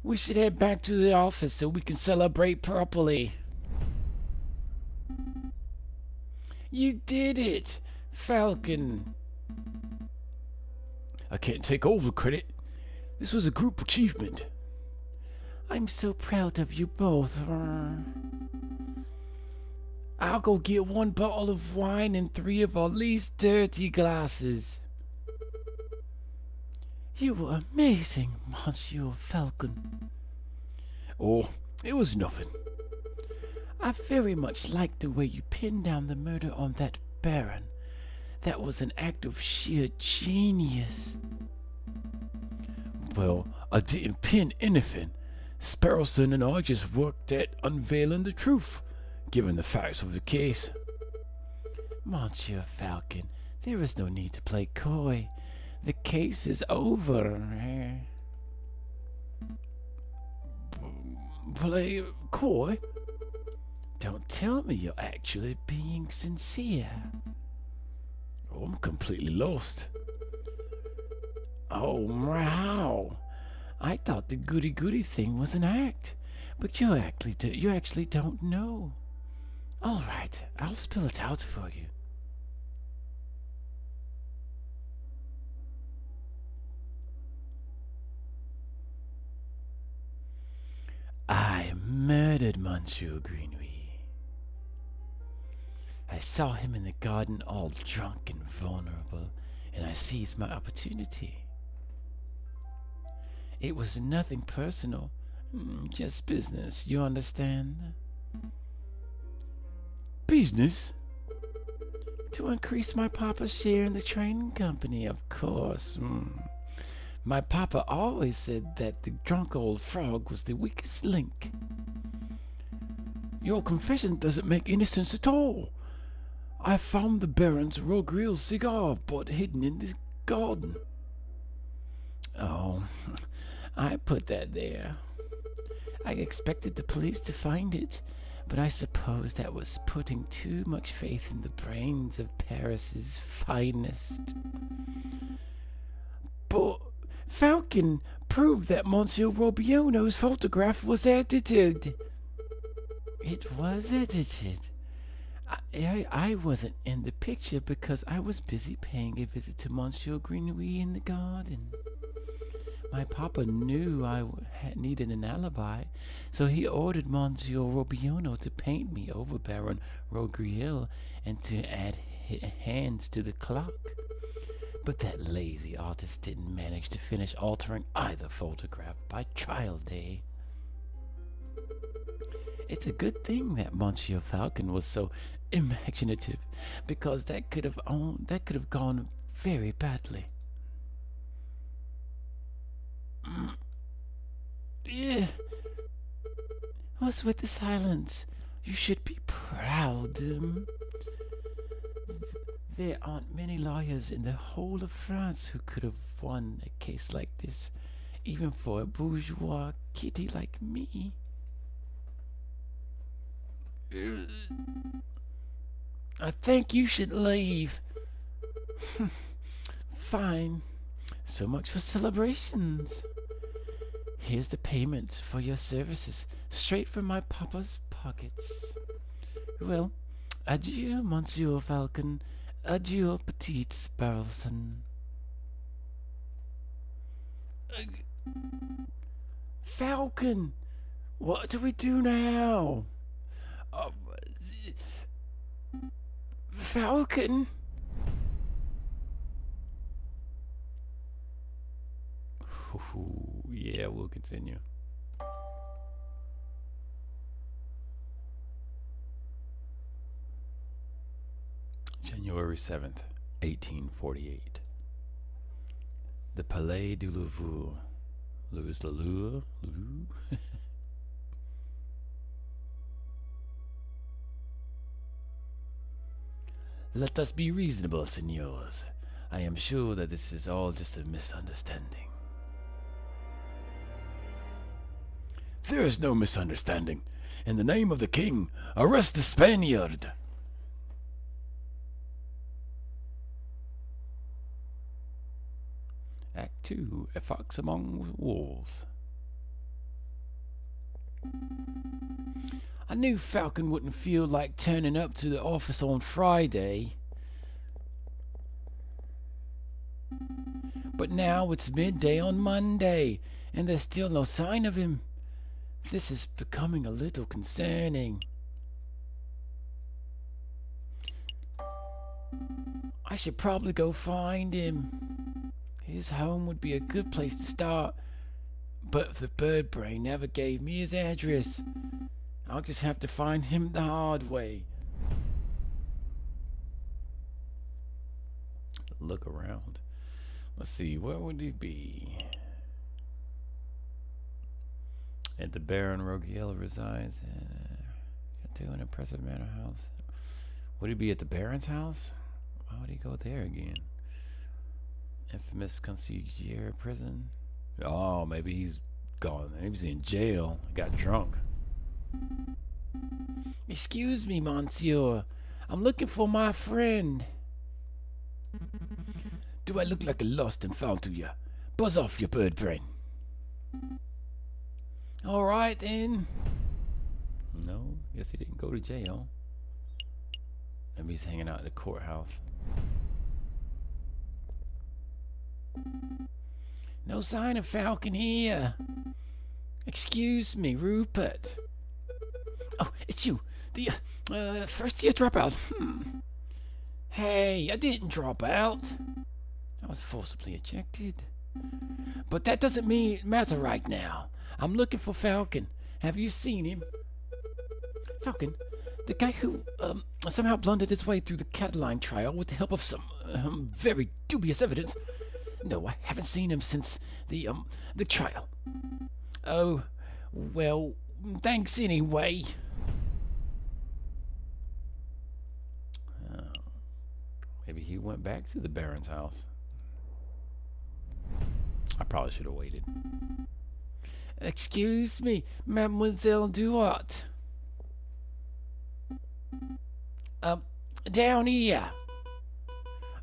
We should head back to the office so we can celebrate properly. You did it, Falcon. I can't take all the credit. This was a group achievement. I'm so proud of you both. I'll go get 1 bottle of wine and 3 of our least dirty glasses. You were amazing, Monsieur Falcon. Oh, it was nothing. I very much liked the way you pinned down the murder on that Baron. That was an act of sheer genius. Well, I didn't pin anything. Sparrowson and I just worked at unveiling the truth, given the facts of the case. Monsieur Falcon, there is no need to play coy. The case is over. Play coy? Don't tell me you're actually being sincere. Oh, I'm completely lost. Oh, wow. I thought the goody-goody thing was an act, but you actually don't know. All right, I'll spill it out for you. I murdered Monsieur Greenway. I saw him in the garden all drunk and vulnerable, and I seized my opportunity. It was nothing personal, just business, you understand? Business? To increase my papa's share in the training company, of course. My papa always said that the drunk old frog was the weakest link. Your confession doesn't make any sense at all. I found the Baron's Rogriel cigar butt hidden in this garden. Oh, I put that there. I expected the police to find it, but I suppose that was putting too much faith in the brains of Paris's finest. But Falcon proved that Monsieur Robiono's photograph was edited. It was edited. I wasn't in the picture because I was busy paying a visit to Monsieur Greenway in the garden. My papa knew I needed an alibi, so he ordered Monsieur Robiono to paint me over Baron Rogriel and to add hands to the clock. But that lazy artist didn't manage to finish altering either photograph by trial day. It's a good thing that Monsieur Falcon was so imaginative, because that could have gone very badly. Yeah. What's with the silence? You should be proud. There aren't many lawyers in the whole of France who could have won a case like this, even for a bourgeois kitty like me. I think you should leave. Fine. So much for celebrations. Here's the payment for your services, straight from my papa's pockets. Well, adieu, Monsieur Falcon. Adieu, Petite Sparrowson. Falcon, what do we do now? Falcon? Yeah, we'll continue. January 7th, 1848. The Palais du Louvre. Louis the Louvre? Let us be reasonable, senors. I am sure that this is all just a misunderstanding. There is no misunderstanding. In the name of the king, arrest the Spaniard. Act 2, A Fox Among Wolves. I knew Falcon wouldn't feel like turning up to the office on Friday. But now it's midday on Monday, and there's still no sign of him. This is becoming a little concerning. I should probably go find him. His home would be a good place to start, but the bird brain never gave me his address. I'll just have to find him the hard way. Look around. Let's see, where would he be? At the Baron Rogiel resides. To an impressive manor house. Would he be at the Baron's house? Why would he go there again? Infamous concierge prison. Oh, maybe he's gone. Maybe he's in jail. Got drunk. Excuse me, monsieur. I'm looking for my friend. Do I look like a lost and found to you? Buzz off, your bird brain. All right, then. No, guess he didn't go to jail. Maybe he's hanging out at the courthouse. No sign of Falcon here. Excuse me, Rupert. Oh, it's you. The first year dropout. Hey, I didn't drop out. I was forcibly ejected. But that doesn't matter right now. I'm looking for Falcon. Have you seen him? Falcon? The guy who somehow blundered his way through the Cataline trial with the help of some very dubious evidence. No, I haven't seen him since the trial. Oh, well, thanks anyway. Maybe he went back to the Baron's house. I probably should have waited. Excuse me, Mademoiselle Duart. Down here.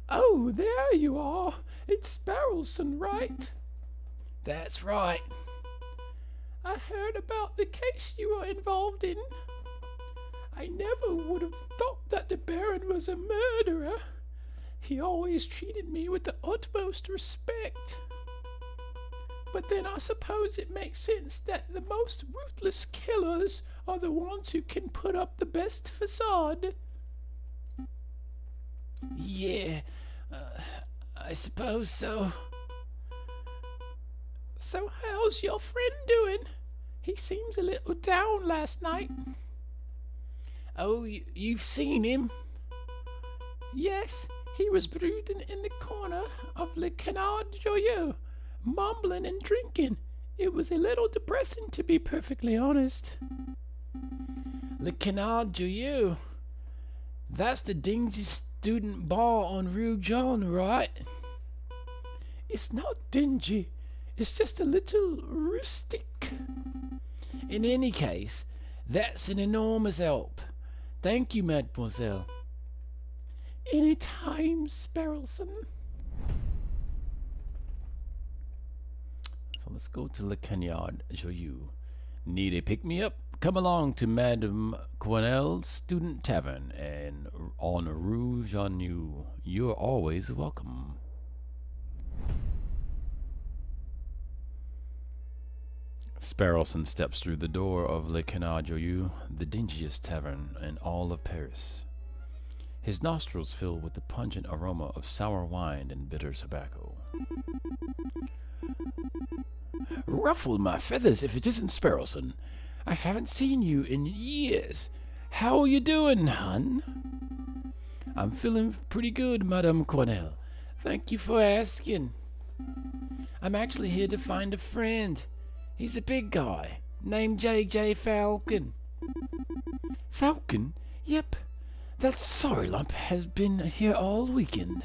Oh, there you are. It's Sparrowson, right? That's right. I heard about the case you were involved in. I never would have thought that the Baron was a murderer. He always treated me with the utmost respect. But then I suppose it makes sense that the most ruthless killers are the ones who can put up the best facade. Yeah, I suppose so. So how's your friend doing? He seems a little down last night. Oh, you've seen him? Yes, he was brooding in the corner of Le Canard Joyeux, mumbling and drinking. It was a little depressing, to be perfectly honest. Le Canard Joyeux? That's the dingy student bar on Rue John, right? It's not dingy. It's just a little rustic. In any case, that's an enormous help. Thank you, mademoiselle. Any time, Sparrowson. So let's go to Le Canard Joyeux. Need a pick-me-up? Come along to Madame Quenel's Student Tavern and on Rue Joyeux. You're always welcome. Sparrowson steps through the door of Le Canard Joyeux, the dingiest tavern in all of Paris. His nostrils fill with the pungent aroma of sour wine and bitter tobacco. Ruffle my feathers if it isn't Sparrowson. I haven't seen you in years. How are you doing, hun? I'm feeling pretty good, Madame Quenel. Thank you for asking. I'm actually here to find a friend. He's a big guy, named J.J. Falcon. Falcon? Yep. That sorry lump has been here all weekend.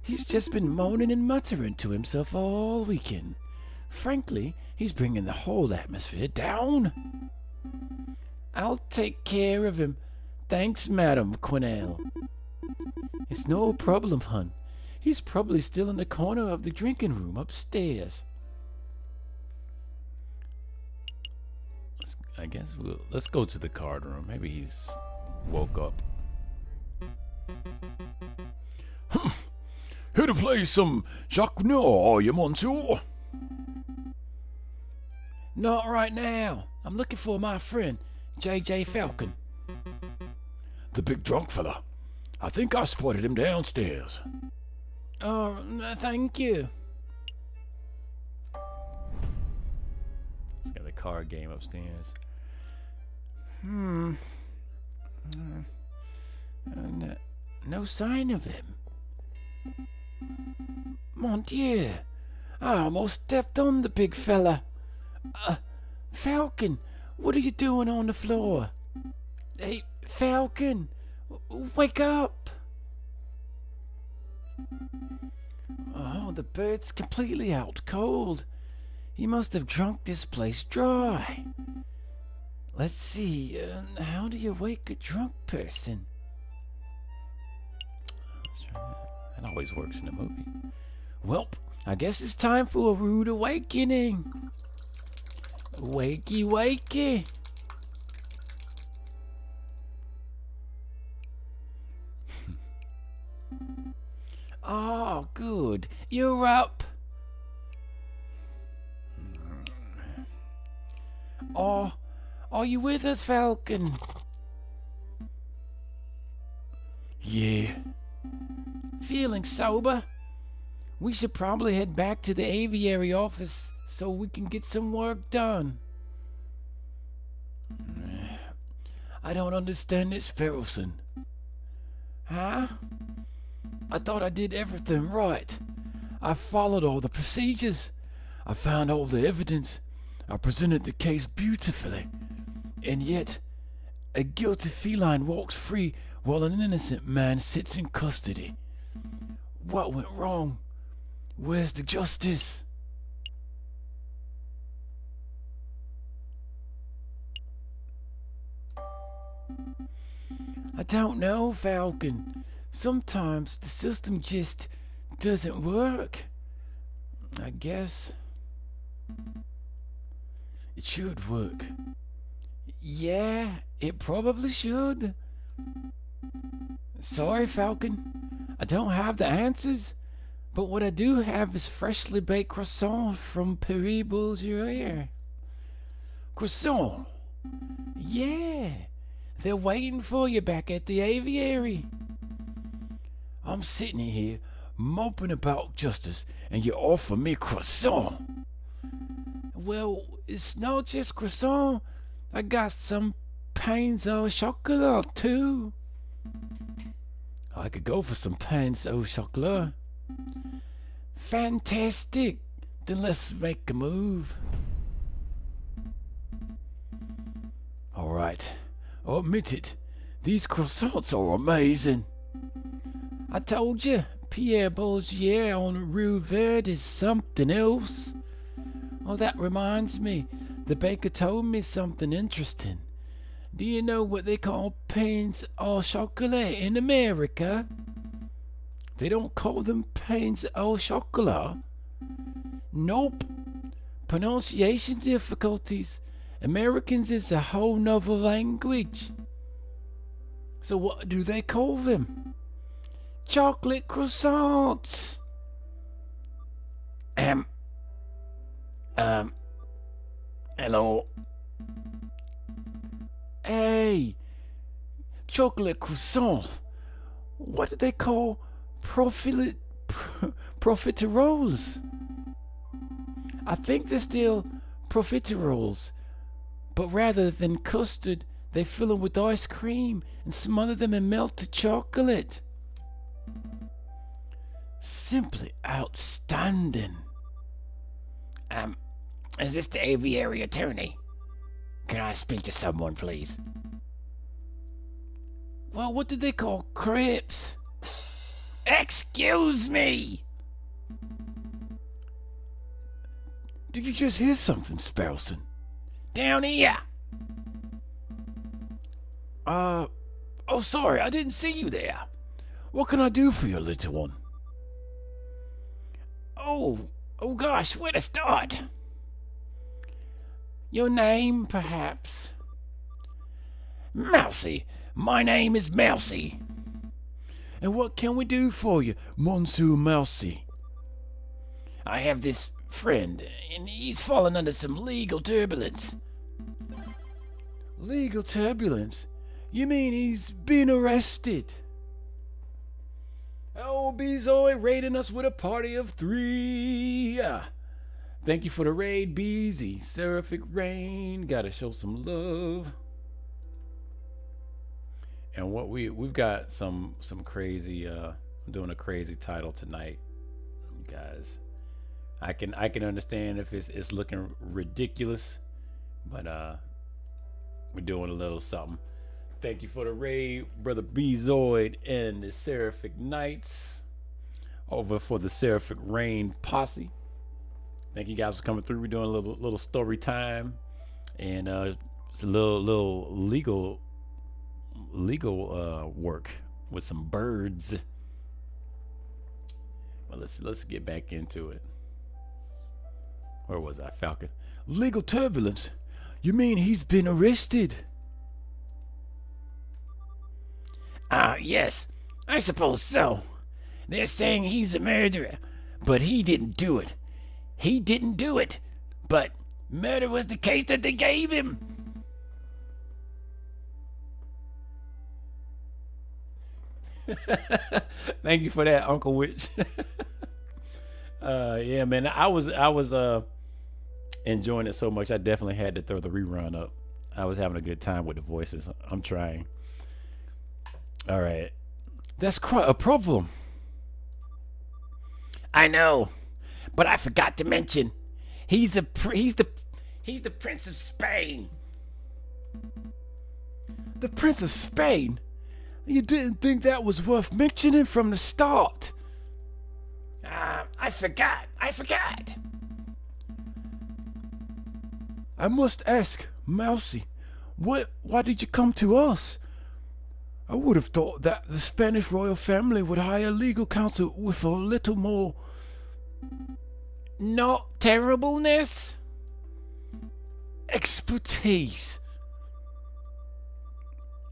He's just been moaning and muttering to himself all weekend. Frankly, he's bringing the whole atmosphere down. I'll take care of him. Thanks, Madame Quenel. It's no problem, hun. He's probably still in the corner of the drinking room upstairs. I guess let's go to the card room. Maybe he's woke up. Here to play some Jacques are you, monsieur? Not right now. I'm looking for my friend, J.J. Falcon. The big drunk fella. I think I spotted him downstairs. Oh, thank you. He's got a card game upstairs. No sign of him. Mon Dieu, I almost stepped on the big fella. Falcon, what are you doing on the floor? Hey, Falcon, wake up! Oh, the bird's completely out cold. He must have drunk this place dry. Let's see, how do you wake a drunk person? Let's try that. That always works in a movie. Welp, I guess it's time for a rude awakening. Wakey, wakey. Oh, good. You're up. Oh, are you with us, Falcon? Yeah. Feeling sober? We should probably head back to the aviary office so we can get some work done. I don't understand this, Ferrelson. Huh? I thought I did everything right. I followed all the procedures. I found all the evidence. I presented the case beautifully. And yet, a guilty feline walks free while an innocent man sits in custody. What went wrong? Where's the justice? I don't know, Falcon. Sometimes the system just doesn't work. I guess it should work. Yeah, it probably should. Sorry, Falcon. I don't have the answers, but what I do have is freshly baked croissant from Paris Bourgeois. Croissant? Yeah, they're waiting for you back at the aviary. I'm sitting here moping about justice, and you offer me croissant. Well, it's not just croissant. I got some pains au chocolat too. I could go for some pains au chocolat. Fantastic. Then let's make a move. All right, I'll admit it. These croissants are amazing. I told you, Pierre Bourgier on Rue Verte is something else. Oh, that reminds me. The baker told me something interesting. Do you know what they call pains au chocolat in America? They don't call them pains au chocolat? Nope. Pronunciation difficulties. Americans is a whole nother language. So what do they call them? Chocolate croissants. Hello. Hey, chocolate croissant. What do they call profiteroles? I think they're still profiteroles, but rather than custard, they fill them with ice cream and smother them in melted chocolate. Simply outstanding. Is this the aviary attorney? Can I speak to someone, please? Well, what do they call crepes? Excuse me! Did you just hear something, Sparrowson? Down here! Oh, sorry, I didn't see you there. What can I do for you, little one? Oh gosh, where to start? Your name, perhaps? Mousy. My name is Mousy. And what can we do for you, Monsieur Mousy? I have this friend, and he's fallen under some legal turbulence. Legal turbulence? You mean he's been arrested? Oh, Beezoid raiding us with a party of 3. Thank you for the raid, Beezy. Seraphic Rain, gotta show some love. And what we've got some crazy I'm doing a crazy title tonight, guys. I can understand if it's looking ridiculous, but we're doing a little something. Thank you for the raid, brother Beezoid and the Seraphic Knights over for the Seraphic Rain posse. Thank you guys for coming through. We're doing a little story time, and it's a little legal work with some birds. Well, let's get back into it. Where was I, Falcon? Legal turbulence? You mean he's been arrested? Yes, I suppose so. They're saying he's a murderer, but he didn't do it. He didn't do it, but murder was the case that they gave him. Thank you for that, Uncle Witch. Yeah, man, I was enjoying it so much. I definitely had to throw the rerun up. I was having a good time with the voices. I'm trying. All right, That's quite a problem. I know, but I forgot to mention, he's the Prince of Spain. The Prince of Spain? You didn't think that was worth mentioning from the start? I forgot. I must ask, Mousy, why did you come to us? I would have thought that the Spanish royal family would hire legal counsel with a little more... Not terribleness? expertise.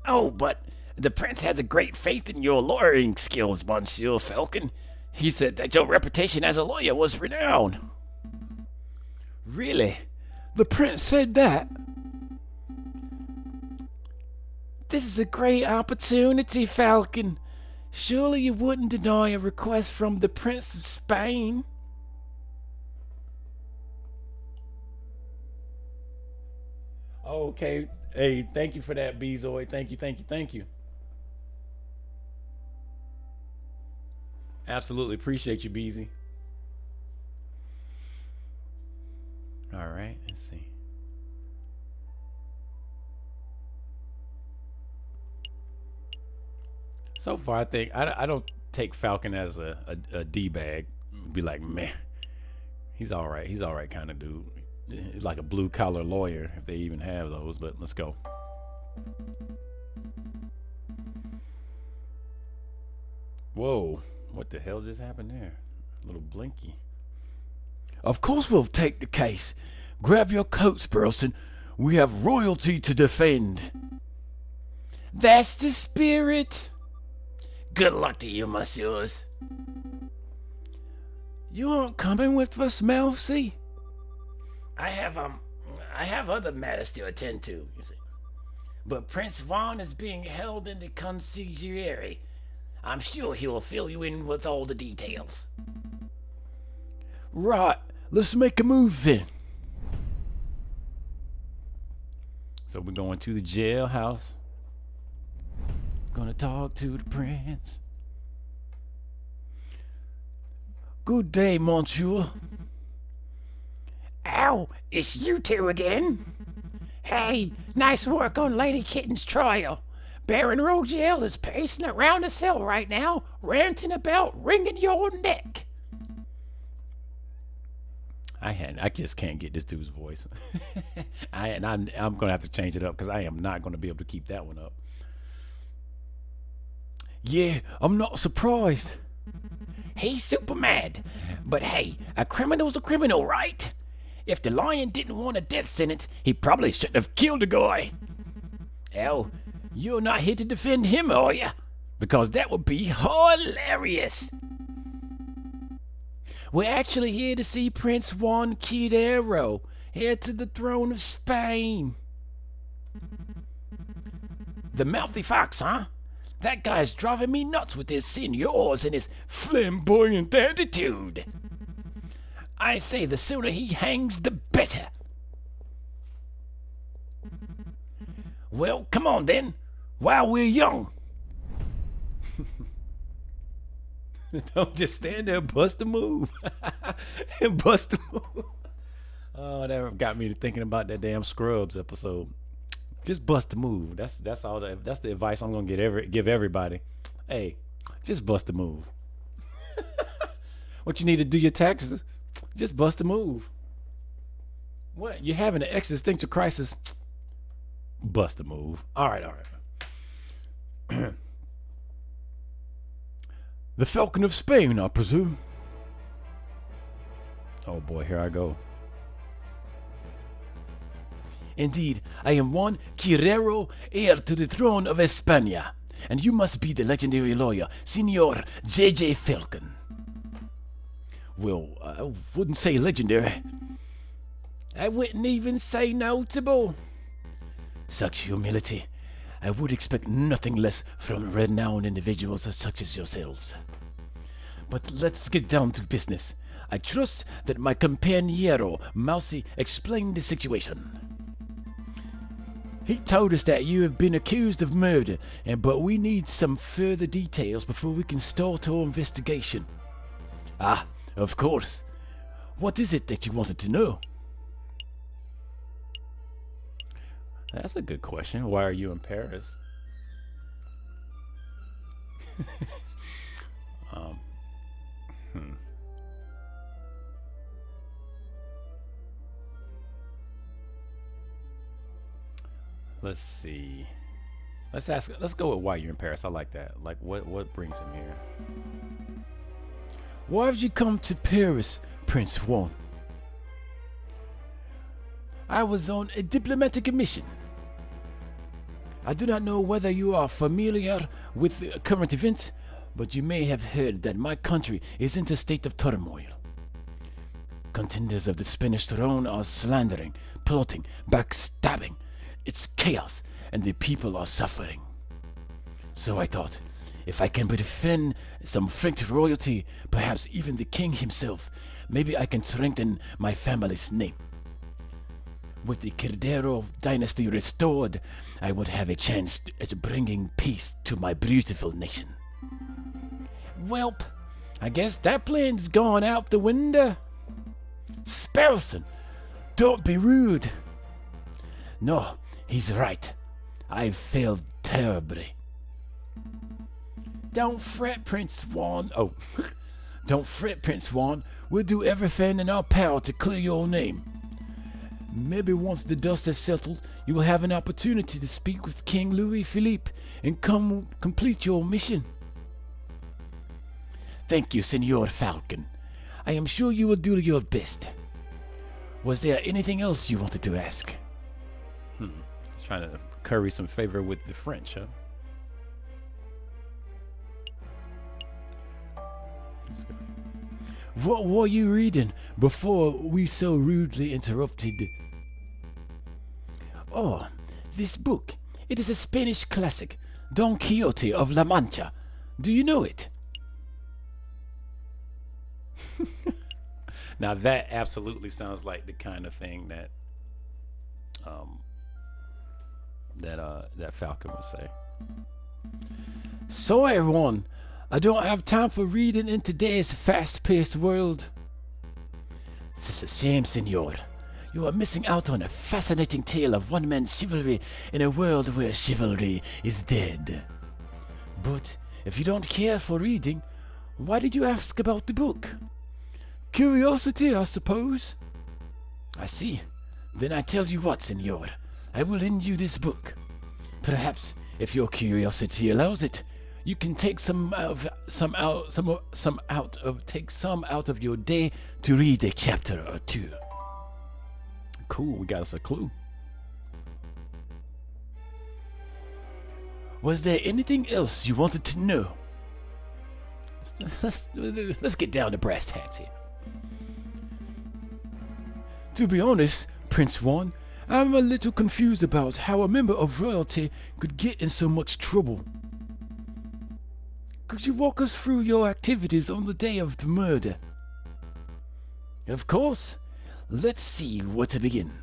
Oh, but the prince has a great faith in your lawyering skills, Monsieur Falcon. He said that your reputation as a lawyer was renowned. Really? The prince said that? this is a great opportunity, Falcon. Surely you wouldn't deny a request from the Prince of Spain. Okay. Hey, thank you for that, Beezoid. Thank you. Absolutely appreciate you, Beezy. All right, let's see. So far, I think I don't take Falcon as a D-bag. Be like, man, he's all right. He's all right kind of dude. He's like a blue-collar lawyer, if they even have those. But let's go. Whoa, what the hell just happened there? A little blinky. Of course we'll take the case. Grab your coats, Burleson. We have royalty to defend. That's the spirit. Good luck to you, messieurs. You aren't coming with us, Mousy? I have other matters to attend to, you see. But Prince Vaughn is being held in the conciergerie. I'm sure he will fill you in with all the details. Right, let's make a move then. So we're going to the jailhouse. Gonna talk to the prince. Good day, monsieur. Ow, it's you two again. Hey, nice work on Lady Kitten's trial. Baron Rogiel is pacing around the cell right now, ranting about wringing your neck. I just can't get this dude's voice. I'm gonna have to change it up because I am not gonna be able to keep that one up. Yeah, I'm not surprised. He's super mad. But hey, a criminal's a criminal, right? If the lion didn't want a death sentence, he probably shouldn't have killed the guy. Oh, you're not here to defend him, are you? Because that would be hilarious. We're actually here to see Prince Juan Quirero, heir to the throne of Spain. The mouthy fox, huh? That guy's driving me nuts with his seniors and his flamboyant attitude. I say the sooner he hangs, the better. Well, come on then, while we're young. Don't just stand there, bust a move. And bust a move. Oh, that got me to thinking about that damn Scrubs episode. Just bust a move. That's all. That's the advice I'm gonna give everybody. Hey, just bust a move. What you need to do your taxes? Just bust a move. What? You're having an existential crisis? Bust a move. All right. The Falcon of Spain, I presume. Oh boy, here I go. Indeed, I am Juan Quirero, heir to the throne of España, and you must be the legendary lawyer, Senor J.J. Falcon. Well, I wouldn't say legendary. I wouldn't even say notable. Such humility. I would expect nothing less from renowned individuals such as yourselves. But let's get down to business. I trust that my compañero, Mousy, explained the situation. He told us that you have been accused of murder, but we need some further details before we can start our investigation. Ah, of course. What is it that you wanted to know? That's a good question. Why are you in Paris? Let's see. Let's go with why you're in Paris. I like that. Like what brings him here? Why have you come to Paris, Prince Juan? I was on a diplomatic mission. I do not know whether you are familiar with the current events, but you may have heard that my country is in a state of turmoil. Contenders of the Spanish throne are slandering, plotting, backstabbing. It's chaos, and the people are suffering. So I thought, if I can befriend some French royalty, perhaps even the king himself, maybe I can strengthen my family's name. With the Quirero dynasty restored, I would have a chance at bringing peace to my beautiful nation. Welp, I guess that plan's gone out the window. Spelson, don't be rude. No, he's right. I've failed terribly. Don't fret, Prince Juan. Oh, don't fret, Prince Juan. We'll do everything in our power to clear your name. Maybe once the dust has settled, you will have an opportunity to speak with King Louis Philippe and complete your mission. Thank you, Senor Falcon. I am sure you will do your best. Was there anything else you wanted to ask? He's trying to curry some favor with the French, huh? What were you reading before we so rudely interrupted? Oh, this book. It is a Spanish classic, Don Quixote of La Mancha. Do you know it? Now that absolutely sounds like the kind of thing that that Falcon would say. So everyone, I don't have time for reading in today's fast-paced world. This is a shame, senor. You are missing out on a fascinating tale of one man's chivalry in a world where chivalry is dead. But if you don't care for reading, why did you ask about the book? Curiosity, I suppose. I see. Then I tell you what, senor. I will lend you this book. Perhaps, if your curiosity allows it, you can take some out of your day to read a chapter or two. Cool, we got us a clue. Was there anything else you wanted to know? Let's get down to brass tacks here. To be honest, Prince Juan, I'm a little confused about how a member of royalty could get in so much trouble. Could you walk us through your activities on the day of the murder? Of course. Let's see where to begin.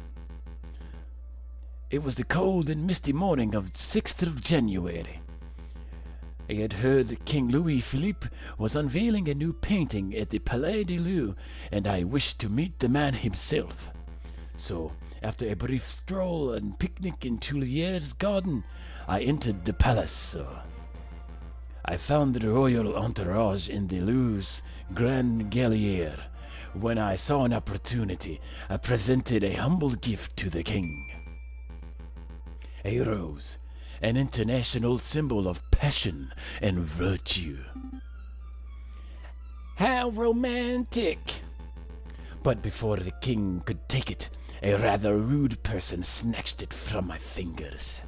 It was the cold and misty morning of 6th of January. I had heard King Louis Philippe was unveiling a new painting at the Palais de Leu, and I wished to meet the man himself. So, after a brief stroll and picnic in Tuileries garden, I entered the palace. I found the royal entourage in the Louvre's Grand Gallier. When I saw an opportunity, I presented a humble gift to the king. A rose, an international symbol of passion and virtue. How romantic! But before the king could take it, a rather rude person snatched it from my fingers.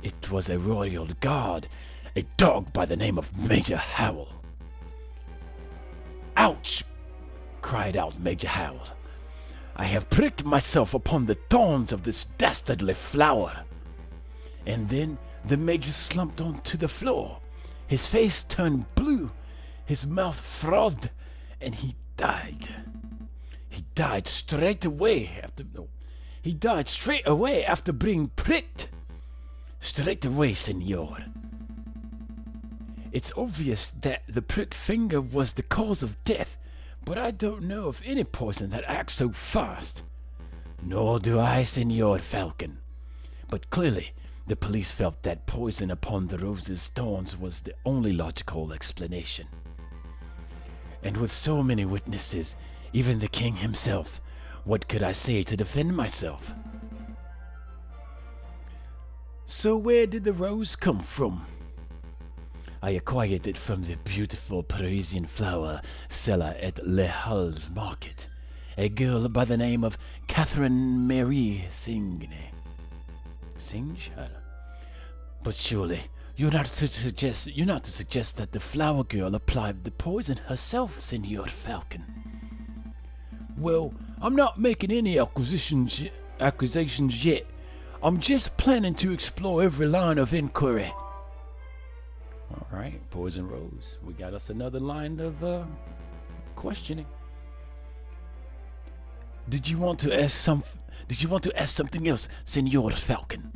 It was a royal guard, a dog by the name of Major Howell. Ouch! Cried out Major Howell. I have pricked myself upon the thorns of this dastardly flower. And then the Major slumped onto the floor. His face turned blue, his mouth frothed, and he died. He died straight away after being pricked. Straight away, senor. It's obvious that the pricked finger was the cause of death, but I don't know of any poison that acts so fast. Nor do I, Senor Falcon. But clearly, the police felt that poison upon the rose's thorns was the only logical explanation. And with so many witnesses, even the king himself, what could I say to defend myself? So where did the rose come from? I acquired it from the beautiful Parisian flower seller at Les Halles Market, a girl by the name of Catherine Marie Singe. But surely you're not to suggest that the flower girl applied the poison herself, Senor Falcon. Well, I'm not making any accusations yet. I'm just planning to explore every line of inquiry. All right, Poison Rose. We got us another line of questioning. Did you want to ask something else, Senor Falcon?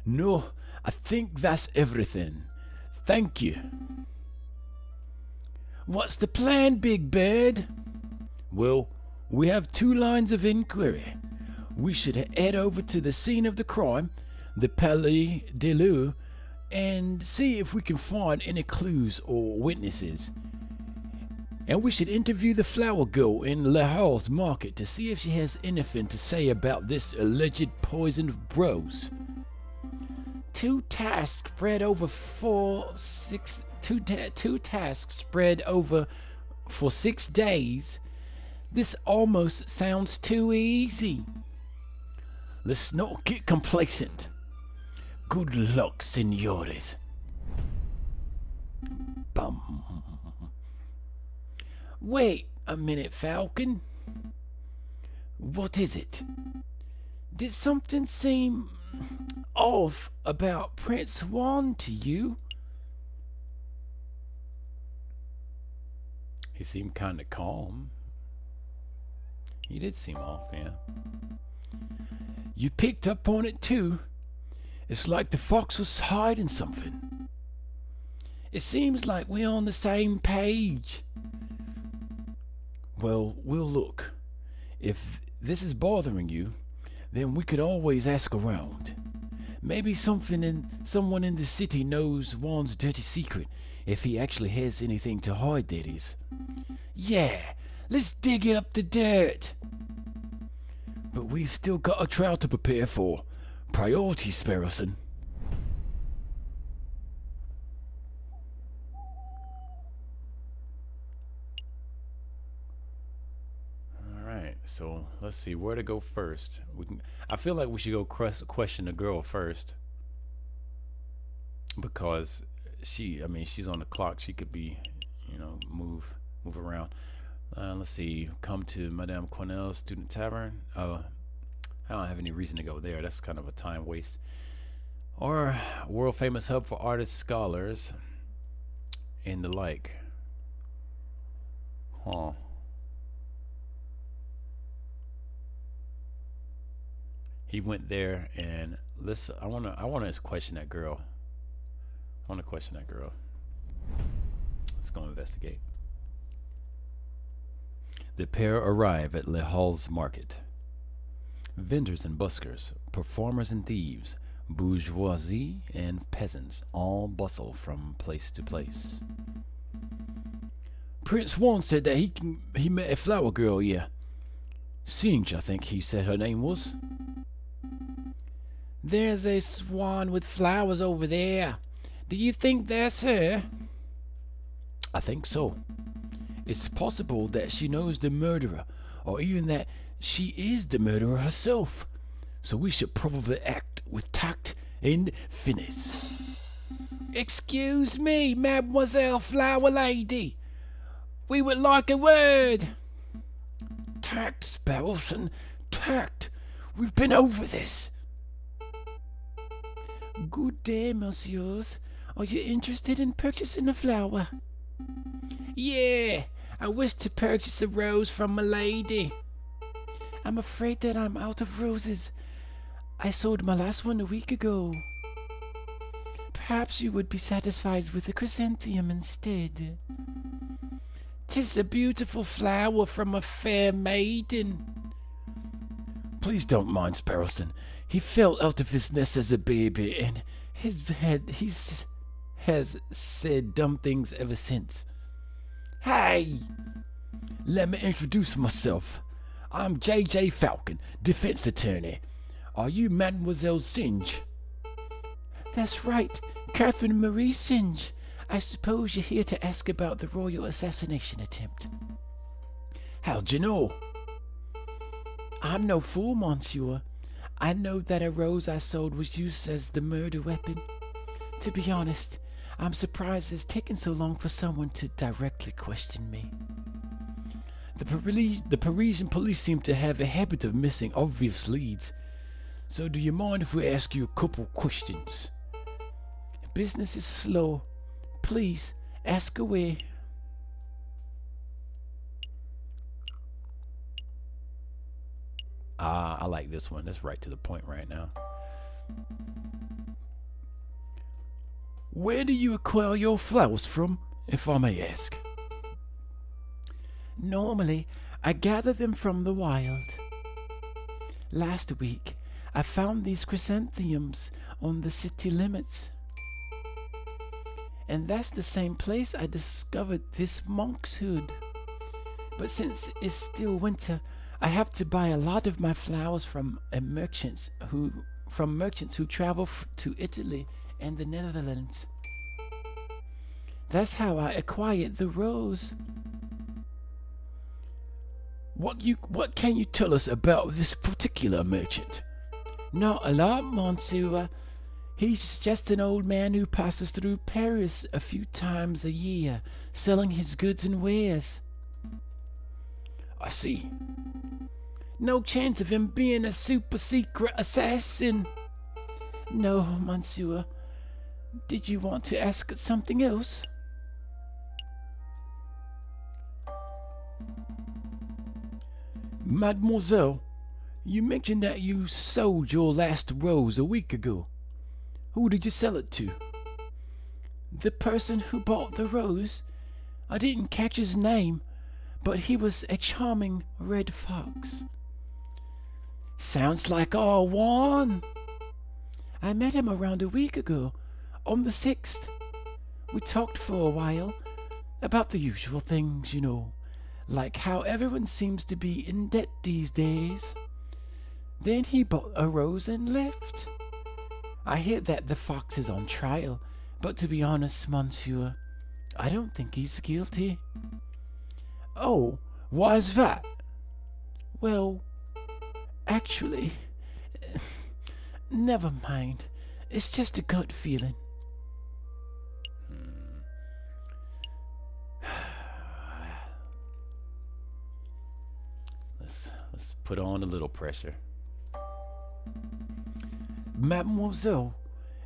No, I think that's everything. Thank you. What's the plan, Big Bird? Well, we have 2 lines of inquiry. We should head over to the scene of the crime, the Palais de Leu, and see if we can find any clues or witnesses. And we should interview the flower girl in Les Halles Market to see if she has anything to say about this alleged poisoned rose. 2 tasks spread over for 6 days. This almost sounds too easy. Let's not get complacent. Good luck, senores. Bum. Wait a minute, Falcon. What is it? Did something seem off about Prince Juan to you? He seemed kind of calm. He did seem off, yeah. You picked up on it too. It's like the fox was hiding something. It seems like we're on the same page. Well, we'll look. If this is bothering you, then we could always ask around. Maybe someone in the city knows Juan's dirty secret, if he actually has anything to hide, that is. Yeah, let's dig it up the dirt. But we've still got a trial to prepare for. Priorities, Sparrowson. so let's see where to go first. I feel like we should go question the girl first because she's on the clock. She could be, move around. Let's see. Come to Madame Cornell's Student Tavern. I don't have any reason to go there. That's kind of a time waste. Or world famous hub for artists, scholars, and the like. Huh. He went there, and I wanna question that girl. Let's go investigate. The pair arrive at Le Halles Market. Vendors and buskers, performers and thieves, bourgeoisie and peasants all bustle from place to place. Prince Juan said that he met a flower girl here. Singe, I think he said her name was. There's a swan with flowers over there. Do you think that's her? I think so. It's possible that she knows the murderer, or even that she is the murderer herself. So we should probably act with tact and finesse. Excuse me, Mademoiselle Flower Lady. We would like a word. Tact, Sparrowson, tact. We've been over this. Good day, messieurs. Are you interested in purchasing a flower? Yeah, I wish to purchase a rose from my lady. I'm afraid that I'm out of roses. I sold my last one a week ago. Perhaps you would be satisfied with a chrysanthemum instead. 'Tis a beautiful flower from a fair maiden. Please don't mind Sparrowson. He fell out of his nest as a baby, and he's said dumb things ever since. Hey! Let me introduce myself. I'm J.J. Falcon, defense attorney. Are you Mademoiselle Singe? That's right, Catherine Marie Singe. I suppose you're here to ask about the royal assassination attempt. How'd you know? I'm no fool, monsieur. I know that a rose I sold was used as the murder weapon. To be honest, I'm surprised it's taken so long for someone to directly question me. The Parisian police seem to have a habit of missing obvious leads. So do you mind if we ask you a couple questions? Business is slow. Please, ask away. I like this one. That's right to the point right now. Where do you acquire your flowers from, if I may ask? Normally, I gather them from the wild. Last week, I found these chrysanthemums on the city limits. And that's the same place I discovered this monk's hood. But since it's still winter, I have to buy a lot of my flowers from merchants who travel to Italy and the Netherlands. That's how I acquired the rose. What can you tell us about this particular merchant? Not a lot, monsieur. He's just an old man who passes through Paris a few times a year, selling his goods and wares. I see. No chance of him being a super secret assassin. No, monsieur. Did you want to ask something else? Mademoiselle, you mentioned that you sold your last rose a week ago. Who did you sell it to? The person who bought the rose. I didn't catch his name, but he was a charming red fox. Sounds like our Juan. I met him around a week ago, on the 6th. We talked for a while, about the usual things, like how everyone seems to be in debt these days. Then he bought a rose and left. I hear that the fox is on trial, but to be honest, monsieur, I don't think he's guilty. Oh, why's that? Well, actually, never mind. It's just a gut feeling. Let's put on a little pressure. Mademoiselle,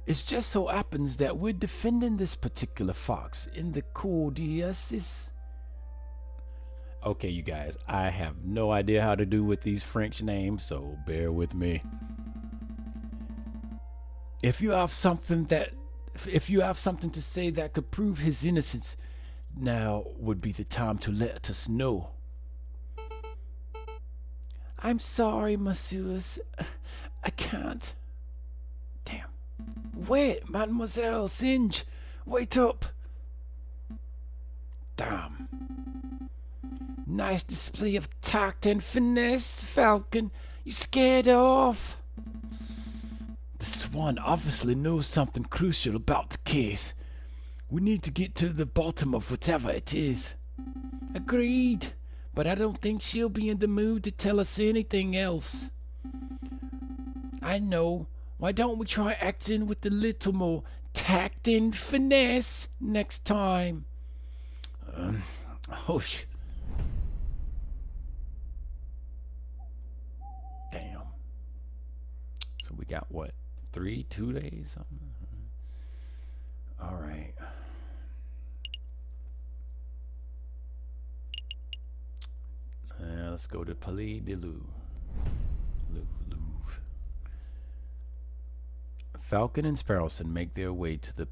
it just so happens that we're defending this particular fox in the cour d'assises. Okay, you guys, I have no idea how to do with these French names, so bear with me. If you have something to say that could prove his innocence, now would be the time to let us know. I'm sorry, messieurs. I can't. Damn. Wait, Mademoiselle Singe. Wait up. Damn. Nice display of tact and finesse, Falcon. You scared her off. The Swan obviously knows something crucial about the case. We need to get to the bottom of whatever it is. Agreed. But I don't think she'll be in the mood to tell us anything else. I know. Why don't we try acting with a little more tact and finesse next time? Hush. Damn. So we got what? 2 days? Something? All right. Let's go to Palais de Louvre. Falcon and Sparrowson make their way to the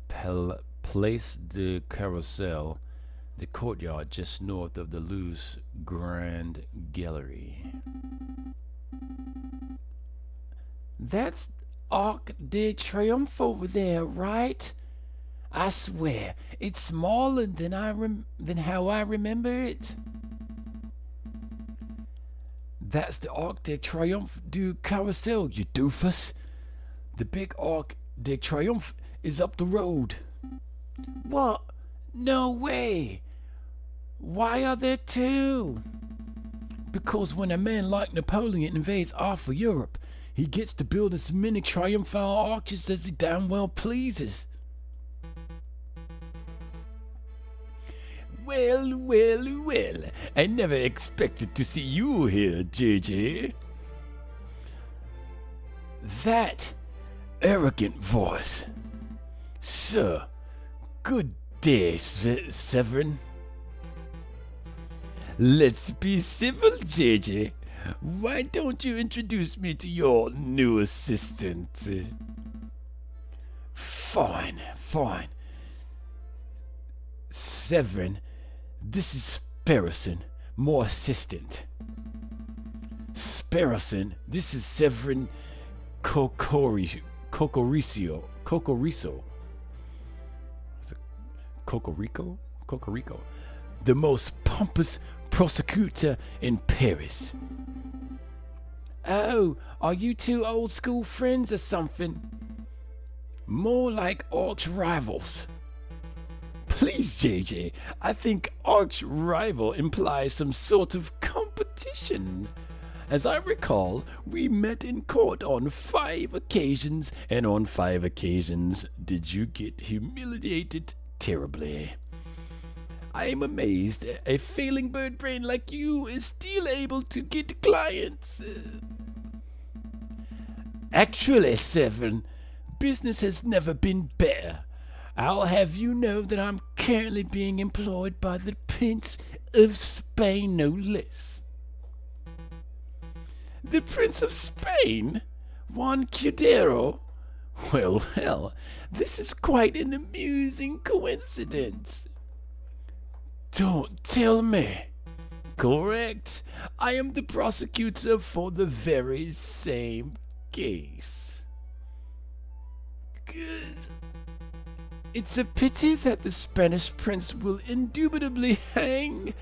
Place de Carrousel, the courtyard just north of the Louvre's Grand Gallery. That's Arc de Triomphe over there, right? I swear, it's smaller than how I remember it. That's the Arc de Triomphe du Carrousel, you doofus. The big Arc de Triomphe is up the road. What? No way. Why are there two? Because when a man like Napoleon invades half of Europe, he gets to build as many triumphal arches as he damn well pleases. Well, I never expected to see you here, JJ. That arrogant voice. Sir, good day, Severin. Let's be civil, JJ. Why don't you introduce me to your new assistant? Fine. Severin, this is Sparrowson, more assistant. Sparrowson, this is Severin Cocoriso. Cocorico? The most pompous prosecutor in Paris. Oh, are you two old school friends or something? More like arch rivals. Please, JJ, I think arch rival implies some sort of competition. As I recall, we met in court on 5 occasions, and on 5 occasions did you get humiliated terribly. I am amazed a failing bird brain like you is still able to get clients. Actually, Severin, business has never been better. I'll have you know that I'm currently being employed by the Prince of Spain, no less. The Prince of Spain? Juan Cudero? Well, this is quite an amusing coincidence. Don't tell me. Correct. I am the prosecutor for the very same case. Good. It's a pity that the Spanish prince will indubitably hang,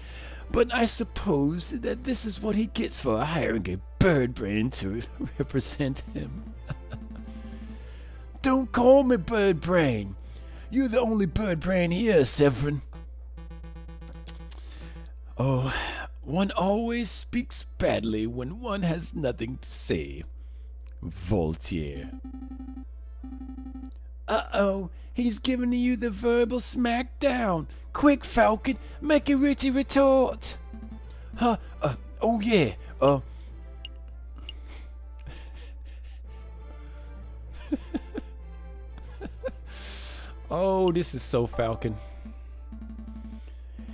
but I suppose that this is what he gets for hiring a bird brain to represent him. Don't call me bird brain. You're the only bird brain here, Severin. Oh, one always speaks badly when one has nothing to say. Voltaire. Uh-oh, he's giving you the verbal smackdown. Quick, Falcon, make a witty retort. Oh yeah, Oh, this is so Falcon.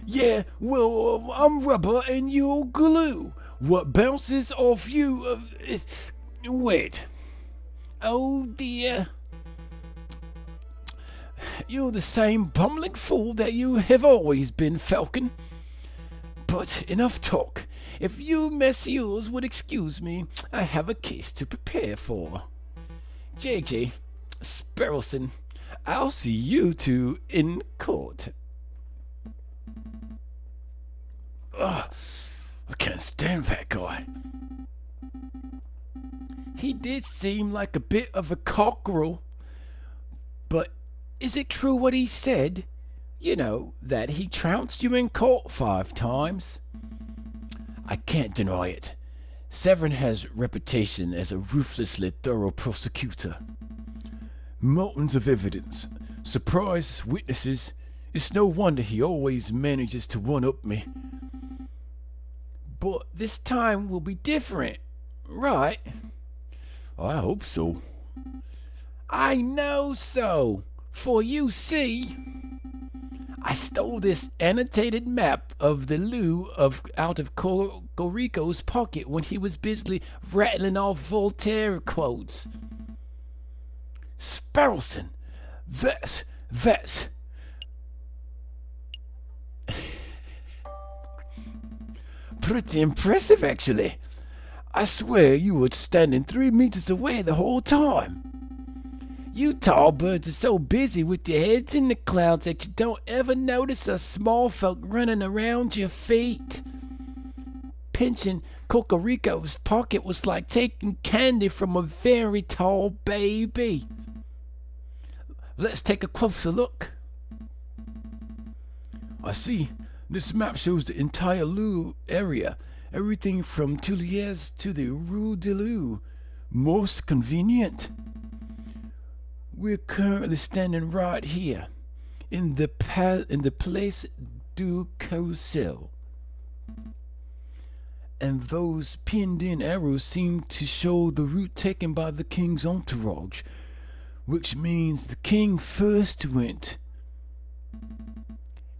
yeah, well, I'm rubber and you're glue. What bounces off you is... Wait. Oh dear. You're the same bumbling fool that you have always been, Falcon. But enough talk. If you messieurs would excuse me, I have a case to prepare for. JJ, Sparrowson, I'll see you two in court. Ugh, I can't stand that guy. He did seem like a bit of a cockerel. But is it true what he said? You know, that he trounced you in court 5 times? I can't deny it. Severn has reputation as a ruthlessly thorough prosecutor. Mountains of evidence, surprise witnesses. It's no wonder he always manages to one-up me. But this time will be different, right? I hope so. I know so. For you see, I stole this annotated map of the Lou out of Corico's pocket when he was busily rattling off Voltaire quotes. Sparrowson, that's... pretty impressive, actually. I swear you were standing 3 meters away the whole time. You tall birds are so busy with your heads in the clouds that you don't ever notice us small folk running around your feet. Pinching Cocorico's pocket was like taking candy from a very tall baby. Let's take a closer look. I see. This map shows the entire Lou area. Everything from Tuileries to the Rue de Lou. Most convenient. We're currently standing right here, in the Place du Carrousel. And those pinned-in arrows seem to show the route taken by the king's entourage, which means the king first went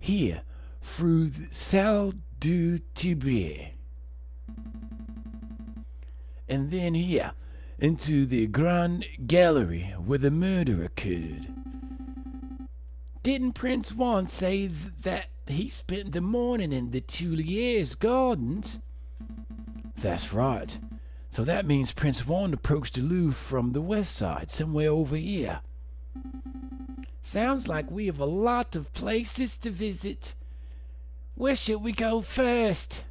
here, through the Salle du Tibre, and then here, into the Grand Gallery where the murder occurred. Didn't Prince Juan say that he spent the morning in the Tuileries Gardens? That's right. So that means Prince Juan approached the Louvre from the west side, somewhere over here. Sounds like we have a lot of places to visit. Where should we go first?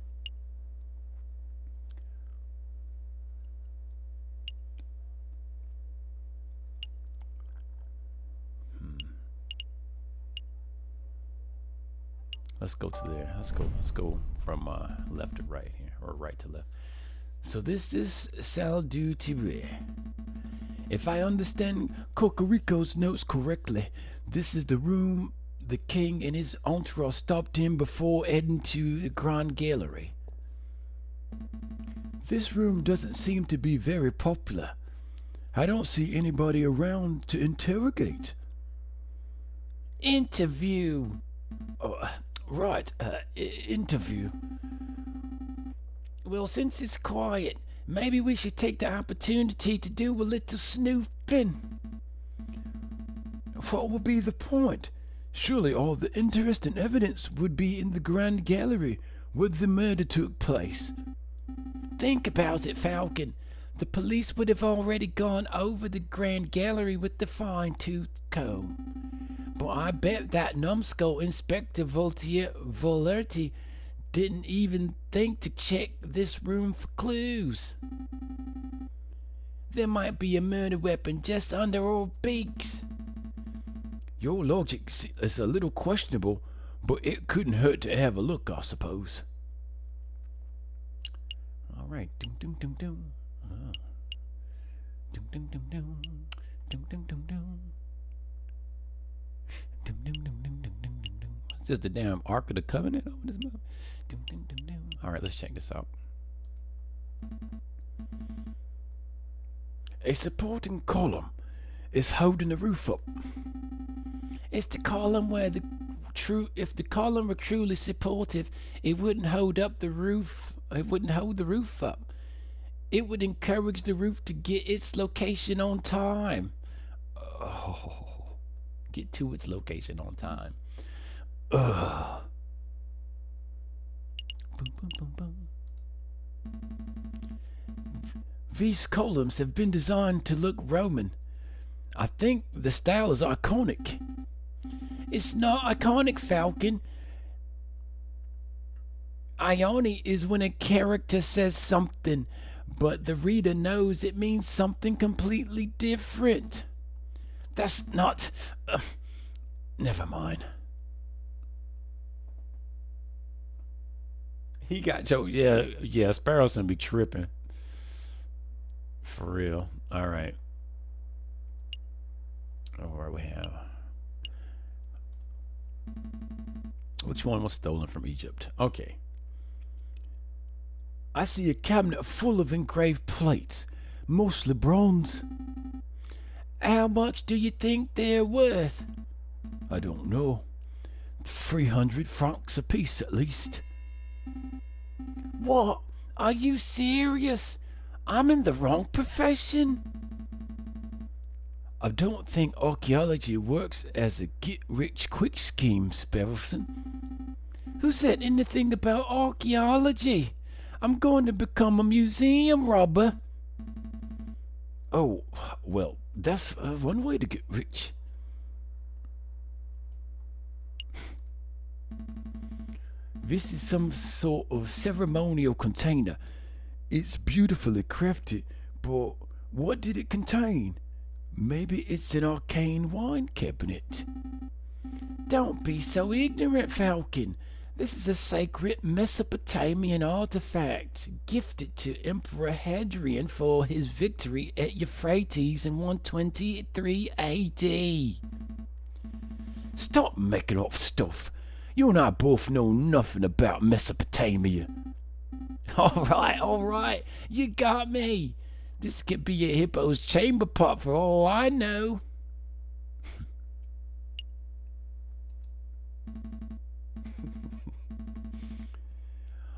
Let's go to there. Let's go from left to right here, or right to left. So this is Salle du Tibre. If I understand Cocorico's notes correctly, this is the room the king and his entourage stopped in before heading to the Grand Gallery. This room doesn't seem to be very popular. I don't see anybody around to interrogate. Interview. Oh, right, interview. Well, since it's quiet, maybe we should take the opportunity to do a little snooping. What would be the point? Surely all the interesting evidence would be in the Grand Gallery where the murder took place. Think about it, Falcon. The police would have already gone over the Grand Gallery with the fine-tooth comb. But I bet that numbskull Inspector Volerti didn't even think to check this room for clues. There might be a murder weapon just under our beaks. Your logic is a little questionable, but it couldn't hurt to have a look, I suppose. right. Dum dum dum dum. Oh. Dum dum dum dum. Dum dum dum dum. Dum dum dum dum dum dum dum dum. It's just the damn Ark of the Covenant over this mouth. Dum dum dum dum. All right, let's check this out. A supporting column is holding the roof up. It's the column where if the column were truly supportive, it wouldn't hold up the roof. It wouldn't hold the roof up. It would encourage the roof to get its location on time. Oh, get to its location on time. Ugh. Boom, boom, boom, boom. These columns have been designed to look Roman. I think the style is iconic. It's not iconic, Falcon. Irony is when a character says something, but the reader knows it means something completely different. That's not... never mind. He got jokes. Yeah, Sparrow's gonna be tripping. For real. All right. What we have? Which one was stolen from Egypt? Okay. I see a cabinet full of engraved plates, mostly bronze. How much do you think they're worth? I don't know. 300 francs apiece at least. What? Are you serious? I'm in the wrong profession. I don't think archaeology works as a get-rich-quick scheme, Sparrowson. Who said anything about archaeology? I'm going to become a museum robber. Oh, well, that's one way to get rich. This is some sort of ceremonial container. It's beautifully crafted, but what did it contain? Maybe it's an arcane wine cabinet. Don't be so ignorant, Falcon. This is a sacred Mesopotamian artifact gifted to Emperor Hadrian for his victory at Euphrates in 123 AD. Stop making up stuff. You and I both know nothing about Mesopotamia. All right, you got me. This could be a hippo's chamber pot for all I know.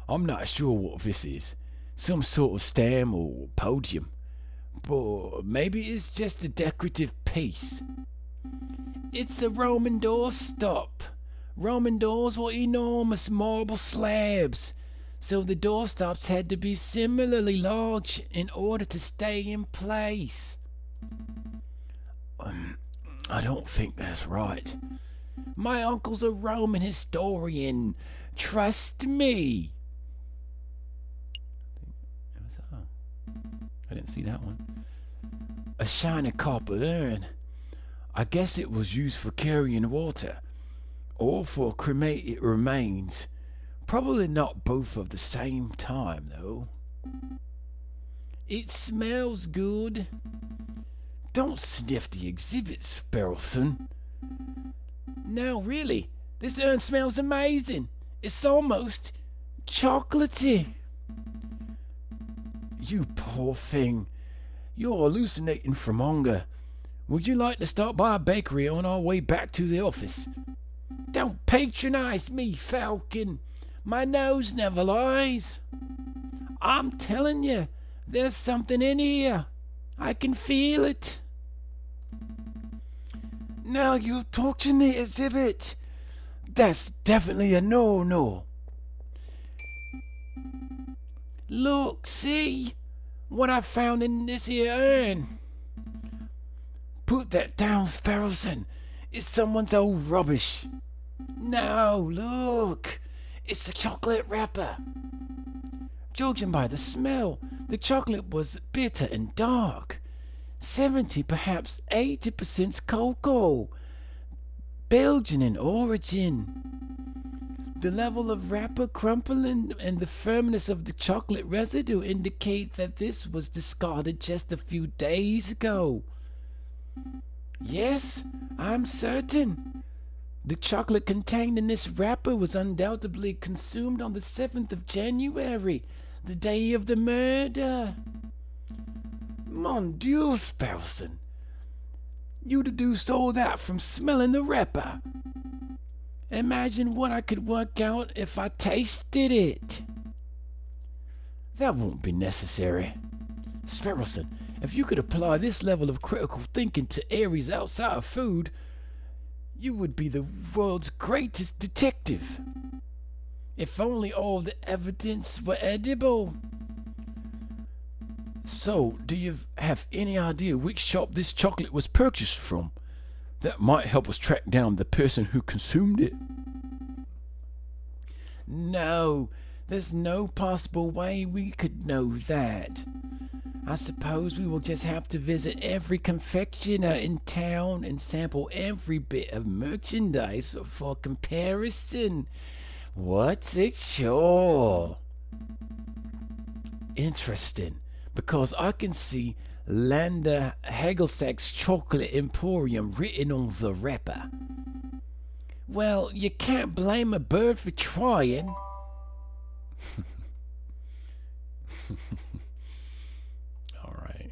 I'm not sure what this is. Some sort of stem or podium. But maybe it's just a decorative piece. It's a Roman doorstop. Roman doors were enormous marble slabs, so the doorstops had to be similarly large in order to stay in place. I don't think that's right. My uncle's a Roman historian. Trust me. I didn't see that one. A shiny copper urn. I guess it was used for carrying water, or for cremated remains. Probably not both at the same time, though. It smells good. Don't sniff the exhibits, Sparrowson. No, really, this urn smells amazing. It's almost chocolatey. You poor thing. You're hallucinating from hunger. Would you like to stop by a bakery on our way back to the office? Don't patronize me, Falcon. My nose never lies. I'm telling you, there's something in here. I can feel it. Now you're touching the exhibit. That's definitely a no-no. Look, see what I found in this here urn. Put that down, Sparrowson. It's someone's old rubbish. No, look. It's a chocolate wrapper. Judging by the smell, the chocolate was bitter and dark. 70, perhaps 80% cocoa. Belgian in origin. The level of wrapper crumpling and the firmness of the chocolate residue indicate that this was discarded just a few days ago. Yes, I'm certain. The chocolate contained in this wrapper was undoubtedly consumed on the 7th of January, the day of the murder. Mon Dieu, Sparrowson. You deduced all that from smelling the wrapper. Imagine what I could work out if I tasted it. That won't be necessary. Sparrowson, if you could apply this level of critical thinking to areas outside of food, you would be the world's greatest detective. If only all the evidence were edible. So, do you have any idea which shop this chocolate was purchased from? That might help us track down the person who consumed it. No, there's no possible way we could know that. I suppose we will just have to visit every confectioner in town and sample every bit of merchandise for comparison. What's it sure? Interesting, because I can see Lander Hagelsack's Chocolate Emporium written on the wrapper. Well, you can't blame a bird for trying. All right.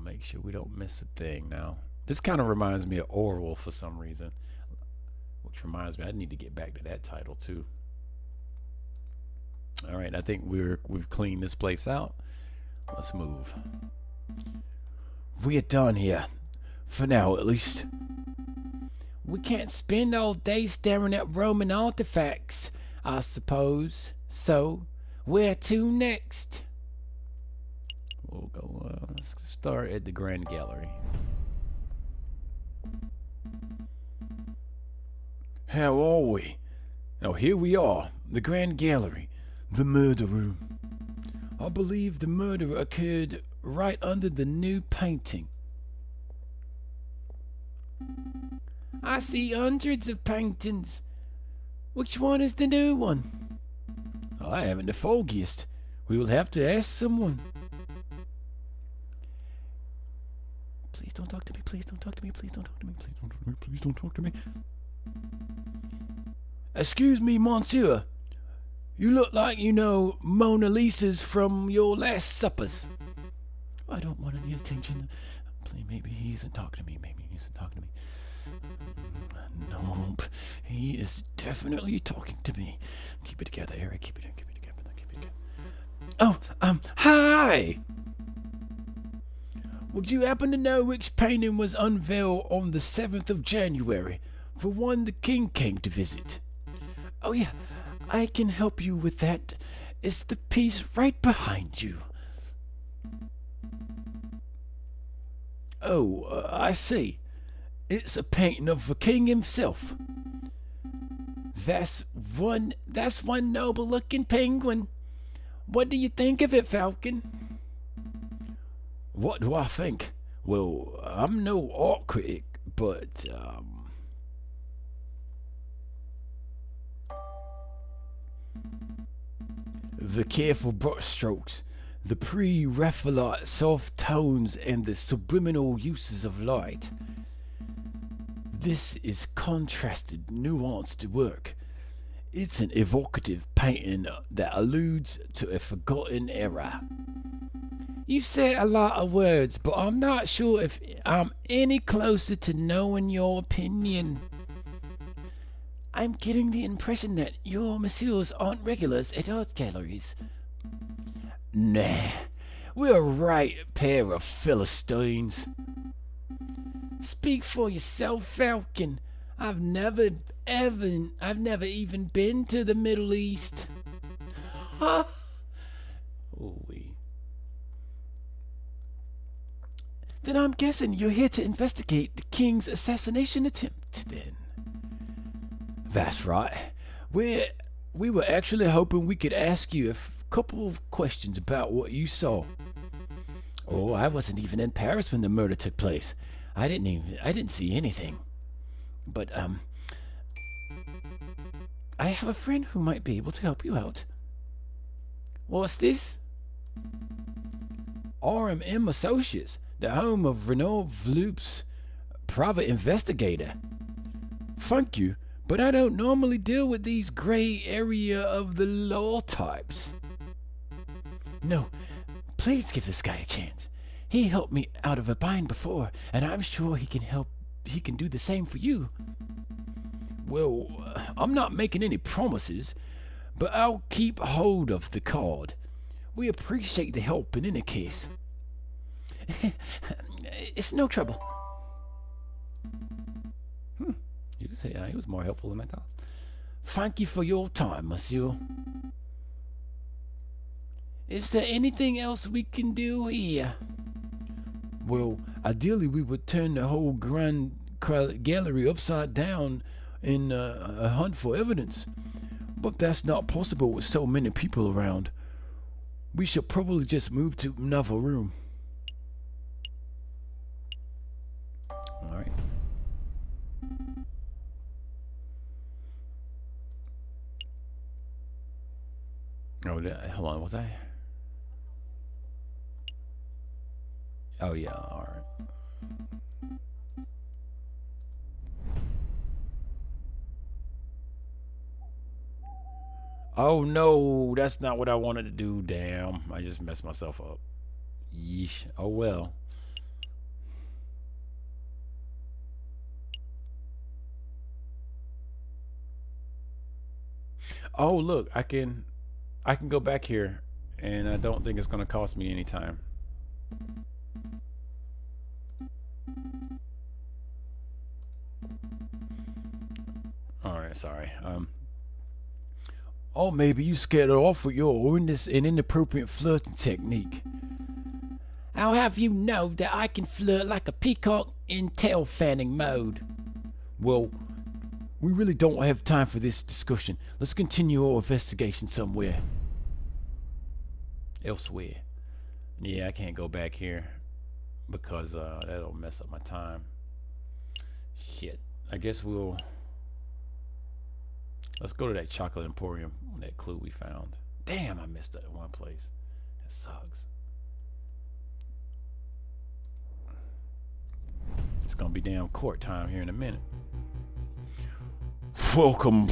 Make sure we don't miss a thing now. This kind of reminds me of Orwell for some reason. Which reminds me, I need to get back to that title too. All right, I think we've cleaned this place out. Let's move. We're done here. For now, at least. We can't spend all day staring at Roman artifacts, I suppose. So, where to next? We'll go, let's start at the Grand Gallery. How are we? Now, here we are, the Grand Gallery, the murder room. I believe the murder occurred right under the new painting. I see hundreds of paintings. Which one is the new one? I haven't the foggiest. We will have to ask someone. Please don't talk to me. Please don't talk to me. Please don't talk to me. Please don't talk to me. Please don't talk to me. Excuse me, monsieur. You look like you know Mona Lisa's from your last suppers. I don't want any attention. Please, maybe he isn't talking to me. Maybe he isn't talking to me. Nope. He is definitely talking to me. Keep it together, Eric. Keep it together. Keep it together. Oh, hi! Would you happen to know which painting was unveiled on the 7th of January, for one the king came to visit? Oh, yeah, I can help you with that. It's the piece right behind you. Oh, I see. It's a painting of the king himself. That's one noble-looking penguin. What do you think of it, Falcon? What do I think? Well, I'm no art critic, but, the careful brushstrokes, the pre-Raphaelite soft tones, and the subliminal uses of light. This is contrasted, nuanced work. It's an evocative painting that alludes to a forgotten era. You say a lot of words, but I'm not sure if I'm any closer to knowing your opinion. I'm getting the impression that your messieurs aren't regulars at art galleries. Nah, we're a right pair of Philistines. Speak for yourself, Falcon. I've never even been to the Middle East. Huh? Then I'm guessing you're here to investigate the king's assassination attempt, then. That's right. We were actually hoping we could ask you a couple of questions about what you saw. Oh, I wasn't even in Paris when the murder took place. I didn't see anything. But, I have a friend who might be able to help you out. What's this? R&M Associates, the home of Renaud Vloop's private investigator. Thank you, but I don't normally deal with these gray area of the law types. No, please give this guy a chance. He helped me out of a bind before, and I'm sure he can do the same for you. Well, I'm not making any promises, but I'll keep hold of the card. We appreciate the help in any case. It's no trouble. He was more helpful than I thought. Thank you for your time, monsieur. Is there anything else we can do here? Well, ideally we would turn the whole grand gallery upside down in a hunt for evidence. But that's not possible with so many people around. We should probably just move to another room. Alright. Oh, hold on, was I? Oh, yeah, alright. Oh, no, that's not what I wanted to do. Damn, I just messed myself up. Yeesh. Oh, well. Oh, look, I can go back here, and I don't think it's going to cost me any time. Alright, sorry. Or maybe you scared her off with your inappropriate flirting technique. I'll have you know that I can flirt like a peacock in tail fanning mode. Well, we really don't have time for this discussion. Let's continue our investigation somewhere. Elsewhere. Yeah, I can't go back here because that'll mess up my time. Shit. I guess let's go to that chocolate emporium, that clue we found. Damn, I missed that in one place. That sucks. It's gonna be damn court time here in a minute. Welcome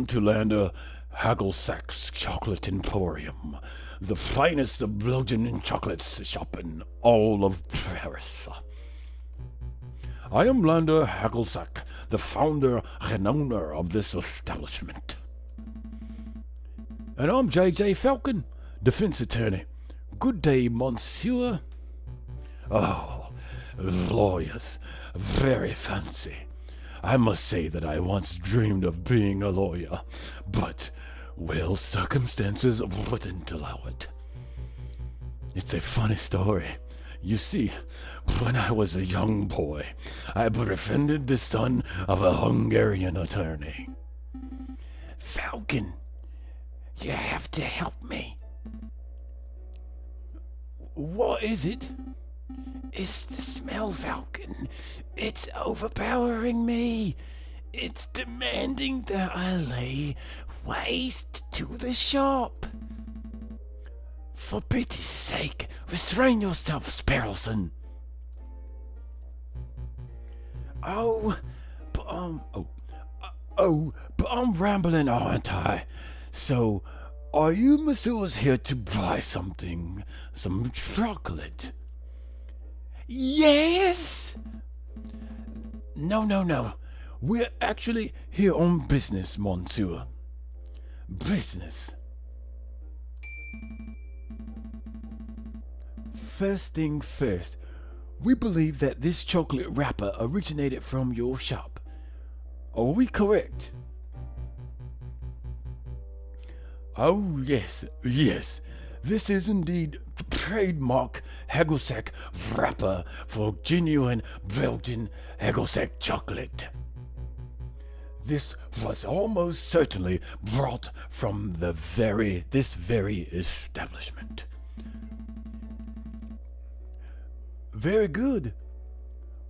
to Lander Hagelsack's Chocolate Emporium, the finest of Belgian and chocolates shop in all of Paris. I am Lander Hagelsack, the founder and owner of this establishment. And I'm J.J. Falcon, defense attorney. Good day, monsieur. Oh, lawyers, very fancy. I must say that I once dreamed of being a lawyer, but, well, circumstances wouldn't allow it. It's a funny story. You see, when I was a young boy, I befriended the son of a Hungarian attorney. Falcon, you have to help me. What is it? It's the smell, Falcon. It's overpowering me. It's demanding that I lay waste to the shop. For pity's sake, restrain yourself, Sparrowson. But I'm rambling, aren't I? So, are you messieurs here to buy something? Some chocolate? Yes! No. We're actually here on business, monsieur. Business. First thing first, we believe that this chocolate wrapper originated from your shop. Are we correct? Oh, yes. This is indeed the trademark Hagelsack wrapper for genuine Belgian Hagelsack chocolate. This was almost certainly brought from this very establishment. Very good.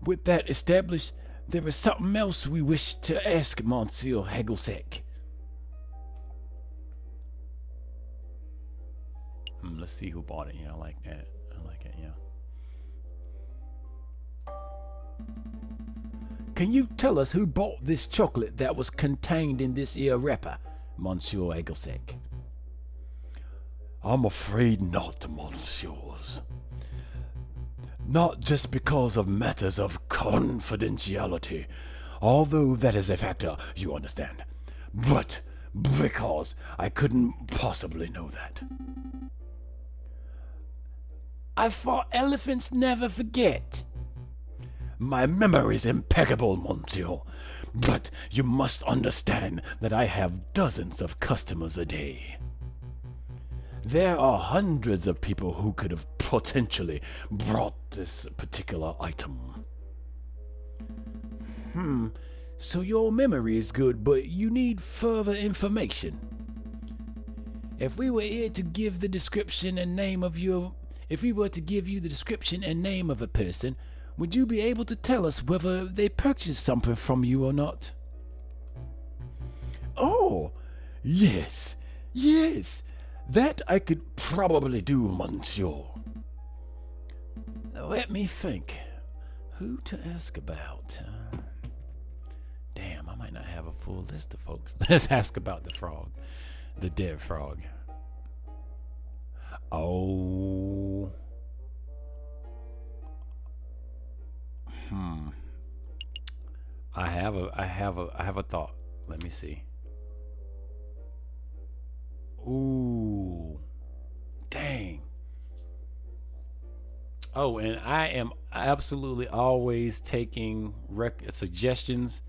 With that established, There is something else we wish to ask Monsieur Hagelsek. Let's see who bought it. Yeah, I like that. I like it, yeah. Can you tell us who bought this chocolate that was contained in this here wrapper, Monsieur Hagelsek? I'm afraid not, Monsieurs. Not just because of matters of confidentiality, although that is a factor, you understand, but because I couldn't possibly know that. I thought elephants never forget. My memory's impeccable, Monsieur, but you must understand that I have dozens of customers a day. There are hundreds of people who could have potentially brought this particular item. So your memory is good, but you need further information. If we were here to give the description and name of your... If we were to give you the description and name of a person, would you be able to tell us whether they purchased something from you or not? Oh, yes, yes. That I could probably do, Monsieur. Let me think. Who to ask about? Damn, I might not have a full list of folks. Let's ask about the frog. The dead frog. Oh. I have a thought. Let me see. Ooh. Dang. Oh, and I am absolutely always taking suggestions.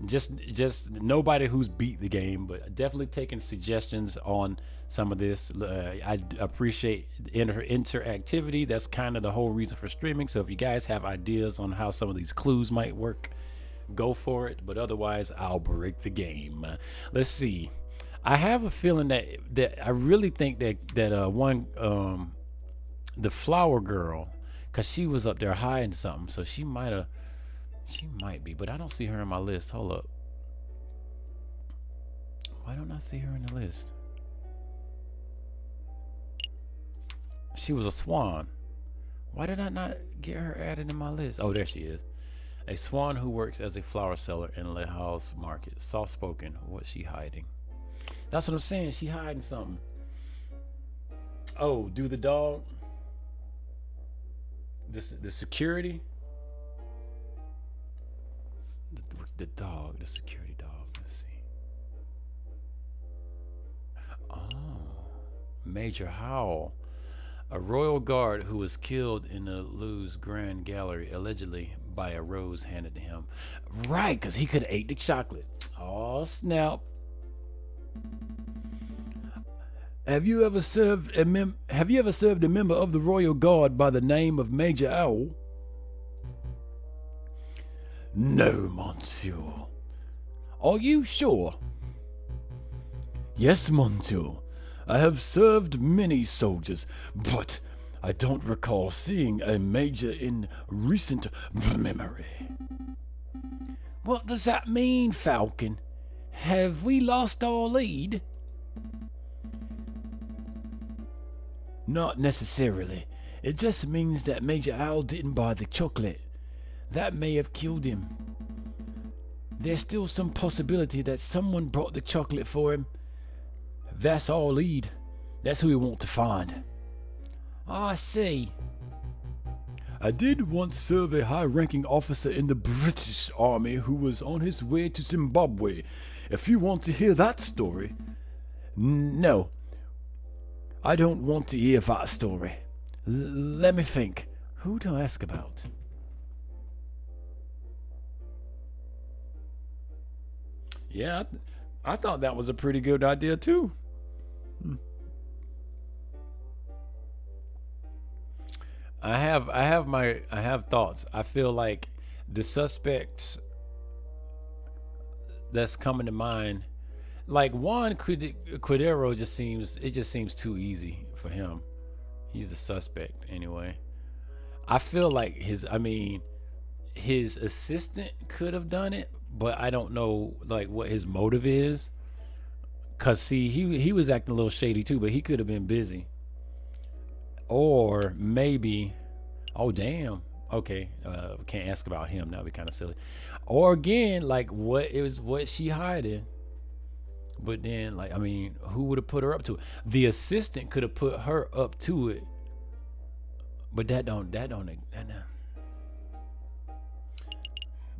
Just nobody who's beat the game, but definitely taking suggestions on some of this. I appreciate interactivity. That's kind of the whole reason for streaming. So if you guys have ideas on how some of these clues might work, go for it. But otherwise, I'll break the game. Let's see. I have a feeling that I really think that one the flower girl, cause she was up there hiding something, so she might be, but I don't see her in my list. Hold up. Why don't I see her in the list? She was a swan. Why did I not get her added in my list? Oh, there she is. A swan who works as a flower seller in Le House Market. Soft spoken. What's she hiding? That's what I'm saying. She hiding something. Oh, do the dog. The security. The dog. The security dog. Let's see. Oh. Major Howell. A royal guard who was killed in the Louvre's Grand Gallery, allegedly by a rose handed to him. Right, because he could have ate the chocolate. Oh, snap. Have you ever served a member of the Royal Guard by the name of Major Owl? No, Monsieur. Are you sure? Yes, Monsieur. I have served many soldiers, but I don't recall seeing a major in recent memory. What does that mean, Falcon? Have we lost our lead? Not necessarily. It just means that Major Owl didn't buy the chocolate. That may have killed him. There's still some possibility that someone brought the chocolate for him. That's our lead. That's who we want to find. I see. I did once serve a high-ranking officer in the British Army who was on his way to Zimbabwe. If you want to hear that story... No. I don't want to hear that story. Let me think. Who to ask about? Yeah, I thought that was a pretty good idea too. I have thoughts. I feel like the suspects that's coming to mind, like Juan Cordero just seems too easy for him. He's the suspect anyway. I feel like his assistant could have done it, but I don't know like what his motive is. Cause see, he was acting a little shady too, but he could have been busy. Or maybe, oh damn, okay, can't ask about him. That'd be kind of silly. Or again, like what she hiding. But then, like, I mean, who would have put her up to it? The assistant could have put her up to it. But that don't.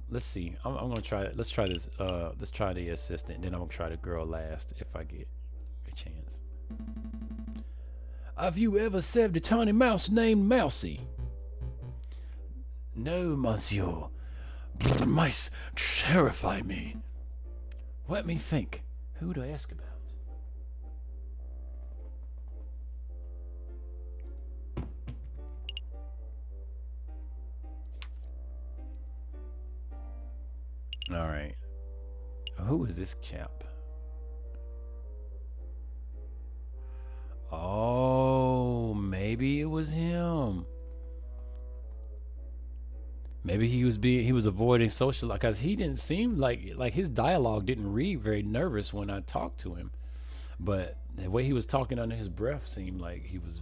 Let's see. I'm gonna try it. Let's try this. Let's try the assistant. Then I'm gonna try the girl last if I get a chance. Have you ever served a tiny mouse named Mousy? No, monsieur. Mice terrify me. Let me think. Who to ask about? All right. Who is this chap? Oh, maybe it was him. Maybe he was avoiding social, because he didn't seem like his dialogue didn't read very nervous when I talked to him, but the way he was talking under his breath seemed like he was.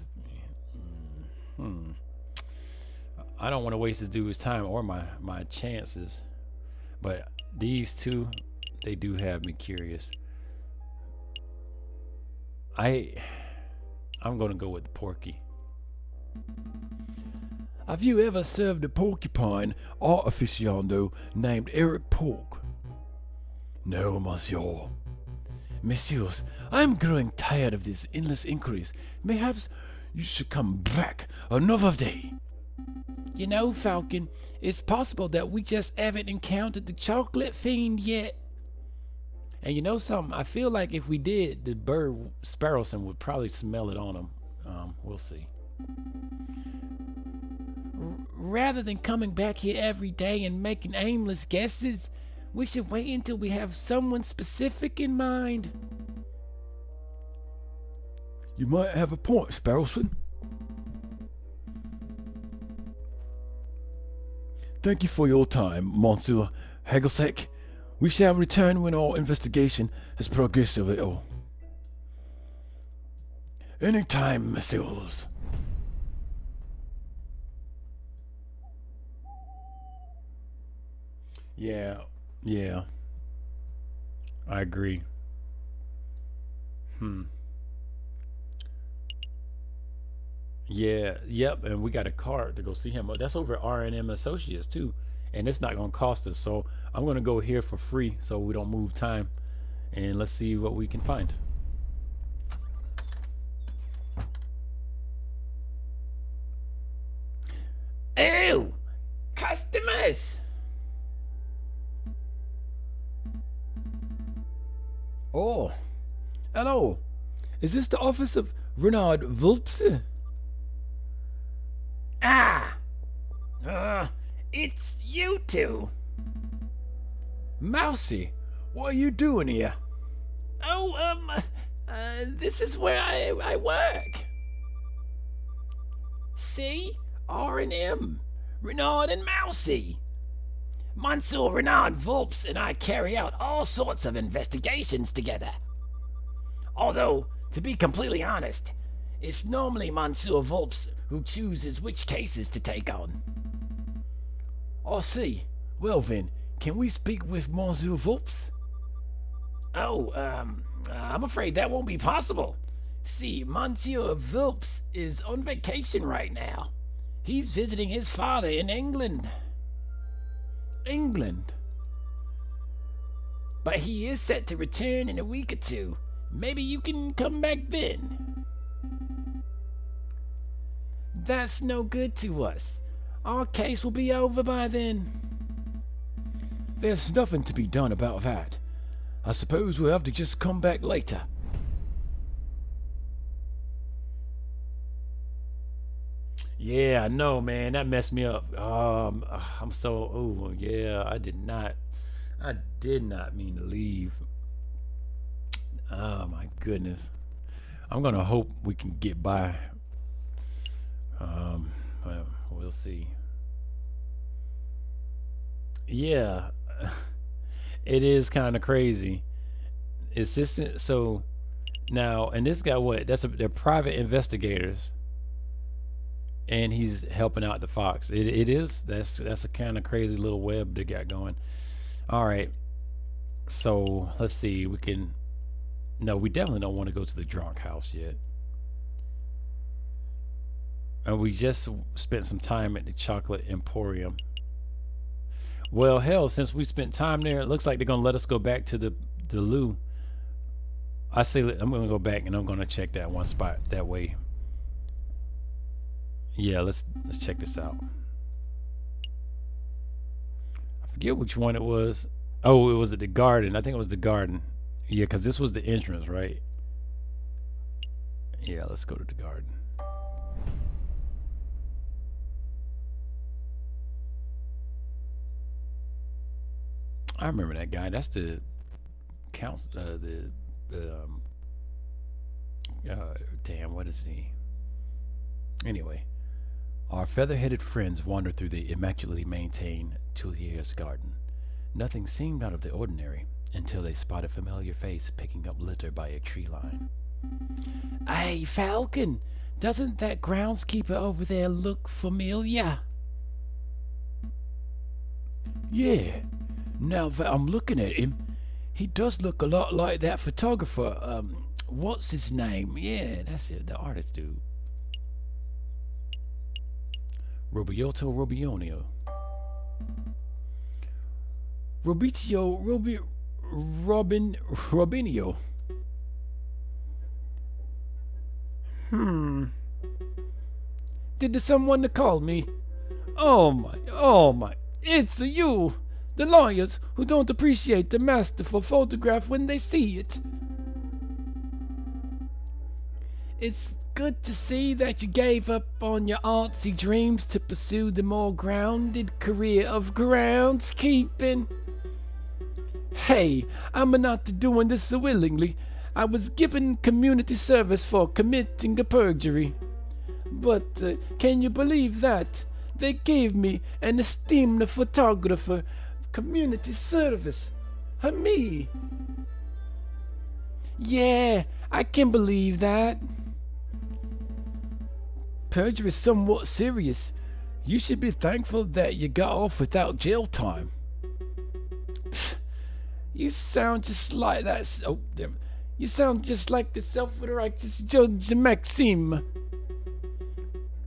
I don't want to waste this dude's time or my chances, but these two, they do have me curious. I'm gonna go with Porky. Have you ever served a porcupine art aficionado named Eric Pork? No, monsieur. Messieurs, I am growing tired of these endless inquiries. Perhaps you should come back another day. You know, Falcon, it's possible that we just haven't encountered the chocolate fiend yet. And you know something? I feel like if we did, the bird Sparrowson would probably smell it on him. We'll see. Rather than coming back here every day and making aimless guesses, we should wait until we have someone specific in mind. You might have a point, Sparrowson. Thank you for your time, Monsieur Hagelsek. We shall return when our investigation has progressed a little. Any time, messieurs. Yeah. I agree. Yeah, yep, and we got a card to go see him. That's over at R&M Associates too, and it's not gonna cost us. So I'm gonna go here for free, so we don't move time, and let's see what we can find. Oh, customers. Oh, hello. Is this the office of Renard Vulpse? It's you two. Mousy, what are you doing here? Oh, this is where I work. See? R&M. Renard and Mousy. Monsieur Renard Vulpes and I carry out all sorts of investigations together. Although, to be completely honest, it's normally Monsieur Vulpes who chooses which cases to take on. I see. Well then, can we speak with Monsieur Vulpes? Oh, I'm afraid that won't be possible. See, Monsieur Vulpes is on vacation right now. He's visiting his father in England. England? But he is set to return in a week or two. Maybe you can come back then. That's no good to us. Our case will be over by then. There's nothing to be done about that. I suppose we'll have to just come back later. Yeah, I know, man. That messed me up. I'm so. Oh, yeah. I did not mean to leave. Oh my goodness. I'm gonna hope we can get by. Well, we'll see. Yeah, it is kind of crazy. Assistant. So now, and this guy, what? They're private investigators, and he's helping out the Fox. It is. That's a kind of crazy little web they got going. All right. So let's see. We can. No, we definitely don't want to go to the drunk house yet. And we just spent some time at the Chocolate Emporium. Well, hell, since we spent time there, it looks like they're gonna let us go back to the loo. I say I'm gonna go back and I'm gonna check that one spot that way. Yeah, let's check this out. I forget which one it was. Oh, it was at the garden. I think it was the garden. Yeah, because this was the entrance, right? Yeah, let's go to the garden. I remember that guy. That's the council. Damn, what is he? Anyway, our feather-headed friends wandered through the immaculately maintained Tuilier's garden. Nothing seemed out of the ordinary until they spotted a familiar face picking up litter by a tree line. Hey, Falcon, doesn't that groundskeeper over there look familiar? Yeah, now that I'm looking at him, he does look a lot like that photographer. What's his name? Yeah, that's it. The artist dude. Roberto Robinho. Robinho. Did someone call me? Oh my, it's you! The lawyers who don't appreciate the masterful photograph when they see it. It's good to see that you gave up on your artsy dreams to pursue the more grounded career of groundskeeping. Hey, I'm not doing this willingly. I was given community service for committing a perjury. But can you believe that? They gave me an esteemed photographer community service. Me. Yeah, I can believe that. Perjury is somewhat serious. You should be thankful that you got off without jail time. You sound just like that. Oh, damn. You sound just like the self-righteous Judge Maxime.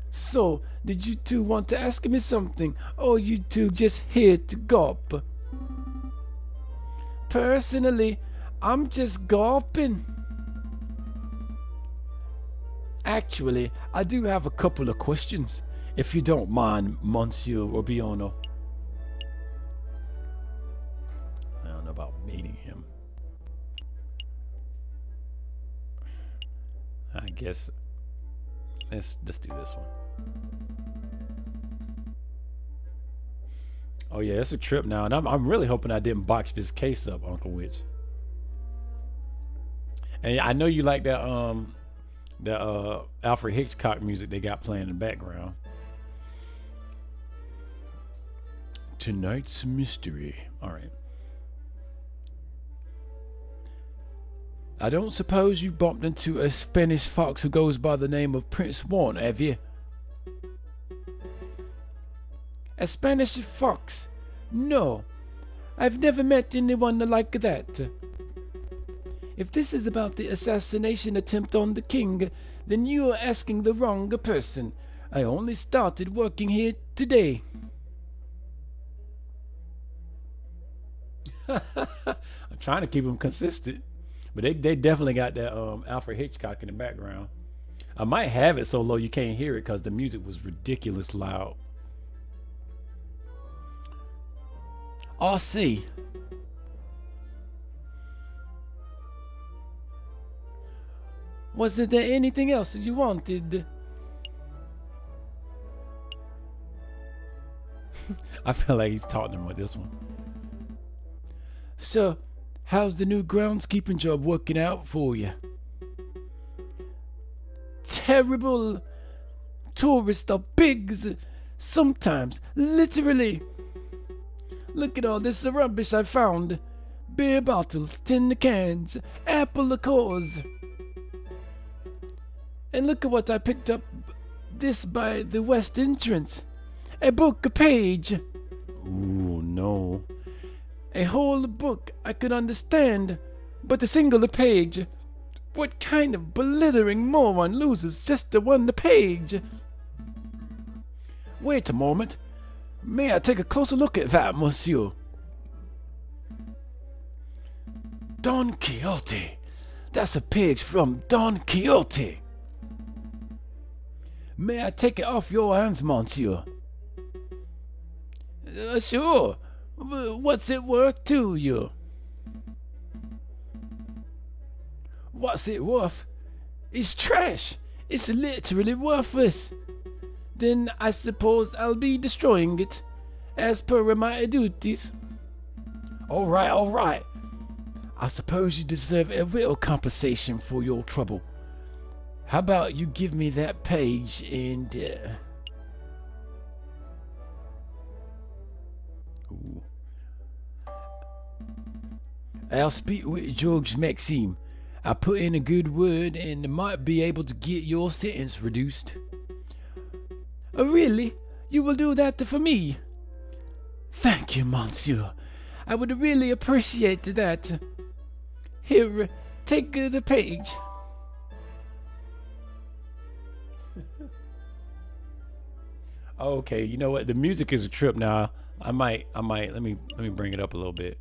So, did you two want to ask me something, or you two just here to gawp? Personally, I'm just gawping. Actually, I do have a couple of questions, if you don't mind, Monsieur Robinho. I don't know about meeting him. I guess let's do this one. Oh yeah, it's a trip now, and I'm really hoping I didn't botch this case up, Uncle Witch. And I know you like that Alfred Hitchcock music they got playing in the background. Tonight's mystery. All right. I don't suppose you bumped into a Spanish fox who goes by the name of Prince Juan, have you? A Spanish fox? No, I've never met anyone like that. If this is about the assassination attempt on the king, then you are asking the wrong person. I only started working here today. I'm trying to keep them consistent, but they definitely got that Alfred Hitchcock in the background. I might have it so low you can't hear it because the music was ridiculous loud. I see. Was there anything else you wanted? I feel like he's talking to him with this one. So, how's the new groundskeeping job working out for you? Terrible. Tourists are pigs. Sometimes, literally. Look at all this rubbish I found. Beer bottles, tin cans, apple liqueurs. And look at what I picked up. This by the west entrance. A book, a page. Ooh, no. A whole book I could understand, but a single page. What kind of blithering moron loses just the one page? Wait a moment. May I take a closer look at that, monsieur? Don Quixote. That's a page from Don Quixote. May I take it off your hands, monsieur? Sure. What's it worth to you? What's it worth? It's trash. It's literally worthless. Then I suppose I'll be destroying it, as per my duties. All right. I suppose you deserve a little compensation for your trouble. How about you give me that page and, Ooh. I'll speak with George Maxime. I put in a good word and might be able to get your sentence reduced. Oh, really? You will do that for me? Thank you, monsieur. I would really appreciate that. Here, take the page. Okay, you know what? The music is a trip now. I might let me bring it up a little bit.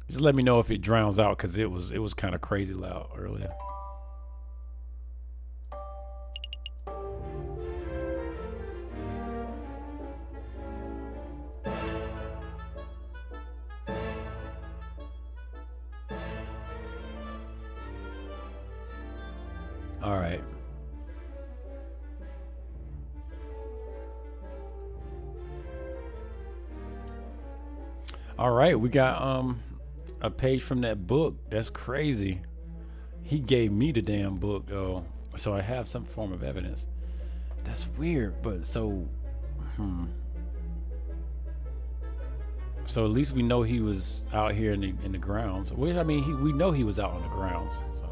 Just let me know if it drowns out, because it was kind of crazy loud earlier. All right. All right, we got a page from that book. That's crazy. He gave me the damn book though, so I have some form of evidence. That's weird, but so so at least we know he was out here in the grounds. Which, I mean, we know he was out on the grounds. So.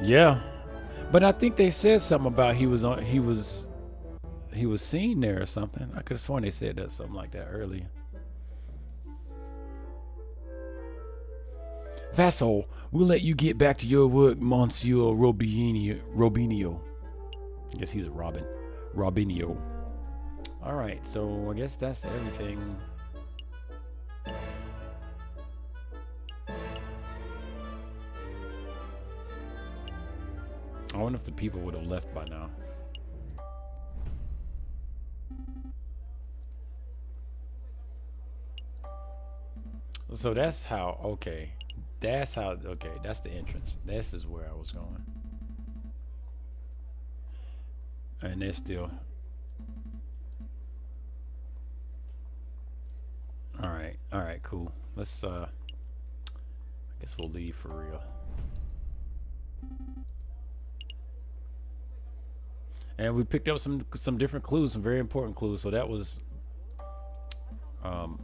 Yeah, but I think they said something about he was seen there or something. I could have sworn they said that something like that earlier. That's all. We'll let you get back to your work, Monsieur Robinho. I guess he's a Robin. Robinho. All right, so I guess that's everything. I wonder if the people would have left by now. So that's how, okay. That's how, okay, that's the entrance. This is where I was going. And they're still. All right, cool. Let's, I guess we'll leave for real. And we picked up some different clues, some very important clues. So that was, so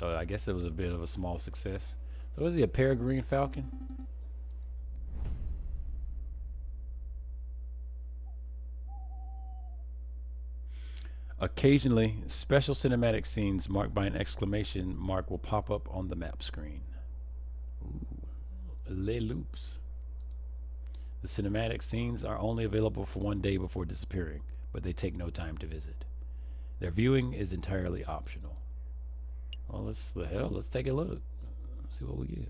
I guess it was a bit of a small success. So was he a peregrine falcon? Occasionally, special cinematic scenes marked by an exclamation mark will pop up on the map screen. Ooh, les loops. The cinematic scenes are only available for 1 day before disappearing, but they take no time to visit. Their viewing is entirely optional. Well, let's take a look. See what we get.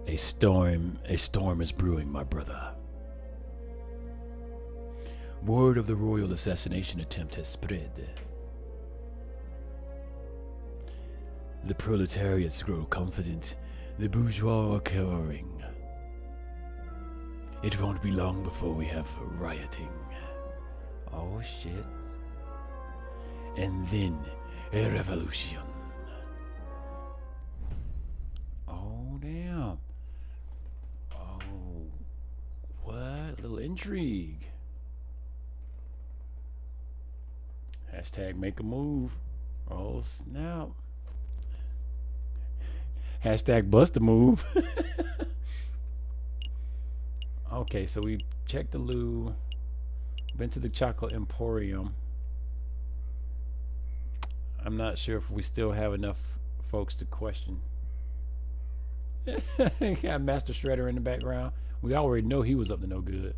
A storm is brewing, my brother. Word of the royal assassination attempt has spread. The proletariats grow confident. The bourgeois are cowering. It won't be long before we have rioting. Oh shit. And then a revolution. Oh damn. Oh, what? A little intrigue. Hashtag make a move. Oh snap. Hashtag bust a move. Okay, so we checked the loo, been to the Chocolate Emporium. I'm not sure if we still have enough folks to question. Got Master Shredder in the background. We already know he was up to no good.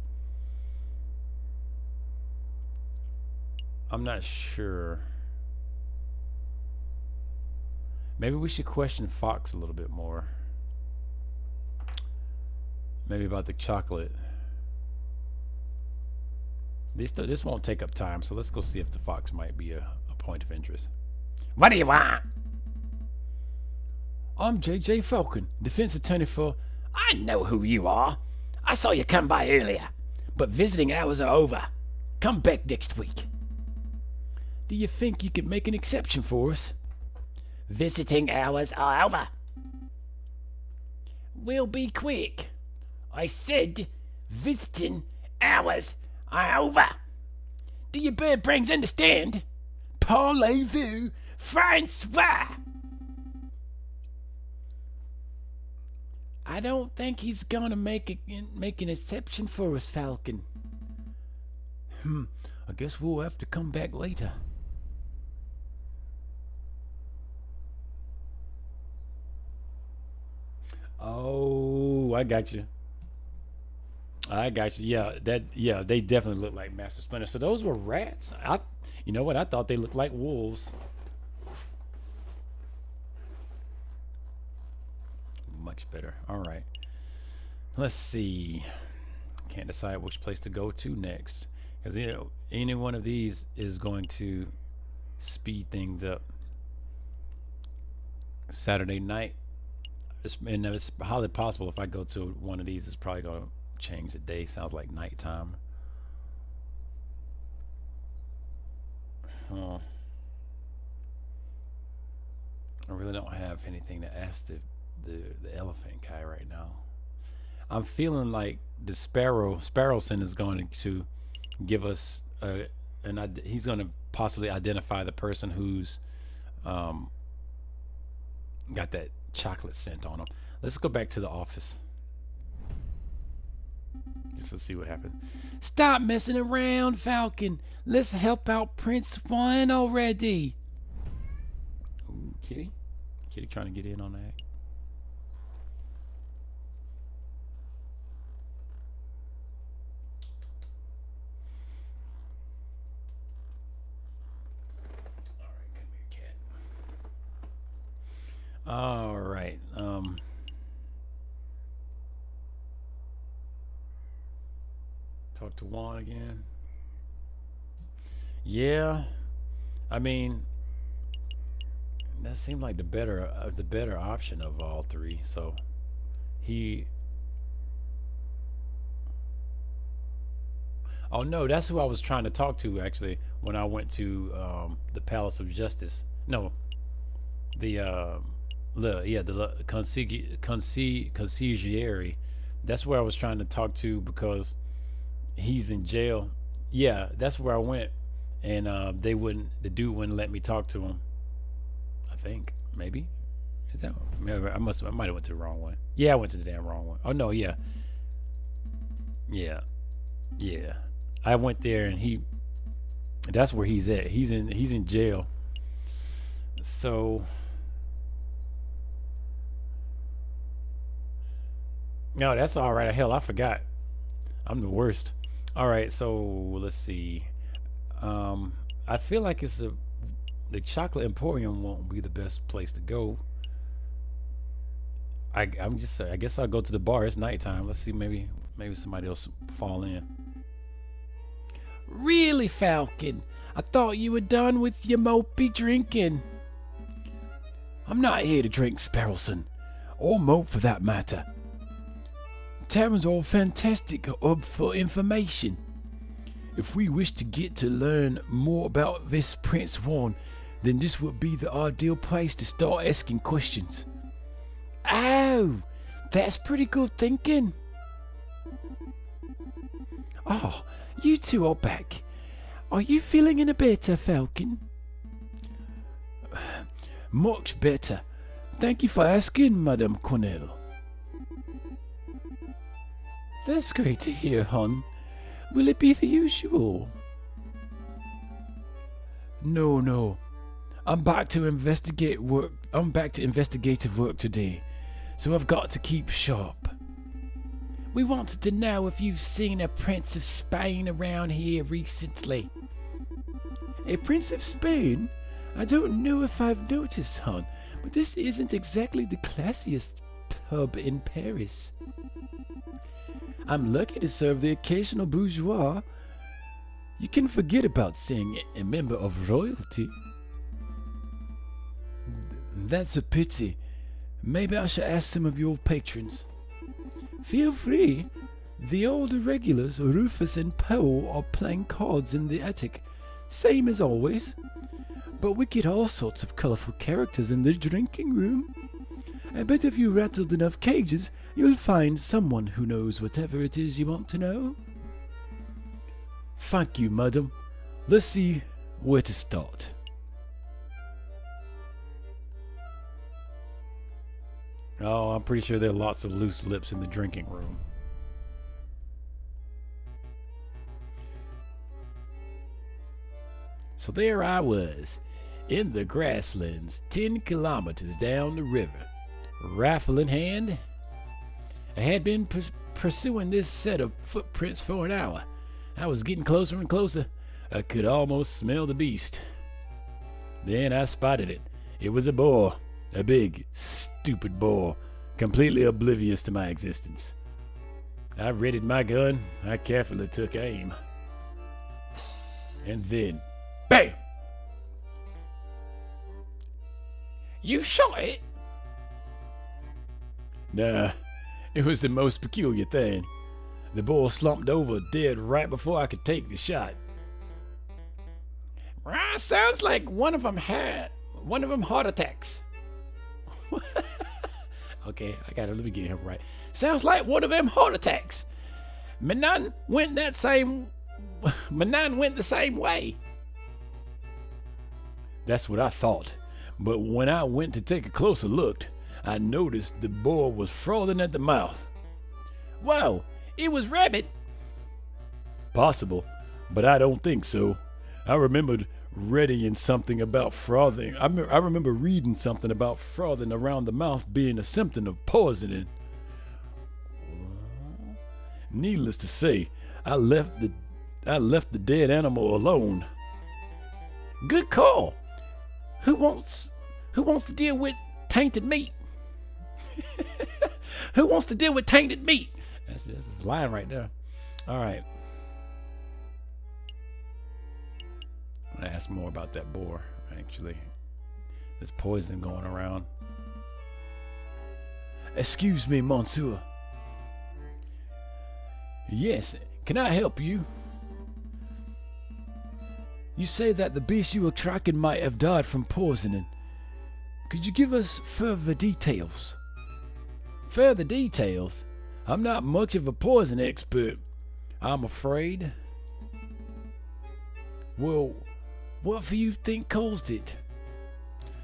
I'm not sure. Maybe we should question Fox a little bit more. Maybe about the chocolate. This won't take up time, so let's go see if the Fox might be a point of interest. What do you want? I'm J.J. Falcon, defense attorney for... I know who you are. I saw you come by earlier, but visiting hours are over. Come back next week. Do you think you could make an exception for us? Visiting hours are over. We'll be quick. I said visiting hours are over. Do your bird brains understand? Parlez-vous, Francois? I don't think he's gonna make an exception for us, Falcon. I guess we'll have to come back later. Oh, I got you. Yeah, they definitely look like Master Splinter. So those were rats. You know what? I thought they looked like wolves. Much better. All right. Let's see. Can't decide which place to go to next, because any one of these is going to speed things up. Saturday night. And it's highly possible if I go to one of these, it's probably going to change the day. Sounds like nighttime. I really don't have anything to ask the elephant guy right now. I'm feeling like the Sparrowson is going to give us he's going to possibly identify the person who's got that chocolate scent on him. Let's go back to the office just to see what happened. Stop messing around, Falcon. Let's help out Prince Vaughn already. Ooh, Kitty trying to get in on that. All right. Talk to Juan again. Yeah, I mean, that seemed like the better option of all three. So he. Oh no, that's who I was trying to talk to actually when I went to the Palace of Justice. No, the concierge. That's where I was trying to talk to because he's in jail. Yeah, that's where I went, and the dude wouldn't let me talk to him. I think maybe is that maybe I might have went to the wrong one. Yeah, I went to the damn wrong one. Oh no, yeah. I went there and that's where he's at. He's in jail. So. No, that's all right. Hell, I forgot. I'm the worst. All right, so let's see. I feel like the Chocolate Emporium won't be the best place to go. I guess I'll go to the bar. It's nighttime. Let's see. Maybe somebody else fall in. Really, Falcon? I thought you were done with your mopey drinking. I'm not here to drink, Sparrowson, or mope for that matter. taverns are a fantastic hub for information. If we wish to get to learn more about this Prince Vaughn, then this would be the ideal place to start asking questions. Oh, that's pretty good thinking. Oh, you two are back. Are you feeling any better, Falcon? Much better. Thank you for asking, Madame Cornell. That's great to hear, hon. Will it be the usual? No. I'm back to investigative work today, so I've got to keep sharp. We wanted to know if you've seen a Prince of Spain around here recently. A Prince of Spain? I don't know if I've noticed, hon, but this isn't exactly the classiest pub in Paris. I'm lucky to serve the occasional bourgeois. You can forget about saying a member of royalty. That's a pity. Maybe I should ask some of your patrons. Feel free. The old irregulars, Rufus and Powell, are playing cards in the attic. Same as always. But we get all sorts of colourful characters in the drinking room. I bet if you rattled enough cages, you'll find someone who knows whatever it is you want to know. Thank you, madam. Let's see where to start. Oh, I'm pretty sure there are lots of loose lips in the drinking room. So there I was, in the grasslands, 10 kilometers down the river, rifle in hand. I had been pursuing this set of footprints for an hour. I was getting closer and closer. I could almost smell the beast. Then I spotted it. It was a boar. A big, stupid boar, completely oblivious to my existence. I readied my gun. I carefully took aim. And then, bam! You shot it? Nah, it was the most peculiar thing. The boar slumped over dead right before I could take the shot. Sounds like one of them heart attacks. Okay, let me get him right. Sounds like one of them heart attacks. Manan went the same way. That's what I thought. But when I went to take a closer look, I noticed the boar was frothing at the mouth. Whoa, it was rabbit. Possible, but I don't think so. I remembered reading something about frothing. I remember reading something about frothing around the mouth being a symptom of poisoning. Needless to say, I left the dead animal alone. Good call. Who wants to deal with tainted meat? Who wants to deal with tainted meat? That's his line right there. All right. I'm gonna ask more about that boar. Actually, there's poison going around. Excuse me, monsieur. Yes, can I help you? You say that the beast you were tracking might have died from poisoning. Could you give us further details? Further details? I'm not much of a poison expert, I'm afraid. Well, what do you think caused it?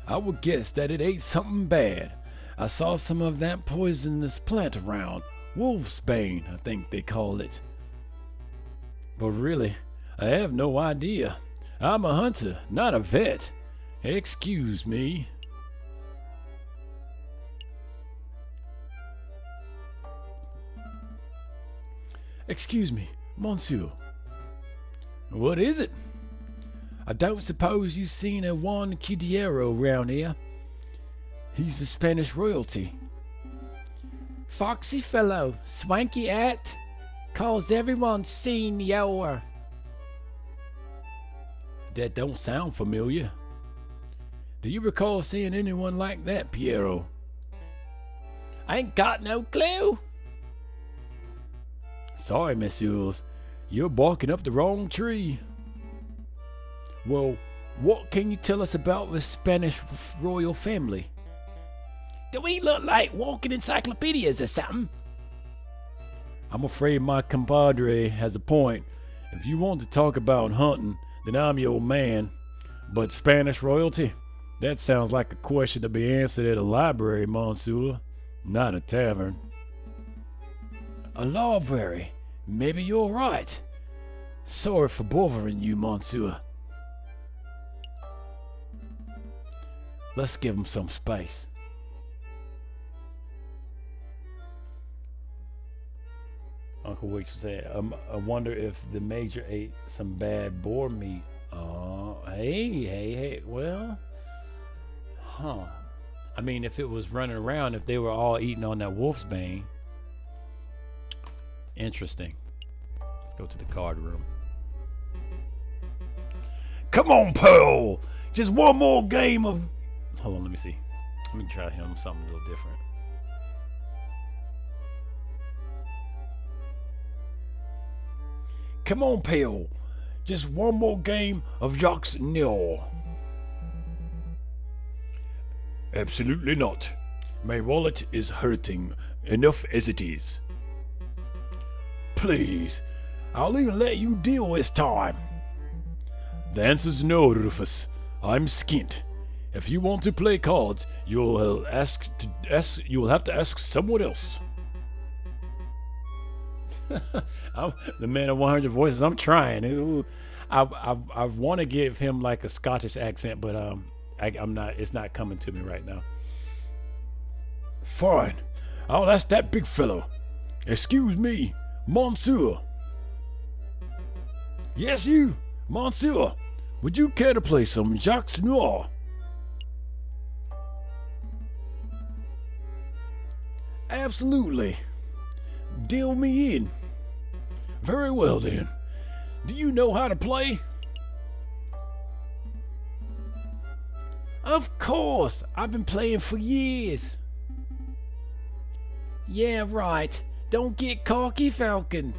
I would guess that it ate something bad. I saw some of that poisonous plant around. Wolfsbane, I think they call it. But really, I have no idea. I'm a hunter, not a vet. Excuse me. Excuse me, monsieur. What is it? I don't suppose you've seen a Juan Cudiero around here. He's the Spanish royalty. Foxy fellow, swanky hat, calls everyone senor. That don't sound familiar. Do you recall seeing anyone like that, Piero? I ain't got no clue. Sorry, messieurs. You're barking up the wrong tree. Well, what can you tell us about the Spanish royal family? Do we look like walking encyclopedias or something? I'm afraid my compadre has a point. If you want to talk about hunting, then I'm your man. But Spanish royalty? That sounds like a question to be answered at a library, monsieur, not a tavern. A library? Maybe you're right. Sorry for bothering you, monsieur. Let's give him some space. Uncle Weeks said, I wonder if the major ate some bad boar meat. Hey, well, I mean, if it was running around, if they were all eating on that wolf's bane. Interesting. Let's go to the card room. Come on, Pearl! Just one more game of... Hold on, let me see. Let me try him something a little different. Come on, Pearl. Just one more game of Jacques Nil. Absolutely not. My wallet is hurting enough as it is. Please, I'll even let you deal this time. The answer's no, Rufus. I'm skint. If you want to play cards, you'll have to ask someone else. I'm the man of 100 voices. I'm trying. I want to give him like a Scottish accent, but I'm not. It's not coming to me right now. Fine. I'll ask that big fellow. Excuse me, monsieur. Yes, you, monsieur. Would you care to play some Jacques Noir? Absolutely. Deal me in. Very well then. Do you know how to play? Of course. I've been playing for years. Yeah, right. Don't get cocky, Falcon.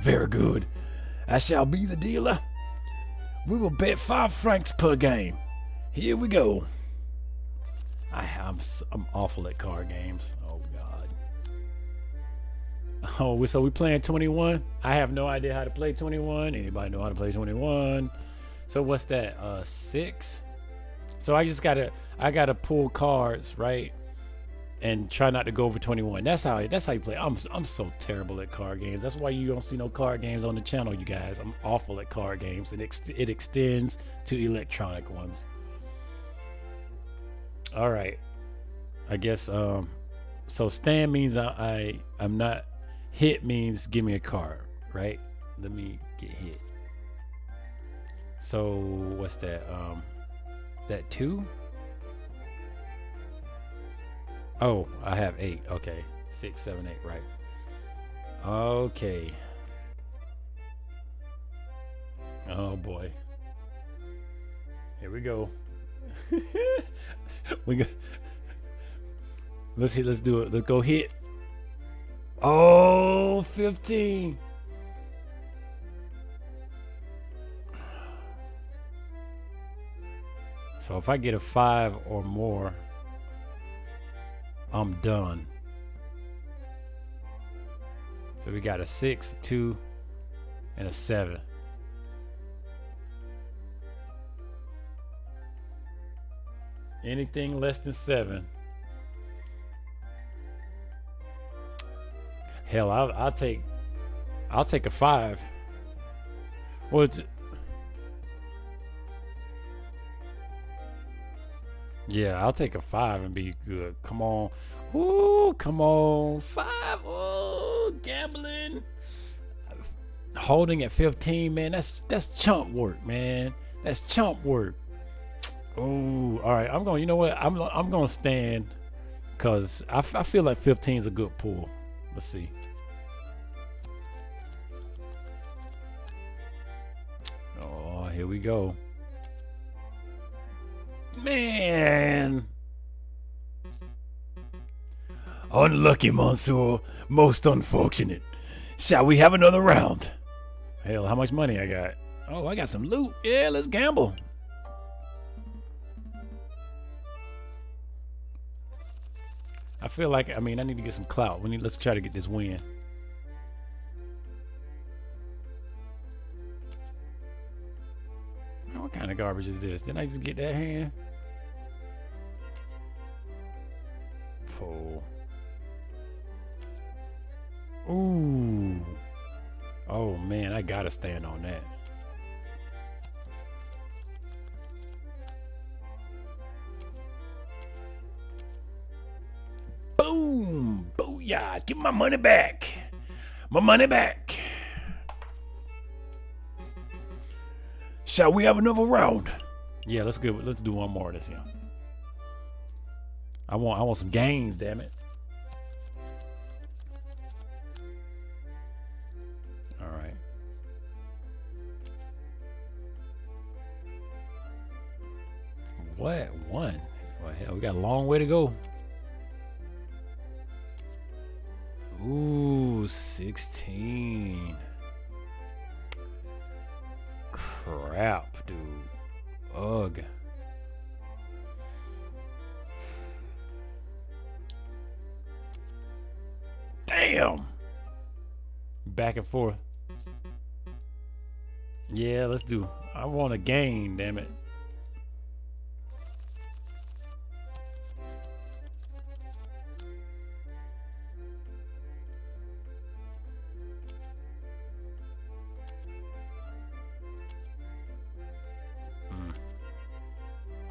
Very good. I shall be the dealer. We will bet 5 francs per game. Here we go. I'm awful at card games. Oh God. Oh, so we playing 21? I have no idea how to play 21. Anybody know how to play 21? So what's that? 6? So I gotta pull cards, right? And try not to go over 21. That's how you play. I'm so terrible at card games. That's why you don't see no card games on the channel, you guys. I'm awful at card games, and it extends to electronic ones. All right. I guess so stand means I'm not. Hit means give me a card, right? Let me get hit. So what's that? That 2? Oh, I have 8. Okay. 6, 7, 8, right. Okay. Oh boy. Here we go. Let's do it. Let's go hit. Oh, 15. So if I get a 5 or more, I'm done. So we got a 6, a 2, and a 7. Anything less than 7. Hell, I'll take a 5. Well, yeah, I'll take a 5 and be good. Come on. Ooh, come on. 5. Oh, gambling. Holding at 15, man. That's chump work, man. That's chump work. Oh, all right. I'm going. You know what? I'm going to stand because I feel like 15 is a good pull. Let's see. Oh, here we go. Man. Unlucky, monsieur. Most unfortunate. Shall we have another round? Hell, how much money I got? Oh, I got some loot. Yeah, let's gamble. I feel like, I need to get some clout. Let's try to get this win. What kind of garbage is this? Didn't I just get that hand? Pull. Ooh. Oh man, I gotta stand on that. Boom! Booyah! Give my money back! My money back! Shall we have another round? Yeah, let's go. Let's do one more of this here. I want some gains, damn it. All right. What? One? Well, hell, we got a long way to go. Ooh, 16. Crap, dude. Ugh. Damn. Back and forth. Yeah, let's do. I want a gain, damn it.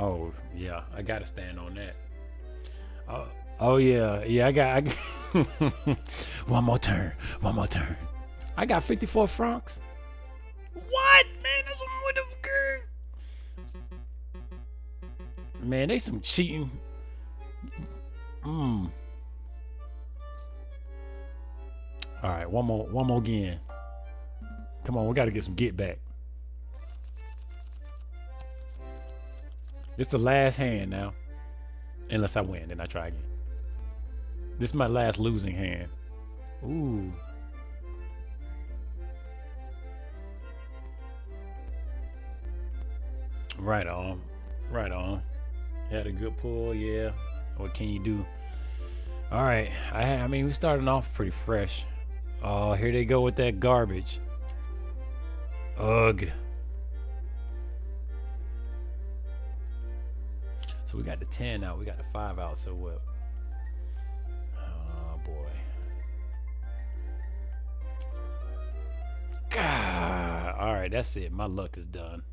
Oh yeah, I gotta stand on that. Oh yeah, I got one more turn. I got 54 francs. What, man? That's what the man. They some cheating. All right, one more again. Come on, we gotta get some get back. It's the last hand now. Unless I win, then I try again. This is my last losing hand. Ooh. Right on. Had a good pull, yeah. What can you do? All right. I mean, we starting off pretty fresh. Oh, here they go with that garbage. Ugh. So we got the 10 out, we got the 5 out, so what? Oh boy. God. Alright, that's it. My luck is done.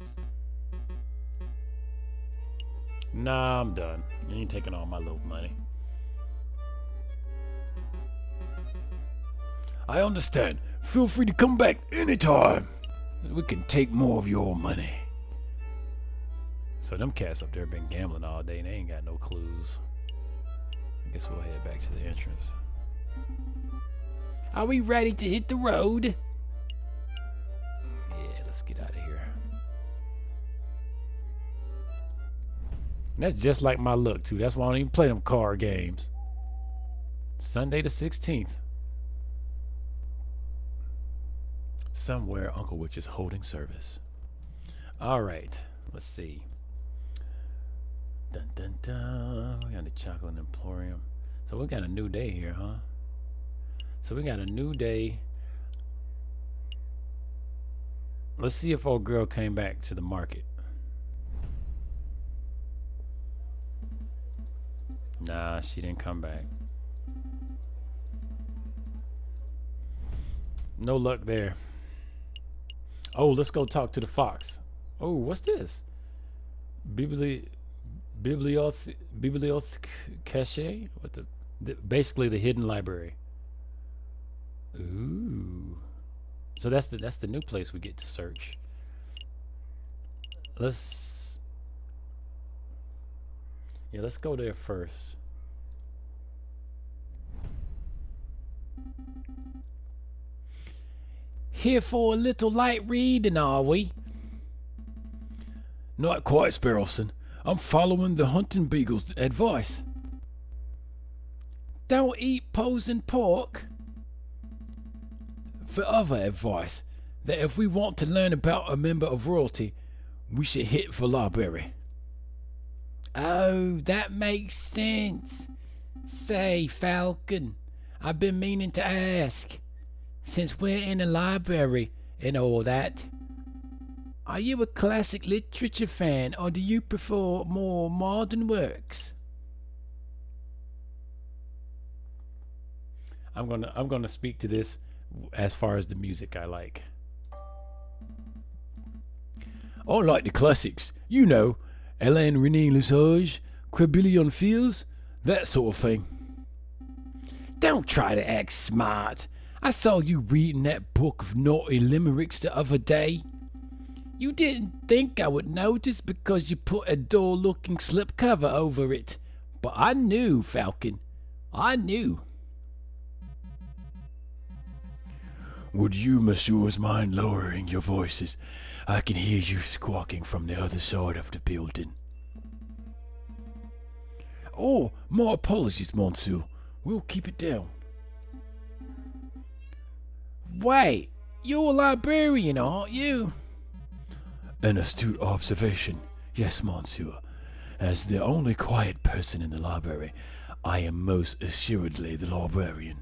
Nah, I'm done. You ain't taking all my little money. I understand. Feel free to come back anytime. We can take more of your money. So them cats up there been gambling all day and they ain't got no clues. I guess we'll head back to the entrance. Are we ready to hit the road? Yeah, let's get out of here. And that's just like my luck too. That's why I don't even play them card games. Sunday the 16th. Somewhere Uncle Witch is holding service. All right, let's see. Dun dun dun. We got the Chocolate Emporium. So we got a new day here, huh? So we got a new day. Let's see if old girl came back to the market. Nah, she didn't come back. No luck there. Oh, let's go talk to the fox. Oh, what's this? Bibliothèque cachée? What the basically the hidden library. Ooh. So that's the new place we get to search. Let's go there first. Here for a little light reading, are we? Not quite, Sparrowson. I'm following the hunting beagle's advice. Don't eat posing pork. for other advice that if we want to learn about a member of royalty, we should hit the library. Oh, that makes sense. Say, Falcon, I've been meaning to ask, since we're in a library and all that, are you a classic literature fan or do you prefer more modern works? I'm gonna speak to this as far as the music I like. I like the classics, you know, Alain René Lesage, Crébillon Fields, that sort of thing. Don't try to act smart. I saw you reading that book of naughty limericks the other day. You didn't think I would notice because you put a dull-looking slipcover over it. But I knew, Falcon. I knew. Would you, messieurs, mind lowering your voices? I can hear you squawking from the other side of the building. Oh, my apologies, monsieur. We'll keep it down. Wait, you're a librarian, aren't you? An astute observation. Yes, monsieur. As the only quiet person in the library, I am most assuredly the librarian.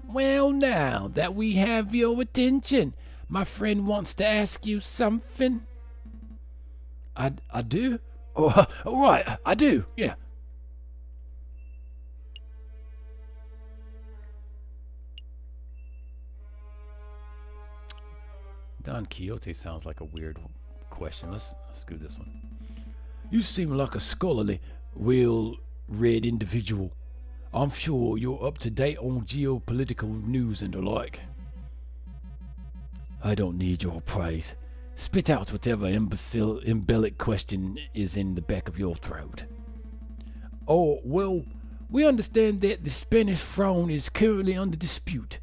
Well, now that we have your attention, my friend wants to ask you something. I do? Oh, right, I do, yeah. Don Quixote sounds like a weird question. Let's do this one. You seem like a scholarly, well-read individual. I'm sure you're up to date on geopolitical news and the like. I don't need your praise. Spit out whatever imbecilic question is in the back of your throat. Oh, well, we understand that the Spanish throne is currently under dispute.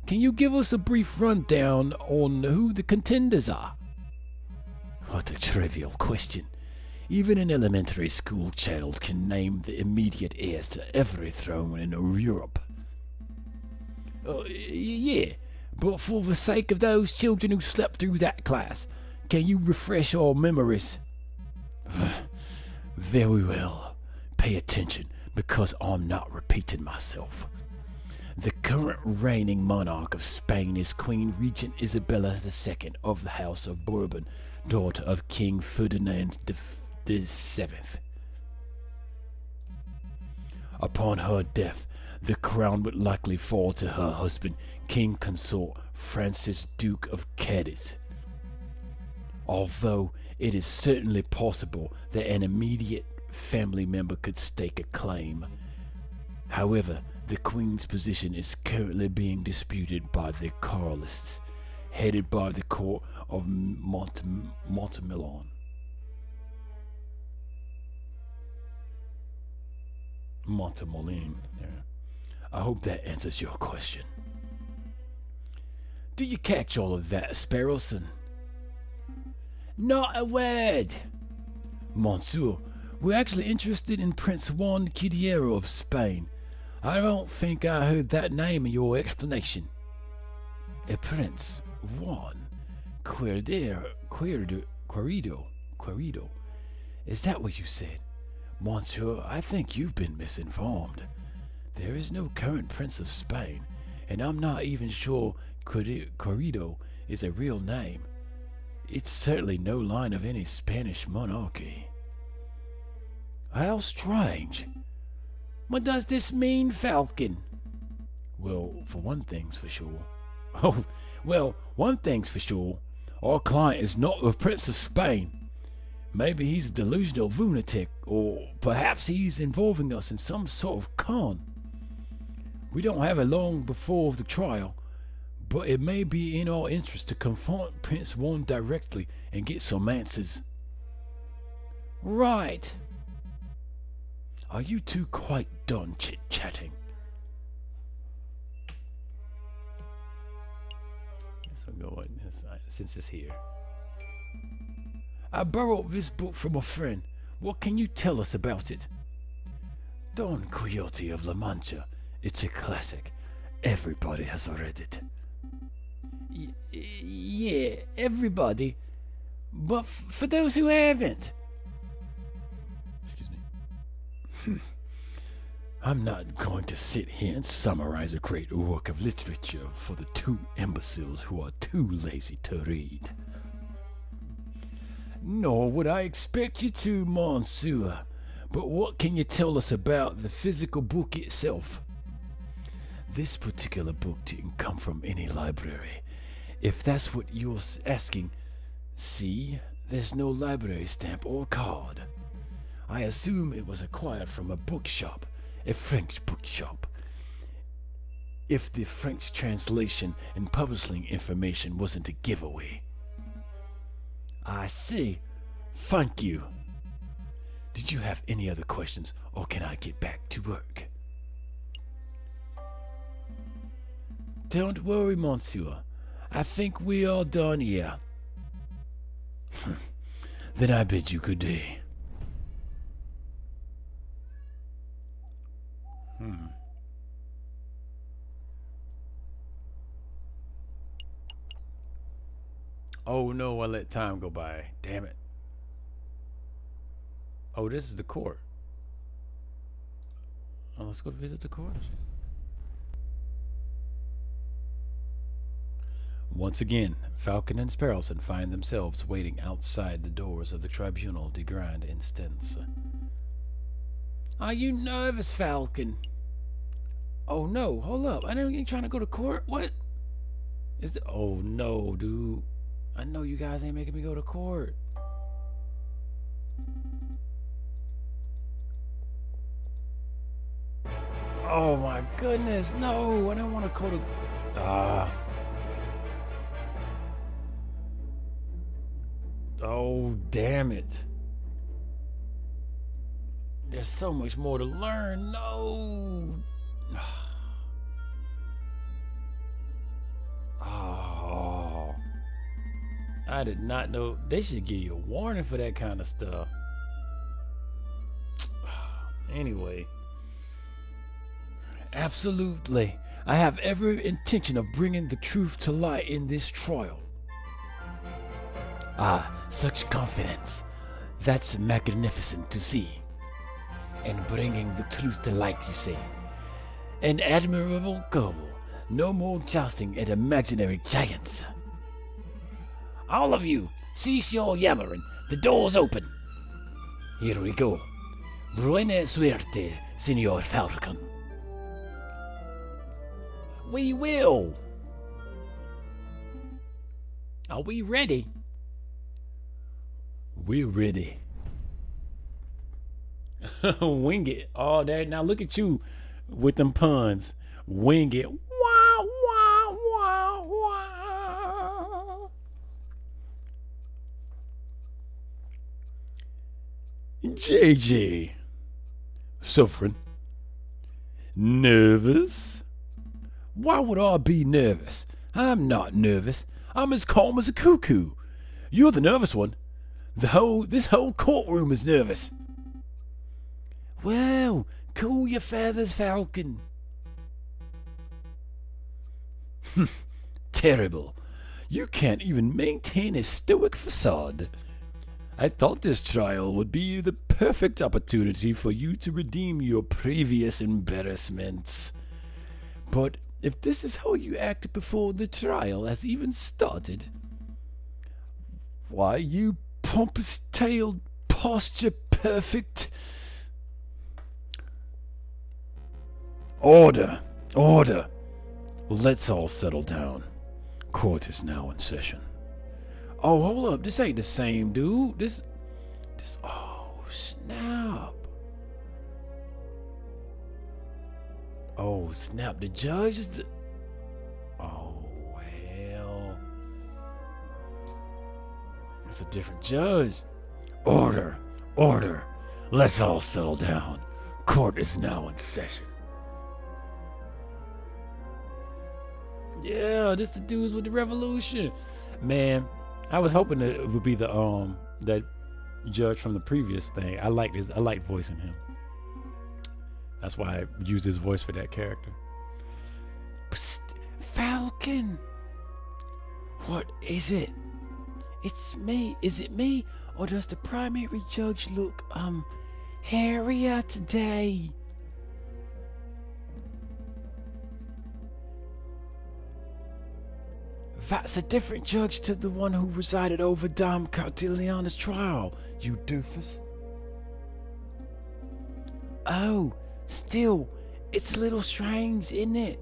Can you give us a brief rundown on who the contenders are? What a trivial question. Even an elementary school child can name the immediate heirs to every throne in Europe. Yeah, but for the sake of those children who slept through that class, can you refresh our memories? Very well. Pay attention, because I'm not repeating myself. The current reigning monarch of Spain is Queen Regent Isabella II of the House of Bourbon, daughter of King Ferdinand VII. Upon her death, the crown would likely fall to her husband, King Consort Francis, Duke of Cadiz. Although it is certainly possible that an immediate family member could stake a claim. However, the Queen's position is currently being disputed by the Carlists, headed by the court of Montemillon. Montemillon. There. I hope that answers your question. Do you catch all of that, Sparrowson? Not a word. Monsieur, we're actually interested in Prince Juan Quidiero of Spain. I don't think I heard that name in your explanation. A Prince Juan Querido. Is that what you said? Monsieur, I think you've been misinformed. There is no current Prince of Spain, and I'm not even sure Querido is a real name. It's certainly no line of any Spanish monarchy. How strange. What does this mean, Falcon? Well, one thing's for sure. One thing's for sure. Our client is not the Prince of Spain. Maybe he's a delusional lunatic, or perhaps he's involving us in some sort of con. We don't have it long before the trial, but it may be in our interest to confront Prince Juan directly and get some answers. Right. Are you two quite done chit-chatting? Guess we'll go with this since it's here. I borrowed this book from a friend. What can you tell us about it? Don Quixote of La Mancha. It's a classic. Everybody has read it. Yeah, everybody. But for those who haven't. Excuse me. I'm not going to sit here and summarize a great work of literature for the two imbeciles who are too lazy to read. Nor would I expect you to, Monsieur. But what can you tell us about the physical book itself? This particular book didn't come from any library. If that's what you're asking, see, there's no library stamp or card. I assume it was acquired from a bookshop, a French bookshop. If the French translation and publishing information wasn't a giveaway. I see. Thank you. Did you have any other questions, or can I get back to work? Don't worry, Monsieur. I think we are done here. Then I bid you good day. Oh no, I let time go by. Damn it. Oh, this is the court. Oh, let's go visit the court. Once again, Falcon and Sparrowson find themselves waiting outside the doors of the Tribunal de Grande Instance. Are you nervous, Falcon? Oh no, hold up. I know you ain't trying to go to court. What? Oh no, dude. I know you guys ain't making me go to court. Oh my goodness, no. I don't want to go to... Oh, damn it. There's so much more to learn. No. Oh. I did not know. They should give you a warning for that kind of stuff. Anyway. Absolutely. I have every intention of bringing the truth to light in this trial. Ah, such confidence. That's magnificent to see. And bringing the truth to light, you say. An admirable goal. No more jousting at imaginary giants. All of you, cease your yammering. The door's open. Here we go. Buena suerte, Senor Falcon. We will. Are we ready? We're ready. Wing it. Oh, there. Now look at you with them puns. Wing it. Wah, wah, wah, wah. JJ. Suffering. Nervous? Why would I be nervous? I'm not nervous. I'm as calm as a cuckoo. You're the nervous one. This whole courtroom is nervous. Well, cool your feathers, Falcon. Terrible. You can't even maintain a stoic facade. I thought this trial would be the perfect opportunity for you to redeem your previous embarrassments. But if this is how you act before the trial has even started, why, you pompous-tailed, posture-perfect... Order! Order! Let's all settle down. Court is now in session. Oh, hold up. This ain't the same, dude. This... Oh, snap. Oh, snap. The judge is... Oh, hell. It's a different judge. Order! Order! Let's all settle down. Court is now in session. Yeah, this the dudes with the revolution. Man, I was hoping that it would be the that judge from the previous thing. I liked voicing him. That's why I used his voice for that character. Psst, Falcon. What is it? It's me. Is it me? Or does the primary judge look, hairier today? That's a different judge to the one who resided over Dom Cardilliana's trial, you doofus. Oh, still, it's a little strange, isn't it?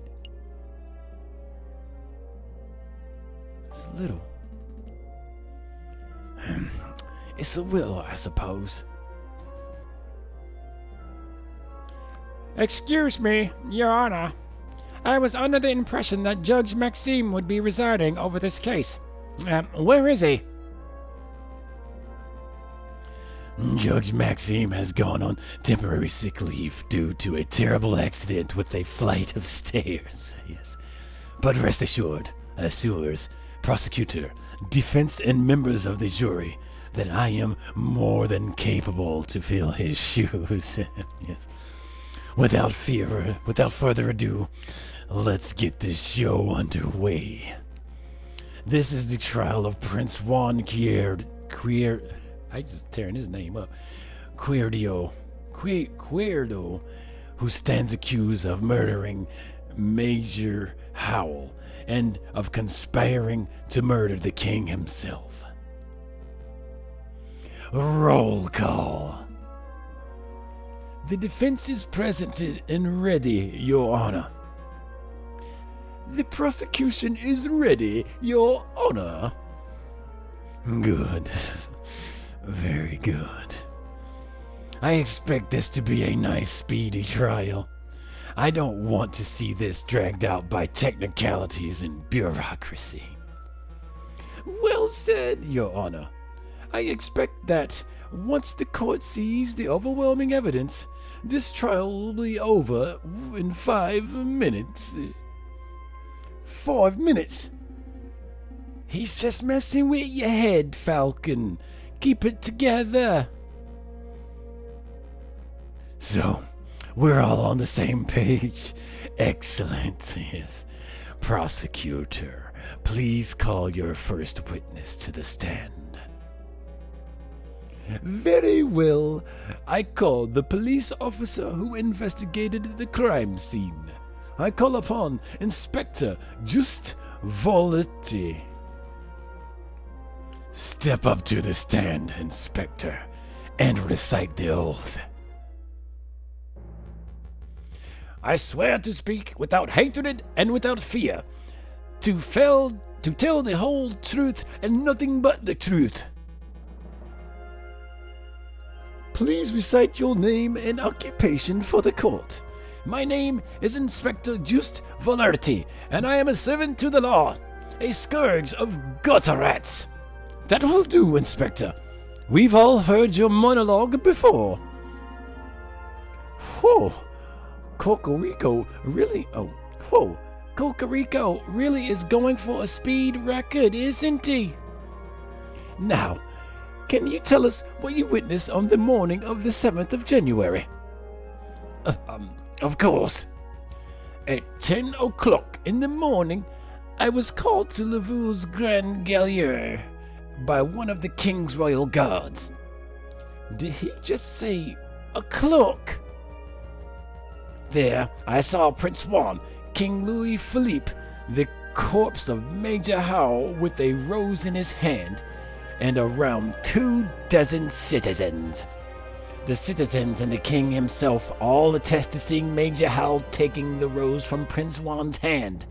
It's a little. It's a will, I suppose. Excuse me, Your Honor. I was under the impression that Judge Maxime would be residing over this case. Where is he? Judge Maxime has gone on temporary sick leave due to a terrible accident with a flight of stairs. Yes. But rest assured, assures prosecutor, defense, and members of the jury that I am more than capable to fill his shoes. Yes. Without further ado, let's get this show underway. This is the trial of Prince Juan I just tearing his name up. Cuerdo, who stands accused of murdering Major Howell and of conspiring to murder the king himself. Roll call. The defense is present and ready, Your Honor. The prosecution is ready, Your Honor. Good. Very good. I expect this to be a nice, speedy trial. I don't want to see this dragged out by technicalities and bureaucracy. Well said, Your Honor. I expect that once the court sees the overwhelming evidence, this trial will be over in 5 minutes. 5 minutes? He's just messing with your head, Falcon. Keep it together. So, we're all on the same page. Excellent, yes. Prosecutor, please call your first witness to the stand. Very well. I call the police officer who investigated the crime scene. I call upon Inspector Just Voletti. Step up to the stand, Inspector, and recite the oath. I swear to speak without hatred and without fear, to tell the whole truth and nothing but the truth. Please recite your name and occupation for the court. My name is Inspector Just Volerti, and I am a servant to the law, a scourge of gutter rats. That will do, Inspector. We've all heard your monologue before. Whoa, Cocorico really is going for a speed record, isn't he? Now, can you tell us what you witnessed on the morning of the 7th of January? Of course. At 10 o'clock in the morning, I was called to Lavu's Grand Gallier by one of the King's Royal Guards. Did he just say o'clock? There, I saw Prince Juan, King Louis Philippe, the corpse of Major Howell with a rose in his hand, and around 24 citizens. The citizens and the king himself all attest to seeing Major Howell taking the rose from Prince Juan's hand,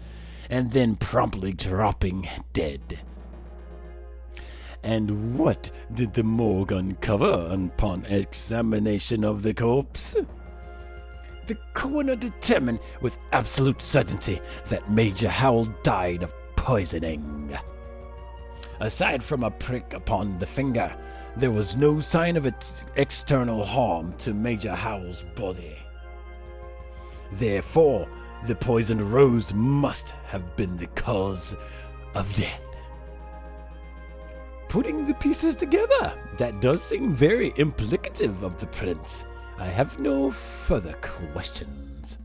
and then promptly dropping dead. And what did the morgue uncover upon examination of the corpse? The coroner determined with absolute certainty that Major Howell died of poisoning. Aside from a prick upon the finger, there was no sign of its external harm to Major Howell's body. Therefore, the poisoned rose must have been the cause of death. Putting the pieces together, that does seem very implicative of the prince. I have no further questions.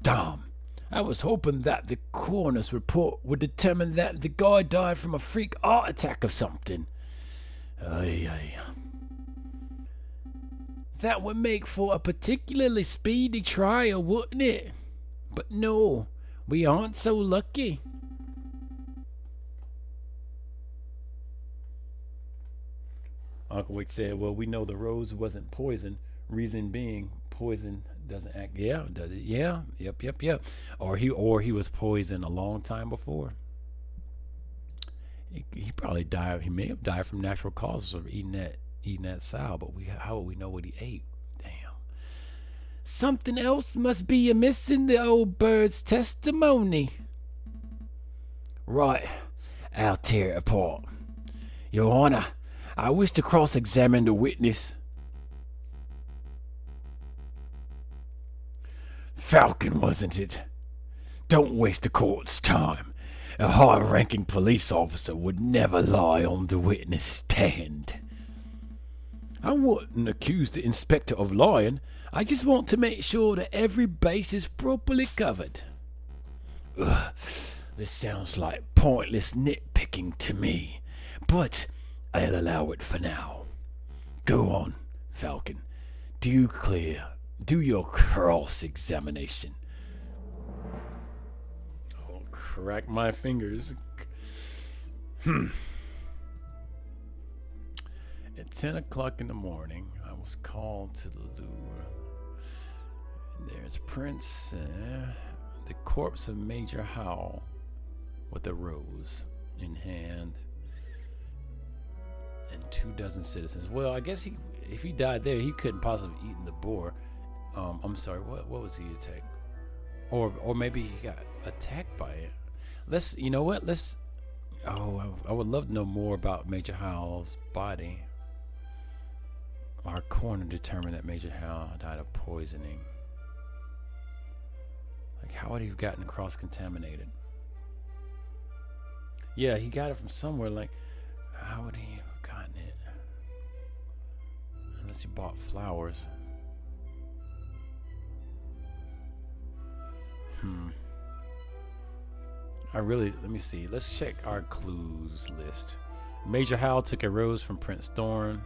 Dom, I was hoping that the coroner's report would determine that the guy died from a freak heart attack or something. Aye, aye. That would make for a particularly speedy trial, wouldn't it? But no, we aren't so lucky. Uncle Wick said, well, we know the rose wasn't poison. Reason being, poison doesn't act. Yeah, does it? Yeah, yep. Or he was poisoned a long time before. He probably died. He may have died from natural causes of eating that sow. But how would we know what he ate? Damn. Something else must be amiss in the old bird's testimony. Right, I'll tear it apart. Your Honor, I wish to cross-examine the witness. Falcon, wasn't it? Don't waste the court's time. A high-ranking police officer would never lie on the witness stand. I wouldn't accuse the inspector of lying. I just want to make sure that every base is properly covered. Ugh, this sounds like pointless nitpicking to me, but I'll allow it for now. Go on, Falcon. Do your cross-examination. I'll crack my fingers. At 10 o'clock in the morning, I was called to the Louvre. And there's Prince, the corpse of Major Howell, with a rose in hand, and 24 citizens. Well, I guess if he died there, he couldn't possibly eat the boar. I'm sorry, what was he attacked? Or maybe he got attacked by it. I would love to know more about Major Howell's body. Our coroner determined that Major Howell died of poisoning. Like, how would he have gotten cross-contaminated? Yeah, he got it from somewhere. Like, how would he have gotten it? Unless he bought flowers. Let me see. Let's check our clues list. Major Howell took a rose from Prince Juan.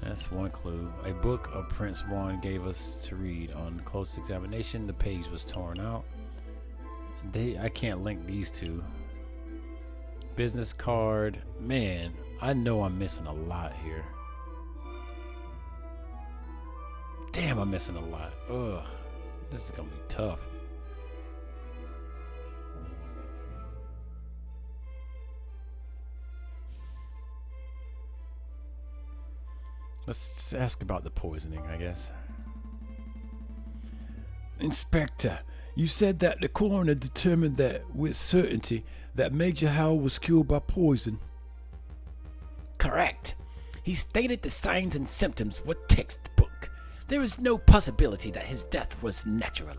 That's one clue. A book of Prince Juan gave us to read. On close examination, the page was torn out. I can't link these two. Business card. Man, I know I'm missing a lot here. Damn, I'm missing a lot. Ugh. This is gonna be tough. Let's ask about the poisoning, I guess. Inspector, you said that the coroner determined that with certainty that Major Howell was killed by poison. Correct. He stated the signs and symptoms were textbook. There is no possibility that his death was natural.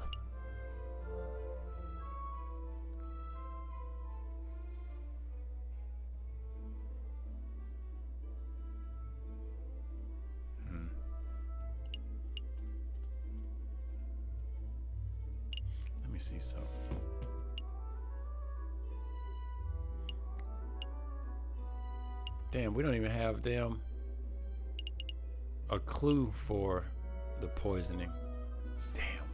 Let me see something. Damn, we don't even have a clue for the poisoning. Damn.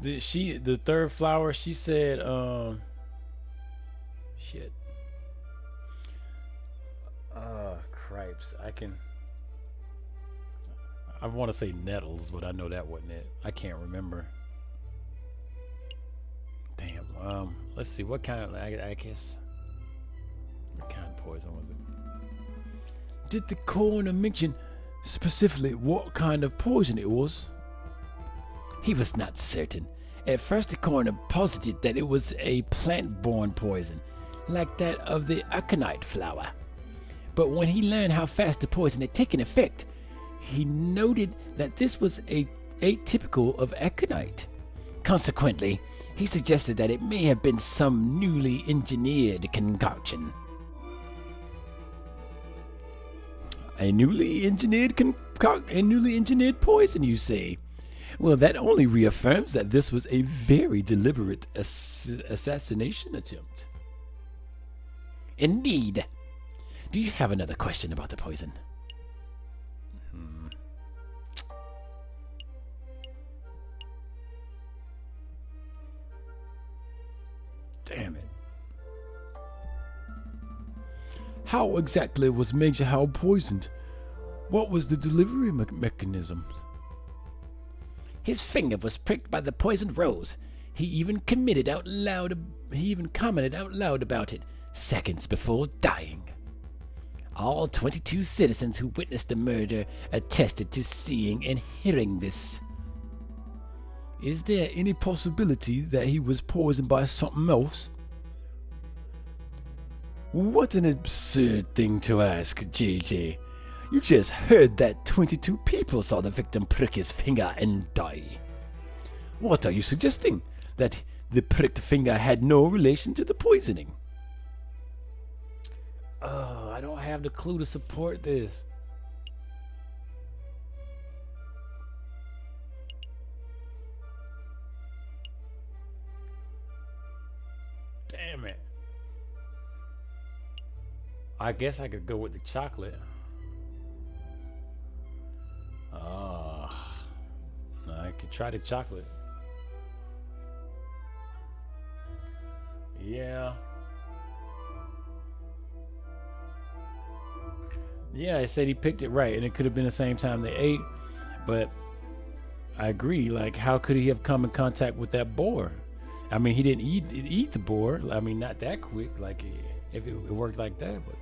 The third flower, she said, shit. Cripes. I want to say nettles, but I know that wasn't it. I can't remember. Damn. Let's see. What kind of, I guess, what kind of poison was it? Did the coroner mention specifically what kind of poison it was? He was not certain. At first, the coroner posited that it was a plant-borne poison, like that of the aconite flower. But when he learned how fast the poison had taken effect, he noted that this was atypical of aconite. Consequently, He suggested that it may have been some newly engineered concoction. A newly engineered poison, you say? Well, that only reaffirms that this was a very deliberate assassination attempt. Indeed. Do you have another question about the poison? Damn it. How exactly was Major Howell poisoned? What was the delivery mechanism? His finger was pricked by the poisoned rose. He even commented out loud about it seconds before dying. All 22 citizens who witnessed the murder attested to seeing and hearing this. Is there any possibility that he was poisoned by something else? What an absurd thing to ask, JJ. You just heard that 22 people saw the victim prick his finger and die. What are you suggesting? That the pricked finger had no relation to the poisoning? Oh, I don't have the clue to support this. Damn it. I guess I could go with the chocolate. I could try the chocolate. Yeah. Yeah, I said he picked it right, and it could have been the same time they ate, but I agree. Like, how could he have come in contact with that boar? I mean, he didn't eat the boar. I mean, not that quick. Like, if it worked like that, but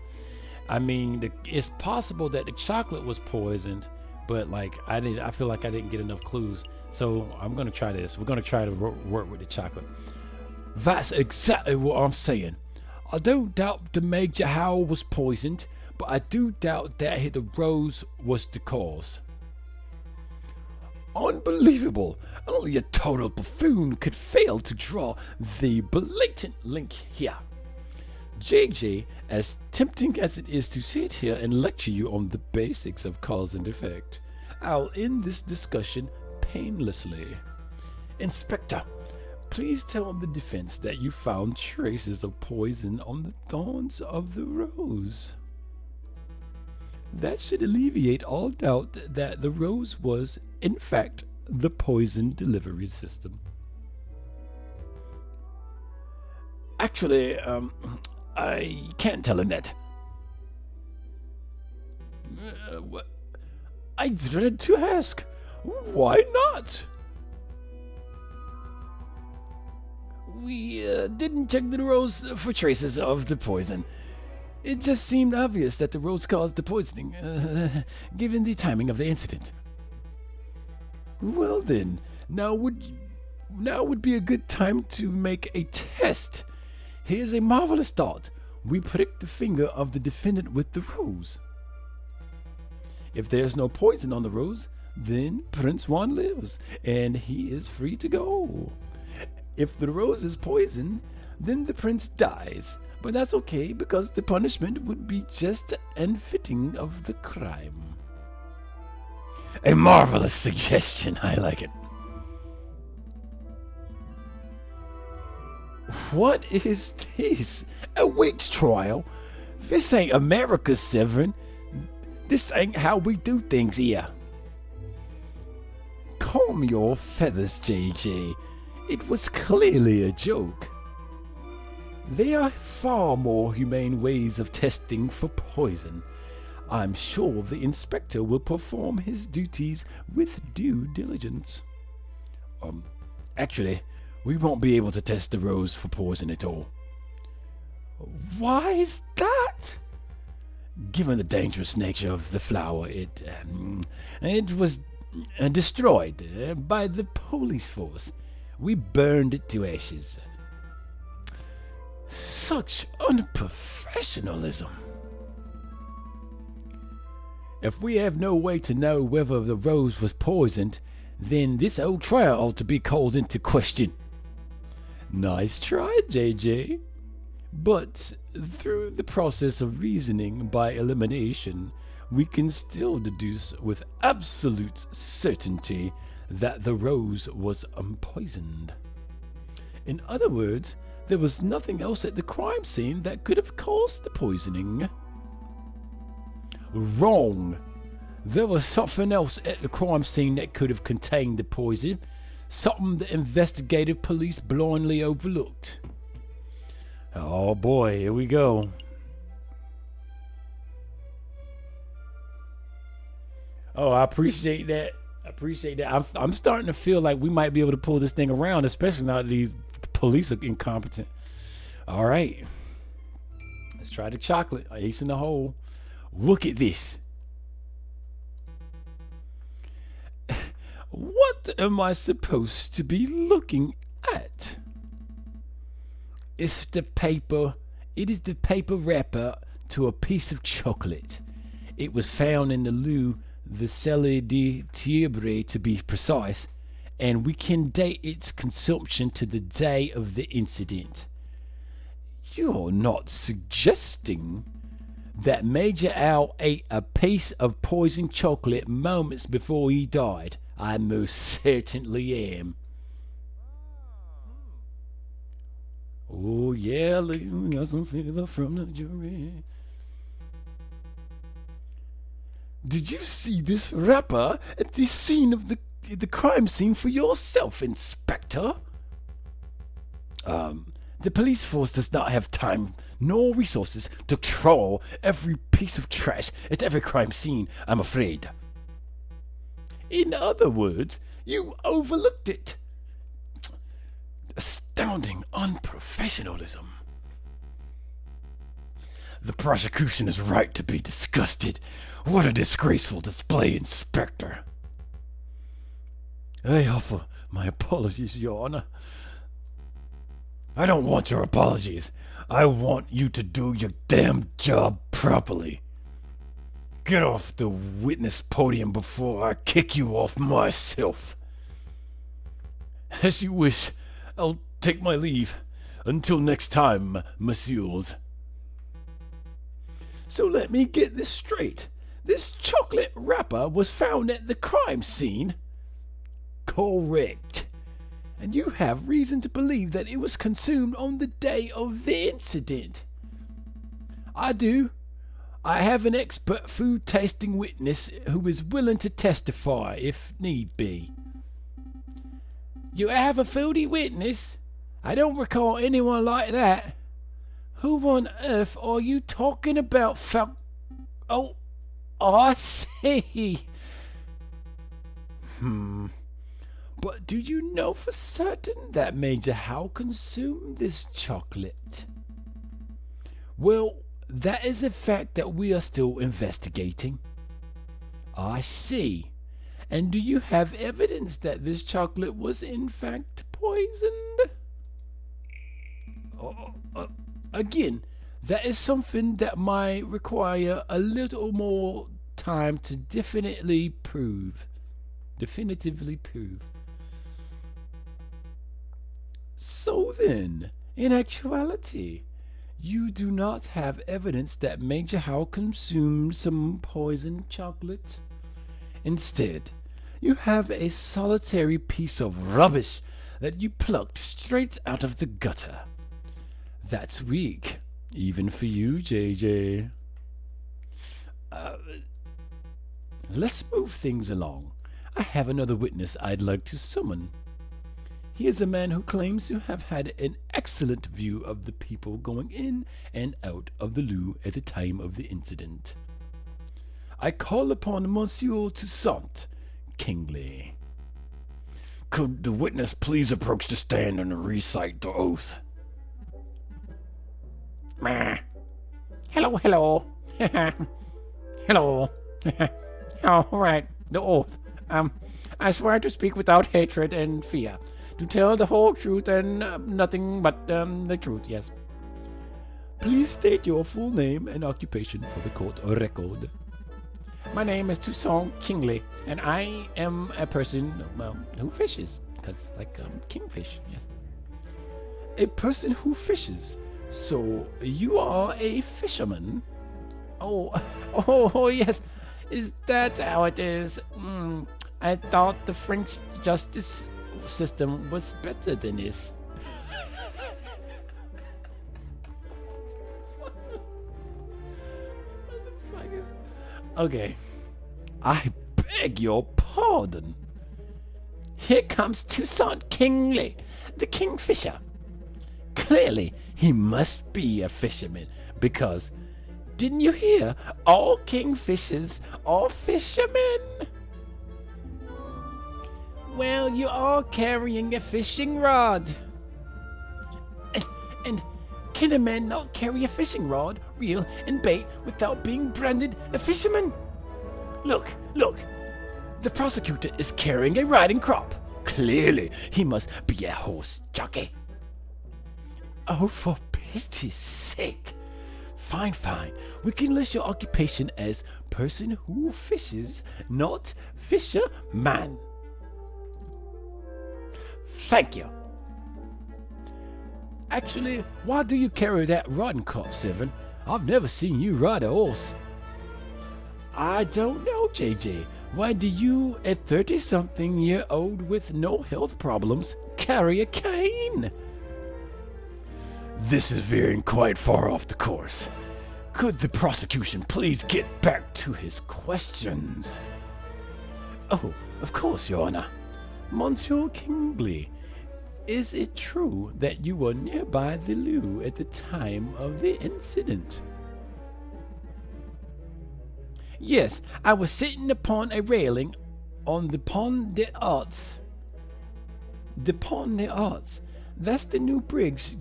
I mean, it's possible that the chocolate was poisoned, but like I feel like I didn't get enough clues. So I'm gonna try this. We're gonna try to work with the chocolate. That's exactly what I'm saying. I don't doubt the Major Howell was poisoned, but I do doubt that the rose was the cause. Unbelievable! Only a total buffoon could fail to draw the blatant link here. JJ, as tempting as it is to sit here and lecture you on the basics of cause and effect, I'll end this discussion painlessly. Inspector, please tell the defense that you found traces of poison on the thorns of the rose. That should alleviate all doubt that the rose was, in fact, the poison delivery system. Actually, I can't tell him that. What? I dread to ask. Why not? We didn't check the rose for traces of the poison. It just seemed obvious that the rose caused the poisoning, given the timing of the incident. Well then, now would be a good time to make a test. Here's a marvelous thought. We prick the finger of the defendant with the rose. If there's no poison on the rose, then Prince Juan lives, and he is free to go. If the rose is poisoned, then the prince dies. But that's okay, because the punishment would be just and fitting of the crime. A marvelous suggestion. I like it. What is this? A witch trial? This ain't America, Severin. This ain't how we do things here. Calm your feathers, JJ. It was clearly a joke. There are far more humane ways of testing for poison. I'm sure the inspector will perform his duties with due diligence. Actually, we won't be able to test the rose for poison at all. Why is that? Given the dangerous nature of the flower, it was destroyed by the police force. We burned it to ashes. Such unprofessionalism. If we have no way to know whether the rose was poisoned, then this old trial ought to be called into question. Nice try, JJ. But through the process of reasoning by elimination, we can still deduce with absolute certainty that the rose was unpoisoned. In other words, there was nothing else at the crime scene that could have caused the poisoning. Wrong. There was something else at the crime scene that could have contained the poison, something the investigative police blindly overlooked. Oh boy, here we go. Oh, I appreciate that. I'm starting to feel like we might be able to pull this thing around, especially now that these police are incompetent. All right. Let's try the chocolate. Ace in the hole. Look at this. What am I supposed to be looking at? It is the paper wrapper to a piece of chocolate. It was found in the Lou the Cellar de Tiebre, to be precise, and we can date its consumption to the day of the incident. You're not suggesting that Major Owl ate a piece of poisoned chocolate moments before he died? I most certainly am. Oh yeah, we got some fever from the jury. Did you see this wrapper at the scene of the crime scene for yourself, Inspector? The police force does not have time nor resources to trawl every piece of trash at every crime scene, I'm afraid. In other words, you overlooked it. Astounding unprofessionalism. The prosecution is right to be disgusted. What a disgraceful display, Inspector. I offer my apologies, Your Honor. I don't want your apologies. I want you to do your damn job properly. Get off the witness podium before I kick you off myself. As you wish. I'll take my leave. Until next time, messieurs. So let me get this straight. This chocolate wrapper was found at the crime scene? Correct. And you have reason to believe that it was consumed on the day of the incident? I do. I have an expert food tasting witness who is willing to testify if need be. You have a foodie witness? I don't recall anyone like that. Who on earth are you talking about, Oh, I see. But do you know for certain that Major Howe consumed this chocolate? Well, that is a fact that we are still investigating. I see. And do you have evidence that this chocolate was in fact poisoned? Again, that is something that might require a little more time to definitively prove. So then, in actuality, you do not have evidence that Major Howe consumed some poisoned chocolate? Instead, you have a solitary piece of rubbish that you plucked straight out of the gutter. That's weak, even for you, JJ. Let's move things along. I have another witness I'd like to summon. He is a man who claims to have had an excellent view of the people going in and out of the loo at the time of the incident. I call upon Monsieur Toussaint Kingsley. Could the witness please approach the stand and recite the oath? Hello. Hello. All right, the oath. I swear to speak without hatred and fear, to tell the whole truth and nothing but the truth, yes. Please state your full name and occupation for the court record. My name is Toussaint Kingsley, and I am a person, who fishes, because, kingfish, yes. a person who fishes. So you are a fisherman? Oh, oh, yes. Is that how it is? I thought the French justice system was better than this. Okay. I beg your pardon. Here comes Toussaint Kingsley, the kingfisher. Clearly, he must be a fisherman because, didn't you hear? All kingfishers are fishermen. Well, you are carrying a fishing rod. And can a man not carry a fishing rod, reel, and bait without being branded a fisherman? Look, the prosecutor is carrying a riding crop. Clearly, he must be a horse jockey. Oh, for pity's sake. Fine. We can list your occupation as person who fishes, not fisherman. Thank you. Actually, why do you carry that riding crop, Seven? I've never seen you ride a horse. I don't know, JJ. Why do you, a 30-something-year-old with no health problems, carry a cane? This is veering quite far off the course. Could the prosecution please get back to his questions? Oh, of course, Your Honor. Monsieur Kingsley, is it true that you were nearby the loo at the time of the incident? Yes, I was sitting upon a railing on the Pont des Arts. The Pont des Arts. That's the new bridge.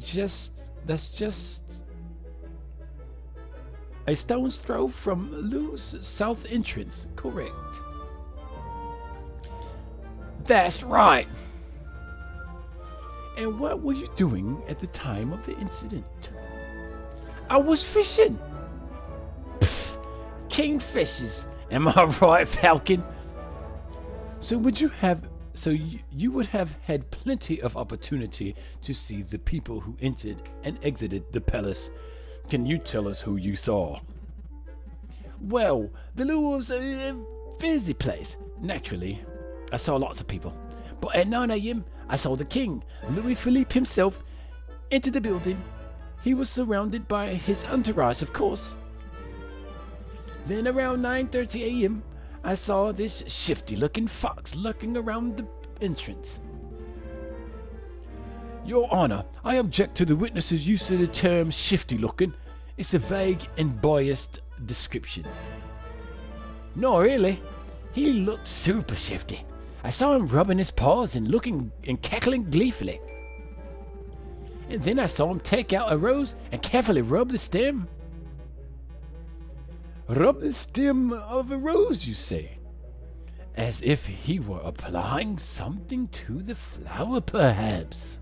That's just a stone's throw from Lou's south entrance. Correct. That's right. And what were you doing at the time of the incident? I was fishing. Pfft, kingfishers. Am I right, Falcon? So you would have had plenty of opportunity to see the people who entered and exited the palace. Can you tell us who you saw? Well, the Louvre was a busy place. Naturally, I saw lots of people. But at 9 a.m., I saw the king, Louis Philippe himself, enter the building. He was surrounded by his entourage, of course. Then around 9:30 a.m., I saw this shifty-looking fox lurking around the entrance. Your Honor, I object to the witness's use of the term shifty-looking. It's a vague and biased description. No, really. He looked super shifty. I saw him rubbing his paws and looking and cackling gleefully. And then I saw him take out a rose and carefully rub the stem. Rub the stem of a rose, you say? As if he were applying something to the flower, perhaps.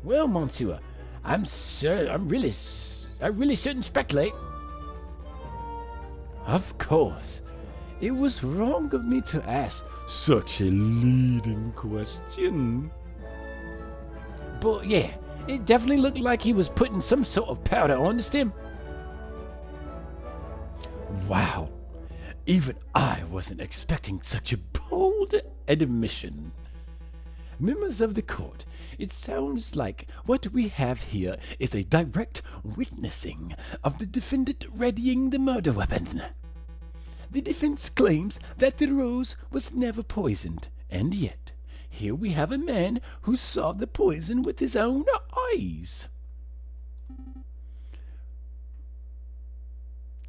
Well, Monsieur, I really shouldn't speculate. Of course, it was wrong of me to ask such a leading question. But yeah, it definitely looked like he was putting some sort of powder on the stem. Wow, even I wasn't expecting such a bold admission. Members of the court, it sounds like what we have here is a direct witnessing of the defendant readying the murder weapon. The defense claims that the rose was never poisoned, and yet here we have a man who saw the poison with his own eyes.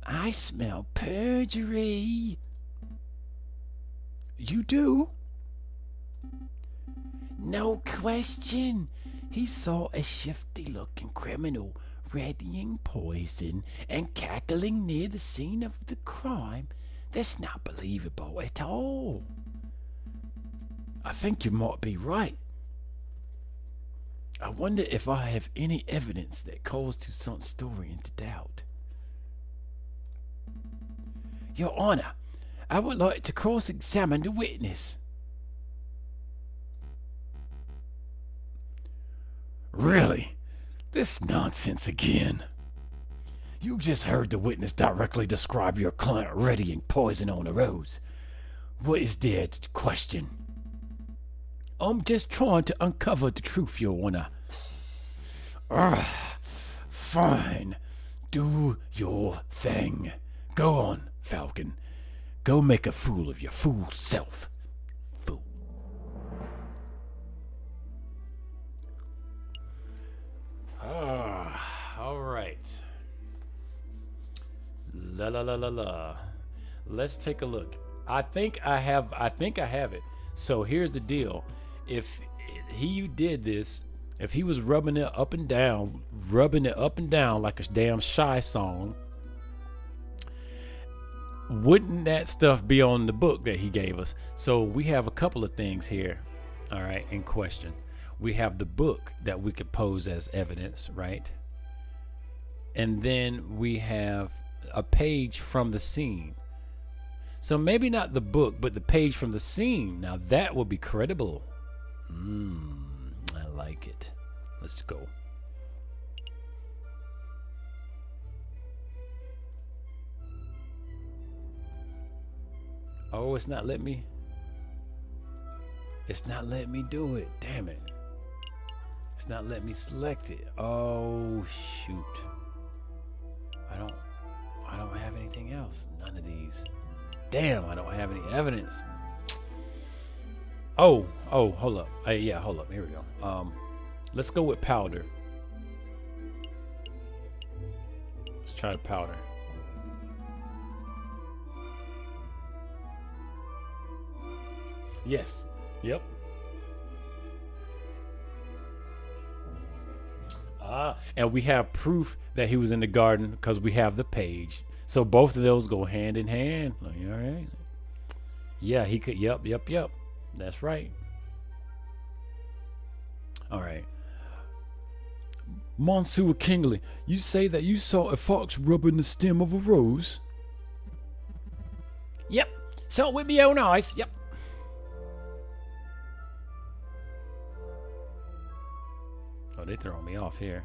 I smell perjury. You do? No question. He saw a shifty-looking criminal readying poison and cackling near the scene of the crime. That's not believable at all. I think you might be right. I wonder if I have any evidence that calls Toussaint's story into doubt. Your Honor, I would like to cross-examine the witness. Really? This nonsense again. You just heard the witness directly describe your client readying poison on a rose. What is there to question? I'm just trying to uncover the truth, Your Honor. Fine. Do your thing. Go on, Falcon. Go make a fool of your fool self. Fool. All right. La la la la la. Let's take a look. I think I have it. So here's the deal. If he did this, if he was rubbing it up and down like a damn Shy song, wouldn't that stuff be on the book that he gave us? So we have a couple of things here, all right, in question. We have the book that we could pose as evidence, right? And then we have a page from the scene. So maybe not the book, but the page from the scene. Now that would be credible. I like it. Let's go. Oh, it's not letting me do it. Damn it. It's not letting me select it. Oh shoot. I don't have anything else. None of these. Damn, I don't have any evidence. Oh, hold up. Yeah, hold up. Here we go. Let's go with powder. Let's try the powder. Yes. Yep. And we have proof that he was in the garden because we have the page. So both of those go hand in hand. All right. Yeah, he could. Yep. That's right. All right. Monsieur Kingsley, you say that you saw a fox rubbing the stem of a rose? Yep. Saw it with my own eyes. Yep. Oh, they throwing me off here.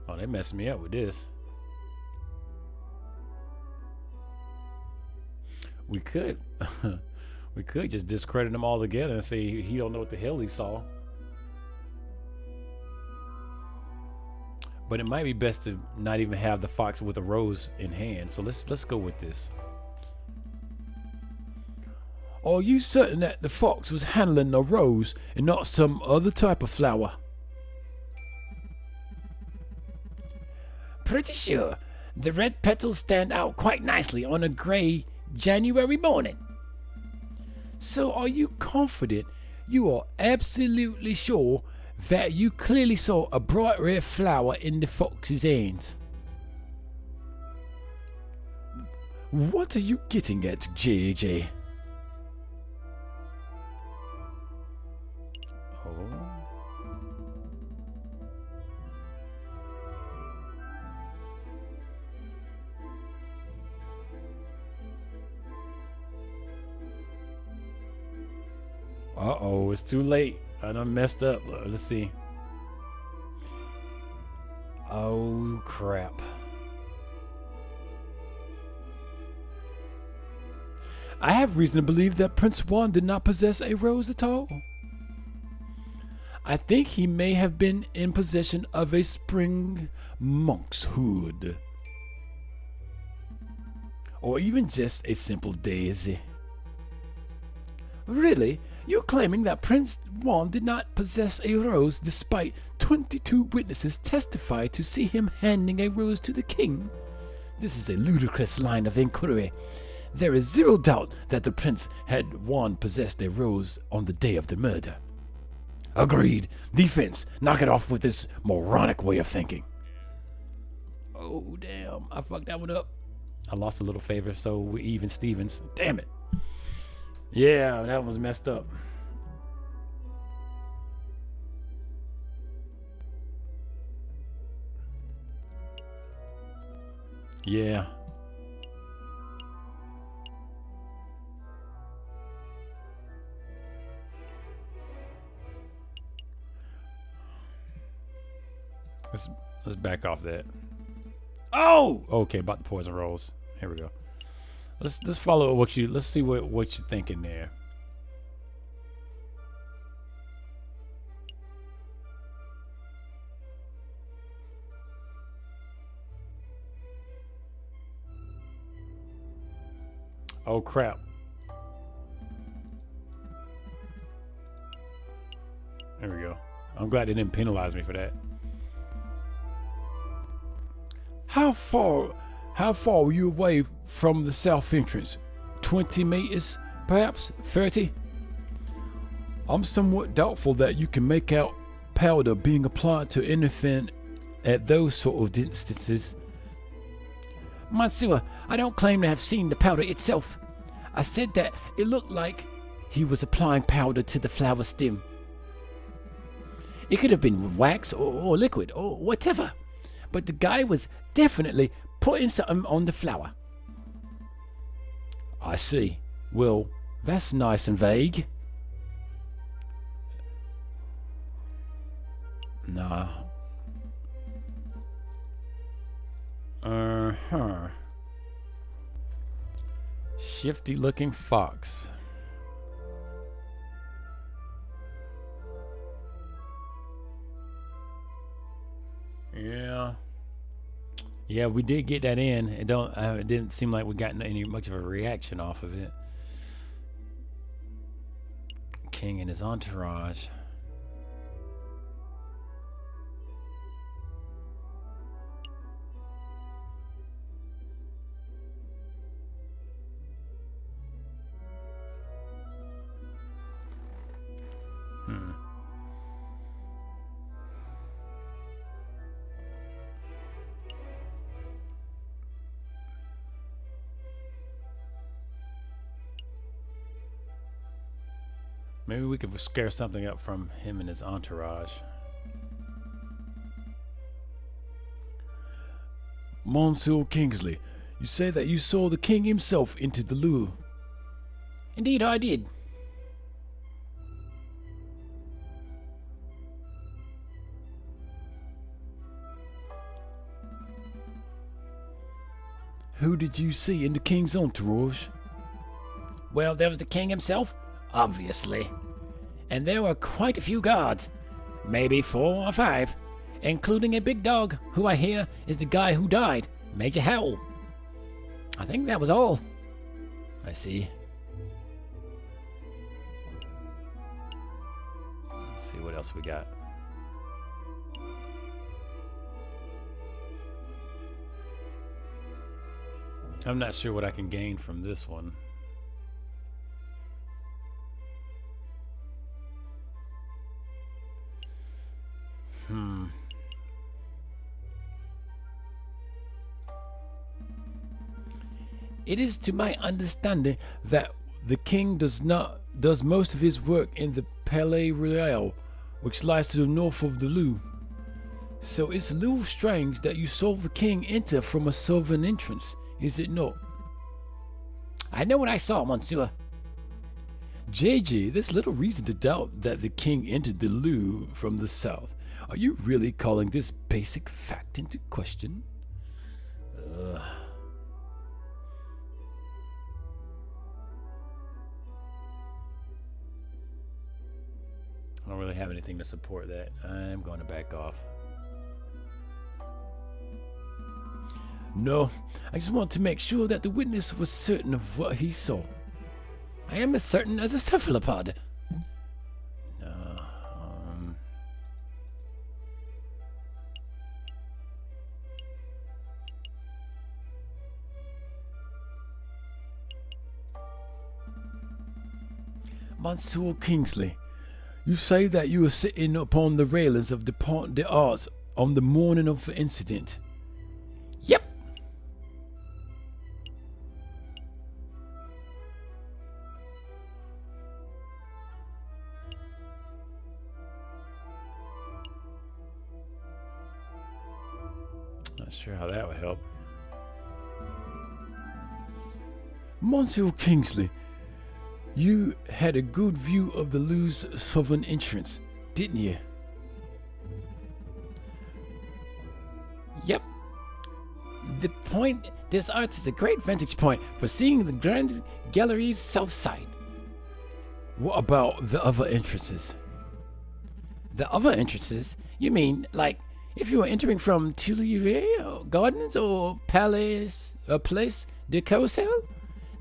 Oh, they messed me up with this. We could just discredit him all together and say he don't know what the hell he saw. But it might be best to not even have the fox with a rose in hand. So let's go with this. Are you certain that the fox was handling a rose and not some other type of flower? Pretty sure. The red petals stand out quite nicely on a gray January morning. So are you confident, you are absolutely sure that you clearly saw a bright red flower in the fox's hands? What are you getting at, JJ? Uh-oh, it's too late. I done messed up. Let's see. Oh, crap. I have reason to believe that Prince Juan did not possess a rose at all. I think he may have been in possession of a spring monk's hood. Or even just a simple daisy. Really? You're claiming that Prince Juan did not possess a rose despite 22 witnesses testified to see him handing a rose to the king? This is a ludicrous line of inquiry. There is zero doubt that the prince had Juan possessed a rose on the day of the murder. Agreed. Defense, knock it off with this moronic way of thinking. Oh, damn. I fucked that one up. I lost a little favor, so we're even Stevens. Damn it. Yeah, that was messed up. Yeah. Let's back off that. Oh, okay, about the poison rolls. Here we go. Let's follow what you. Let's see what you're thinking there. Oh crap. There we go. I'm glad they didn't penalize me for that. How far were you away from the south entrance? 20 meters, perhaps 30? I'm somewhat doubtful that you can make out powder being applied to anything at those sort of distances. Monsieur, I don't claim to have seen the powder itself. I said that it looked like he was applying powder to the flower stem. It could have been wax or liquid or whatever, but the guy was definitely putting something on the flower. I see. Well, that's nice and vague. Nah. Uh-huh. Shifty looking fox. Yeah. Yeah, we did get that in. It didn't seem like we got any much of a reaction off of it. King and his entourage. Maybe we could scare something up from him and his entourage. Monsieur Kingsley, you say that you saw the king himself into the Louvre. Indeed, I did. Who did you see in the king's entourage? Well, there was the king himself, obviously. And there were quite a few guards, maybe 4 or 5, including a big dog who I hear is the guy who died, Major Howell. I think that was all. I see. Let's see what else we got. I'm not sure what I can gain from this one. It is to my understanding that the king does most of his work in the Palais Royal, which lies to the north of the Louvre. So it's a little strange that you saw the king enter from a southern entrance, is it not? I know what I saw, Monsieur. JJ, there's little reason to doubt that the king entered the Louvre from the south. Are you really calling this basic fact into question? I don't really have anything to support that. I'm going to back off. No, I just want to make sure that the witness was certain of what he saw. I am as certain as a cephalopod. Monsieur Kingsley, you say that you were sitting upon the railings of the Pont des Arts on the morning of the incident. Yep. Not sure how that would help. Monsieur Kingsley, you had a good view of the Lou's southern entrance, didn't you? Yep. The point this arts is a great vantage point for seeing the Grand Gallery's south side. What about the other entrances? The other entrances? You mean, like, if you were entering from Tuileries Gardens or Place de Carrousel?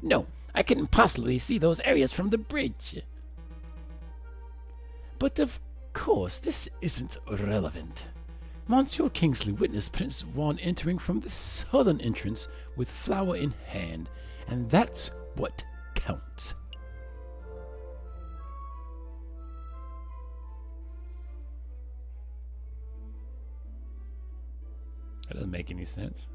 No, I couldn't possibly see those areas from the bridge. But of course, this isn't relevant. Monsieur Kingsley witnessed Prince Juan entering from the southern entrance with flower in hand, and that's what counts. That doesn't make any sense.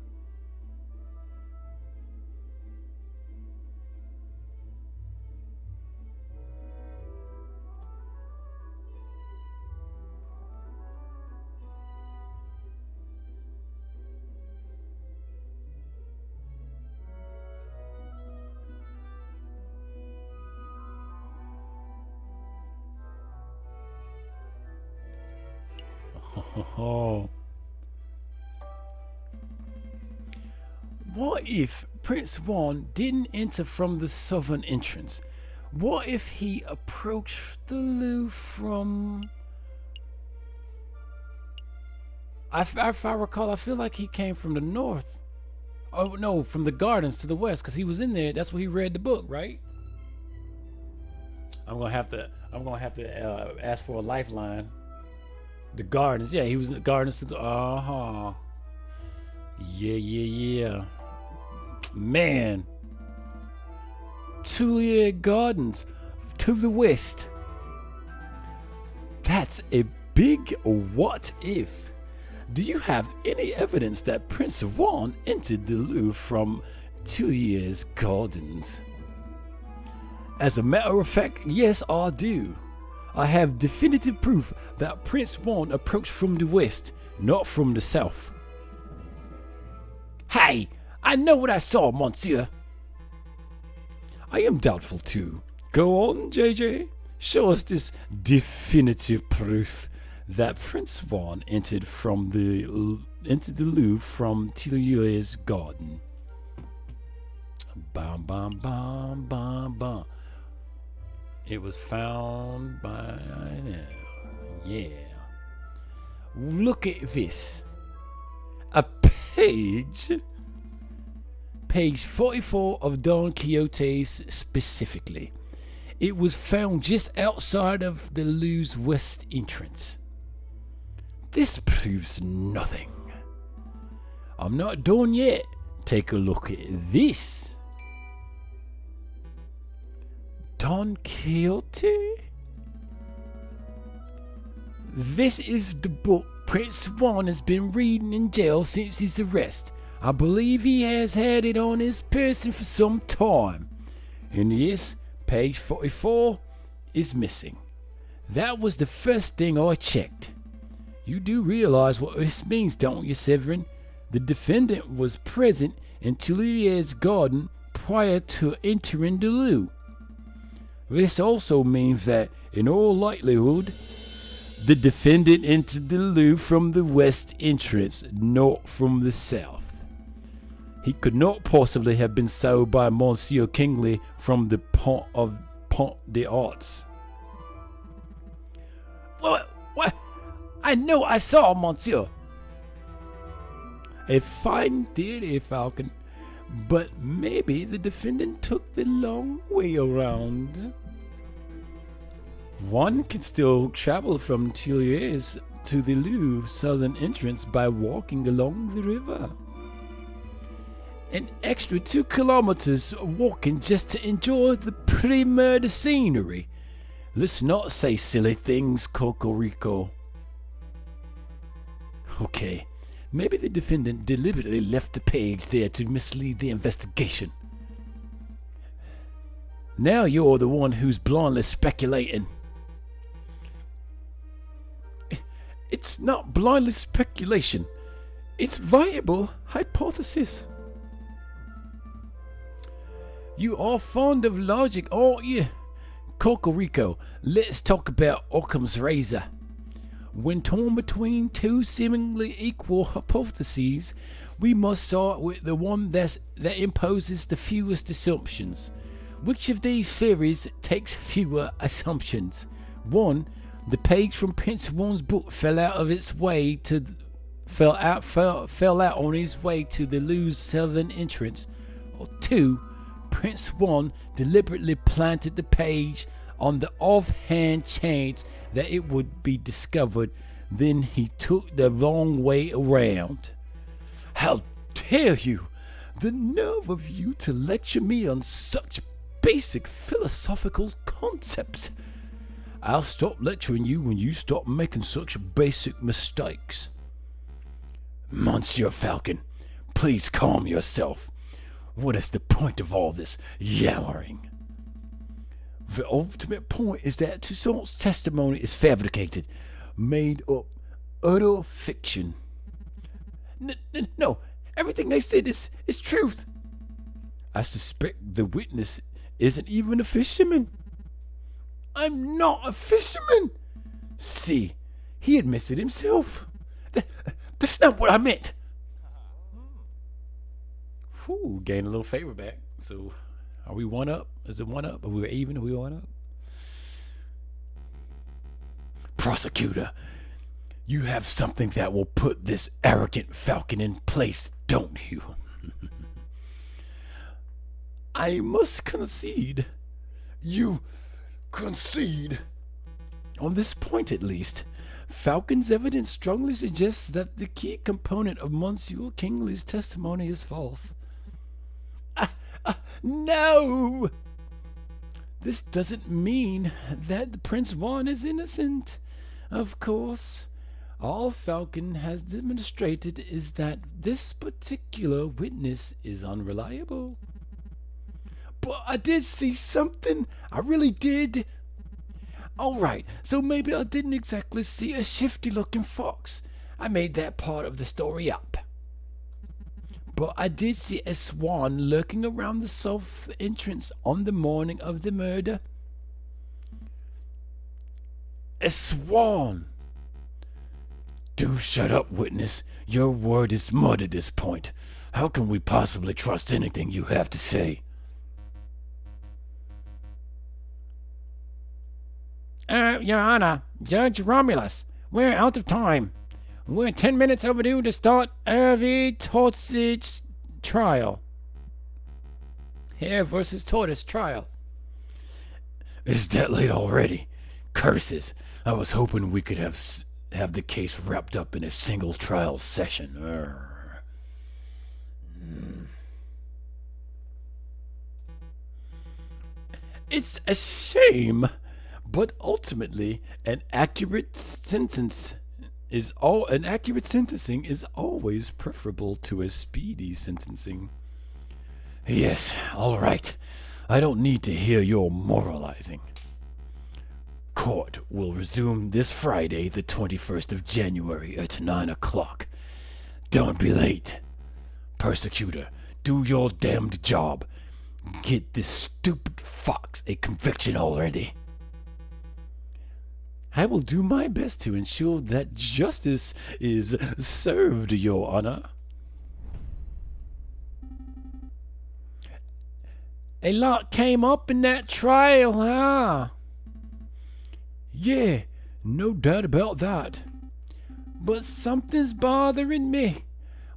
Oh. What if Prince Juan didn't enter from the southern entrance? What if he approached the Louvre from... If I recall, I feel like he came from the north. Oh no, from the gardens to the west, because he was in there. That's where he read the book, right? I'm gonna have to ask for a lifeline. The gardens, yeah, he was in the gardens to the Yeah. Man. Tuileries Gardens to the west. That's a big what if. Do you have any evidence that Prince Juan entered the Louvre from Tuileries Gardens? As a matter of fact, yes, I do. I have definitive proof that Prince Juan approached from the west, not from the south. Hey, I know what I saw, monsieur. I am doubtful too. Go on, JJ. Show us this definitive proof that Prince Juan entered the Louvre from Tuileries Garden. Bam, bam, bam, bam, bam. It was found by... Yeah. Look at this. A page 44 of Don Quixote's specifically. It was found just outside of the Louvre's west entrance. This proves nothing. I'm not done yet. Take a look at this. Don Quixote? This is the book Prince Juan has been reading in jail since his arrest. I believe he has had it on his person for some time. And yes, page 44 is missing. That was the first thing I checked. You do realize what this means, don't you, Severin? The defendant was present in Tuileries Garden prior to entering the Louvre. This also means that, in all likelihood, the defendant entered the Louvre from the west entrance, not from the south. He could not possibly have been sold by Monsieur Kingsley from the Pont des Arts. What? I know I saw, monsieur. A fine theory, Falcon. But maybe the defendant took the long way around. One can still travel from Tuileries to the Louvre southern entrance by walking along the river. An extra 2 kilometers walking just to enjoy the pre-murder scenery. Let's not say silly things, Cocorico. Okay. Maybe the defendant deliberately left the page there to mislead the investigation. Now you're the one who's blindly speculating. It's not blindly speculation. It's viable hypothesis. You are fond of logic, aren't you? Cocorico, let's talk about Occam's razor. When torn between two seemingly equal hypotheses, we must start with the one that imposes the fewest assumptions. Which of these theories takes fewer assumptions? 1. The page from Prince Juan's book fell out on his way to the loose southern entrance. Or 2. Prince Juan deliberately planted the page on the offhand chance that it would be discovered, then he took the wrong way around. How dare you! The nerve of you to lecture me on such basic philosophical concepts. I'll stop lecturing you when you stop making such basic mistakes. Monsieur Falcon, please calm yourself. What is the point of all this yammering? The ultimate point is that Toussaint's testimony is fabricated, made up, utter fiction. No, everything they said is truth. I suspect the witness isn't even a fisherman. I'm not a fisherman. See, he admits it himself. That's not what I meant. Whew, gain a little favor back. So, are we one up? Is it one up? Are we even? Are we one up? Prosecutor, you have something that will put this arrogant falcon in place, don't you? I must concede. You concede? On this point, at least, Falcon's evidence strongly suggests that the key component of Monsieur Kingsley's testimony is false. No! This doesn't mean that Prince Juan is innocent. Of course, all Falcon has demonstrated is that this particular witness is unreliable. But I did see something. I really did. All right, so maybe I didn't exactly see a shifty-looking fox. I made that part of the story up. But I did see a swan lurking around the south entrance on the morning of the murder. A swan! Do shut up, witness. Your word is mud at this point. How can we possibly trust anything you have to say? Your Honor, Judge Romulus, we're out of time. We're 10 minutes overdue to start Hervé Tortsic's trial. Hare versus Tortoise trial. Is that late already? Curses! I was hoping we could have the case wrapped up in a single trial session. It's a shame, but ultimately, an accurate sentencing is always preferable to a speedy sentencing. Yes, all right. I don't need to hear your moralizing. Court will resume this Friday, the 21st of January at 9 o'clock. Don't be late. Persecutor, do your damned job. Get this stupid fox a conviction already. I will do my best to ensure that justice is served, Your Honor. A lot came up in that trial, huh? Yeah, no doubt about that. But something's bothering me.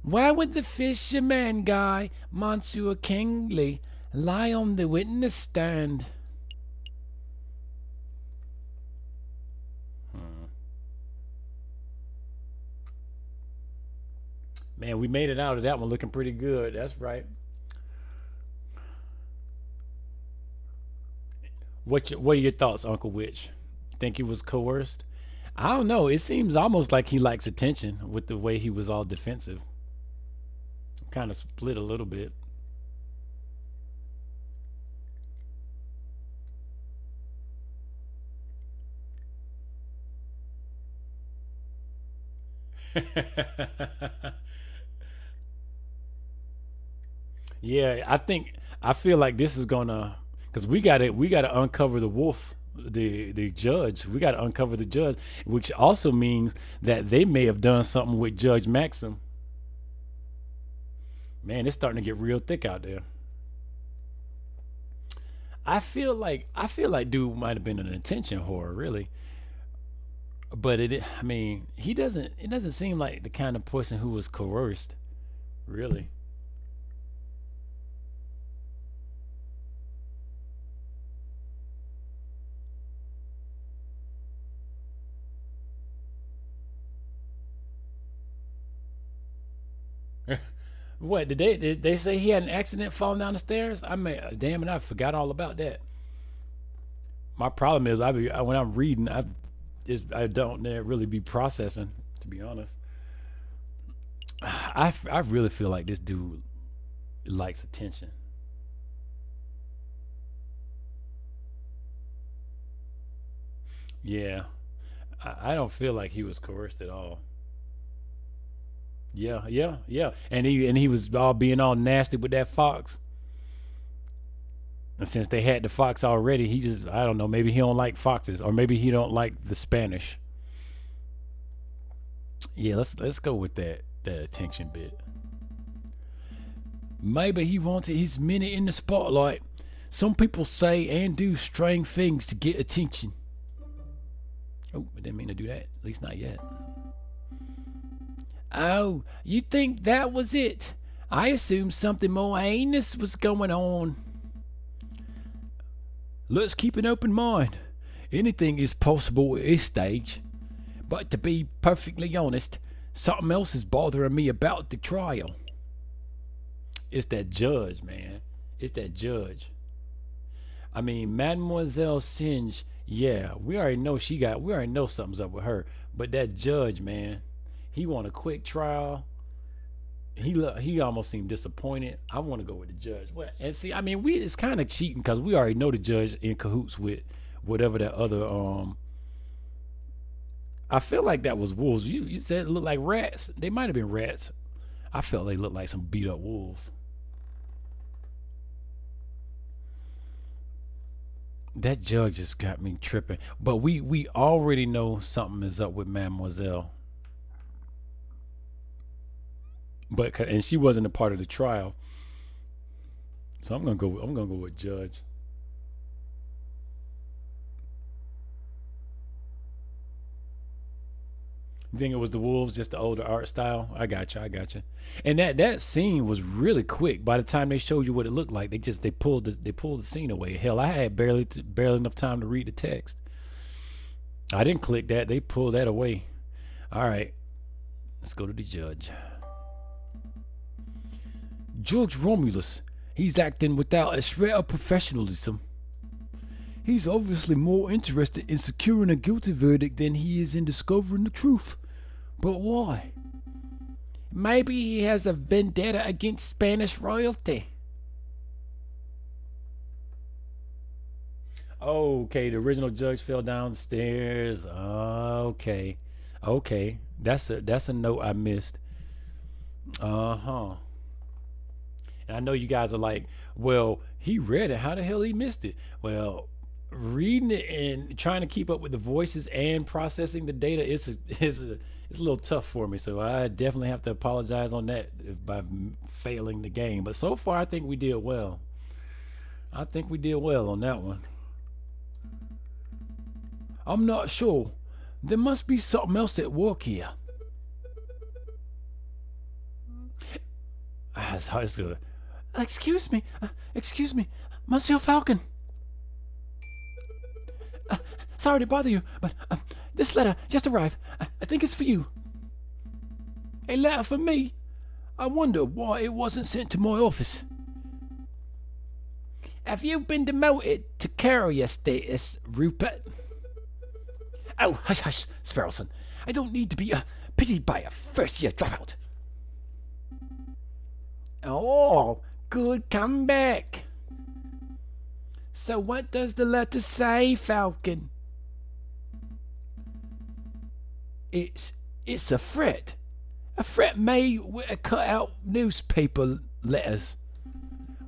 Why would the fisherman guy, Monsieur Kingsley, lie on the witness stand? Man, we made it out of that one looking pretty good. That's right. What are your thoughts, Uncle Witch? Think he was coerced? I don't know. It seems almost like he likes attention with the way he was all defensive. Kind of split a little bit. Yeah, I think I feel like this is gonna, because we gotta uncover the wolf, the judge. We gotta uncover the judge, which also means that they may have done something with Judge Maxim. Man, it's starting to get real thick out there. I feel like dude might have been an attention whore, really. But I mean, it doesn't seem like the kind of person who was coerced, really. What did they say he had an accident falling down the stairs? I mean, damn it, I forgot all about that. My problem is when I'm reading, I don't really be processing, to be honest. I really feel like this dude likes attention. Yeah, I don't feel like he was coerced at all. Yeah, yeah, yeah. And he was all being all nasty with that fox. And since they had the fox already, he just, I don't know, maybe he don't like foxes, or maybe he don't like the Spanish. Yeah, let's go with that attention bit. Maybe he wanted his minute in the spotlight. Some people say and do strange things to get attention. Oh, I didn't mean to do that. At least not yet. Oh, you think that was it? I assumed something more heinous was going on. Let's keep an open mind. Anything is possible at this stage. But to be perfectly honest, something else is bothering me about the trial. It's that judge, man. It's that judge. I mean, Mademoiselle Singe, yeah, we already know something's up with her. But that judge, man, he want a quick trial. He almost seemed disappointed. I want to go with the judge. Well, and see, I mean, it's kind of cheating because we already know the judge in cahoots with whatever that other I feel like that was wolves. You said it looked like rats. They might have been rats. I felt they looked like some beat up wolves. That judge just got me tripping. But we already know something is up with Mademoiselle. And she wasn't a part of the trial. So I'm gonna go with judge. You think it was the wolves, just the older art style? I got you. And that scene was really quick. By the time they showed you what it looked like, they pulled the scene away. Hell, I had barely enough time to read the text. I didn't click that. They pulled that away. All right, let's go to the judge. Judge Romulus, he's acting without a shred of professionalism. He's obviously more interested in securing a guilty verdict than he is in discovering the truth. But why? Maybe he has a vendetta against Spanish royalty. Okay, the original judge fell down the stairs. Okay. That's a note I missed. Uh-huh. And I know you guys are like, well, he read it. How the hell he missed it? Well, reading it and trying to keep up with the voices and processing the data is a little tough for me. So I definitely have to apologize on that by failing the game. But so far, I think we did well. I think we did well on that one. I'm not sure. There must be something else at work here. It's good. Excuse me, Monsieur Falcon. Sorry to bother you, but this letter just arrived. I think it's for you. A letter for me? I wonder why it wasn't sent to my office. Have you been demoted to courier status, Rupert? Oh, hush, Sparrowson. I don't need to be pitied by a first-year dropout. Oh, good comeback. So what does the letter say, Falcon? It's a threat made with a cut-out newspaper letters.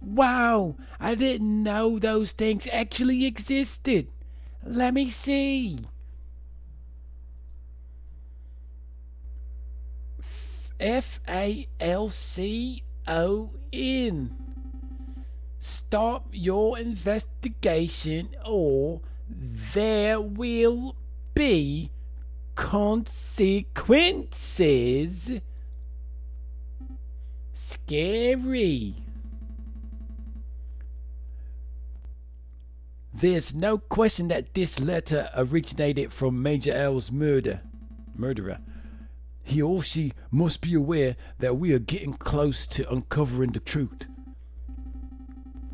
Wow, I didn't know those things actually existed. Let me see. FALCON. Stop your investigation or there will be consequences. Scary. There's no question that this letter originated from Major L's murderer. He or she must be aware that we are getting close to uncovering the truth.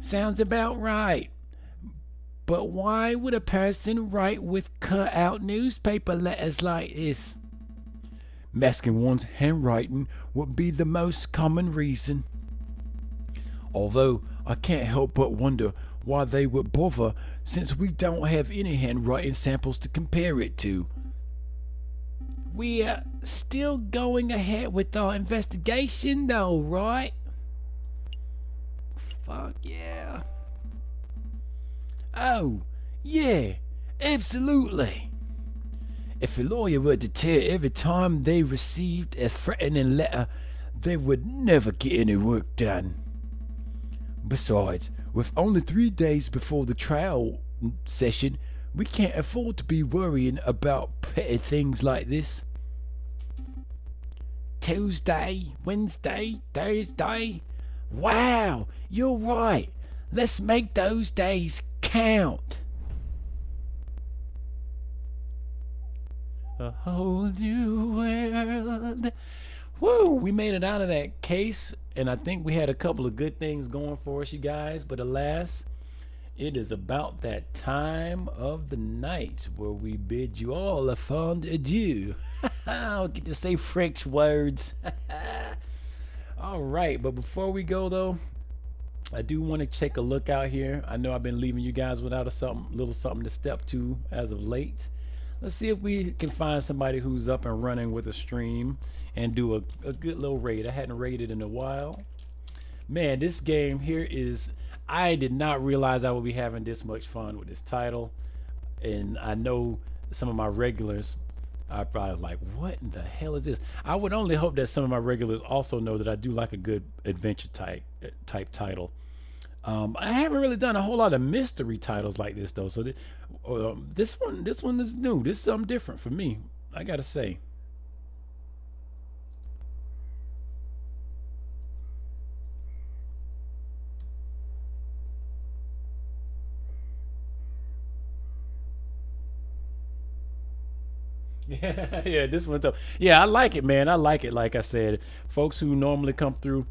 Sounds about right. But why would a person write with cut-out newspaper letters like this? Masking one's handwriting would be the most common reason. Although I can't help but wonder why they would bother, since we don't have any handwriting samples to compare it to. We're still going ahead with our investigation though, right? Fuck yeah. Oh, yeah, absolutely. If a lawyer were to tell every time they received a threatening letter, they would never get any work done. Besides, with only 3 days before the trial session, we can't afford to be worrying about petty things like this. Tuesday, Wednesday, Thursday. Wow, you're right. Let's make those days count. A whole new world. Woo! We made it out of that case, and I think we had a couple of good things going for us, you guys. But alas, it is about that time of the night where we bid you all a fond adieu. I'll get to say French words. All right, but before we go though, I do want to take a look out here. I know I've been leaving you guys without a little something to step to as of late. Let's see if we can find somebody who's up and running with a stream and do a good little raid. I hadn't raided in a while. Man, this game here is, I did not realize I would be having this much fun with this title. And I know some of my regulars are probably like, what in the hell is this? I would only hope that some of my regulars also know that I do like a good adventure type title. I haven't really done a whole lot of mystery titles like this though, so this one is new. This is something different for me, I gotta say. Yeah, this one's up. Yeah, I like it, man. I like it. Like I said, folks who normally come through,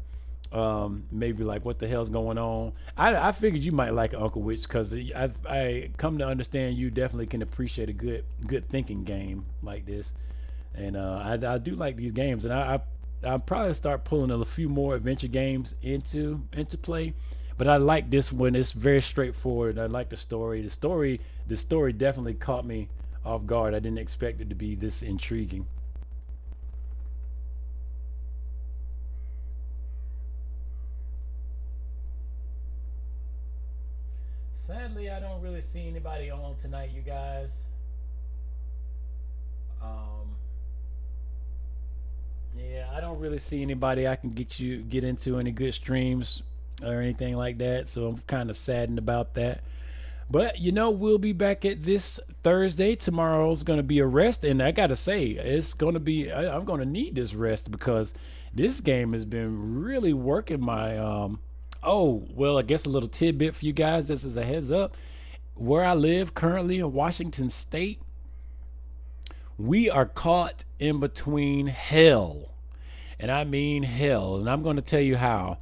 maybe like, what the hell's going on? I figured you might like Uncle Witch, because I come to understand you definitely can appreciate a good thinking game like this, and I do like these games, and I'll probably start pulling a few more adventure games into play. But I like this one. It's very straightforward. I like the story. The story definitely caught me off guard. I didn't expect it to be this intriguing. Sadly, I don't really see anybody on tonight, you guys. Yeah, I don't really see anybody I can get into any good streams or anything like that, so I'm kind of saddened about that. But we'll be back at this Thursday. Tomorrow's going to be a rest, and I gotta say, it's going to be, I'm going to need this rest, because this game has been really working my oh, well, I guess a little tidbit for you guys. This is a heads up. Where I live currently in Washington State, we are caught in between hell. And I mean hell. And I'm going to tell you how.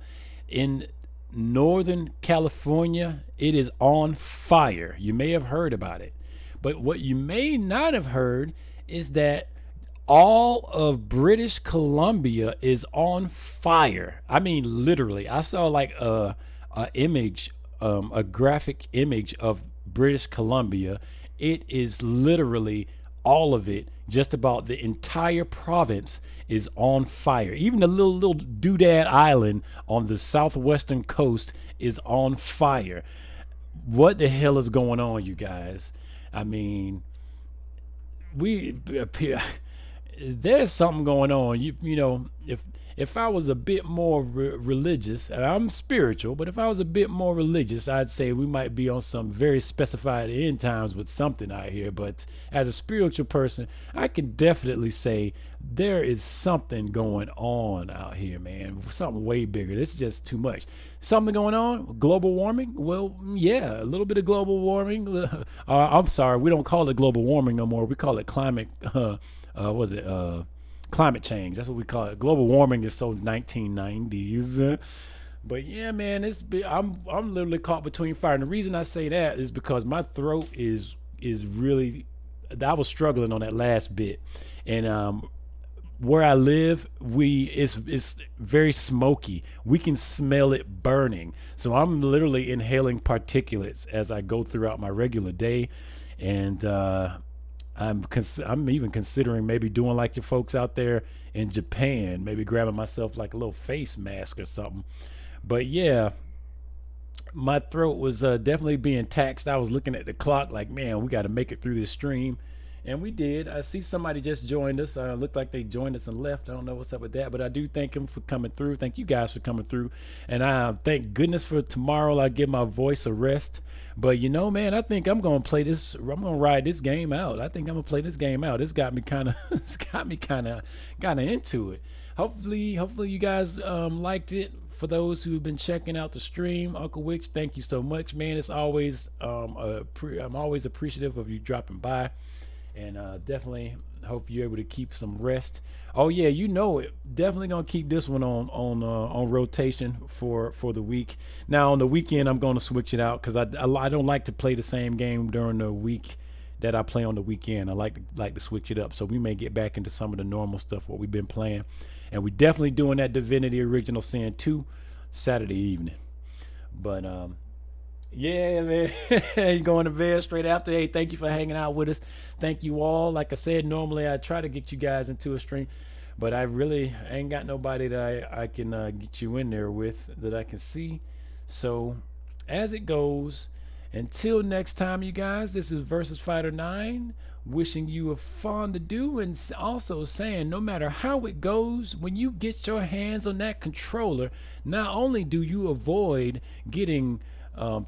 In Northern California, it is on fire. You may have heard about it. But what you may not have heard is that all of British Columbia is on fire. I mean, literally. I saw like a graphic image of British Columbia. It is literally all of it, just about the entire province, is on fire. Even the little doodad island on the southwestern coast is on fire. What the hell is going on, you guys? I mean, we appear there's something going on. You know, if I was a bit more religious, and I'm spiritual, but if I was a bit more religious, I'd say we might be on some very specified end times with something out here. But as a spiritual person, I can definitely say there is something going on out here, man. Something way bigger. This is just too much. Something going on? Global warming? Well, yeah, a little bit of global warming. I'm sorry, we don't call it global warming no more. We call it climate. Climate change. That's what we call it. Global warming is so 1990s. But yeah, man, I'm literally caught between fire. And the reason I say that is because my throat is really. I was struggling on that last bit, and where I live, it's very smoky. We can smell it burning. So I'm literally inhaling particulates as I go throughout my regular day, and I'm even considering maybe doing like the folks out there in Japan, maybe grabbing myself like a little face mask or something. But yeah, my throat was definitely being taxed. I was looking at the clock like, man, we got to make it through this stream. And we did. I see somebody just joined us. Looked like they joined us and left. I don't know what's up with that, but I do thank them for coming through. Thank you guys for coming through. And I thank goodness for tomorrow. I give my voice a rest. But you know, man, I think I'm gonna play this. I'm gonna ride this game out. I think I'm gonna play this game out. It's got me kind of, into it. Hopefully you guys liked it. For those who've been checking out the stream, Uncle Wix, thank you so much, man. It's always I'm always appreciative of you dropping by. And definitely hope you're able to keep some rest. Oh yeah, you know it. Definitely gonna keep this one on rotation for the week. Now on the weekend, I'm gonna switch it out because I don't like to play the same game during the week that I play on the weekend. I like to switch it up. So we may get back into some of the normal stuff what we've been playing, and we definitely doing that Divinity Original Sin 2 Saturday evening. But yeah, man, you going to bed straight after. Hey, thank you for hanging out with us. Thank you all. Like I said, normally I try to get you guys into a stream, but I really ain't got nobody that I can get you in there with that I can see. So as it goes, until next time, you guys, this is Versus Fighter 9 wishing you a fond adieu, and also saying no matter how it goes, when you get your hands on that controller, not only do you avoid getting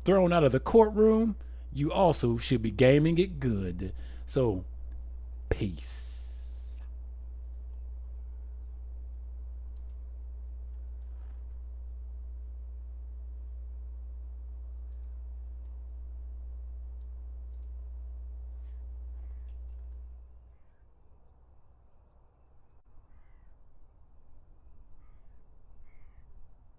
thrown out of the courtroom, you also should be gaming it good. So, peace.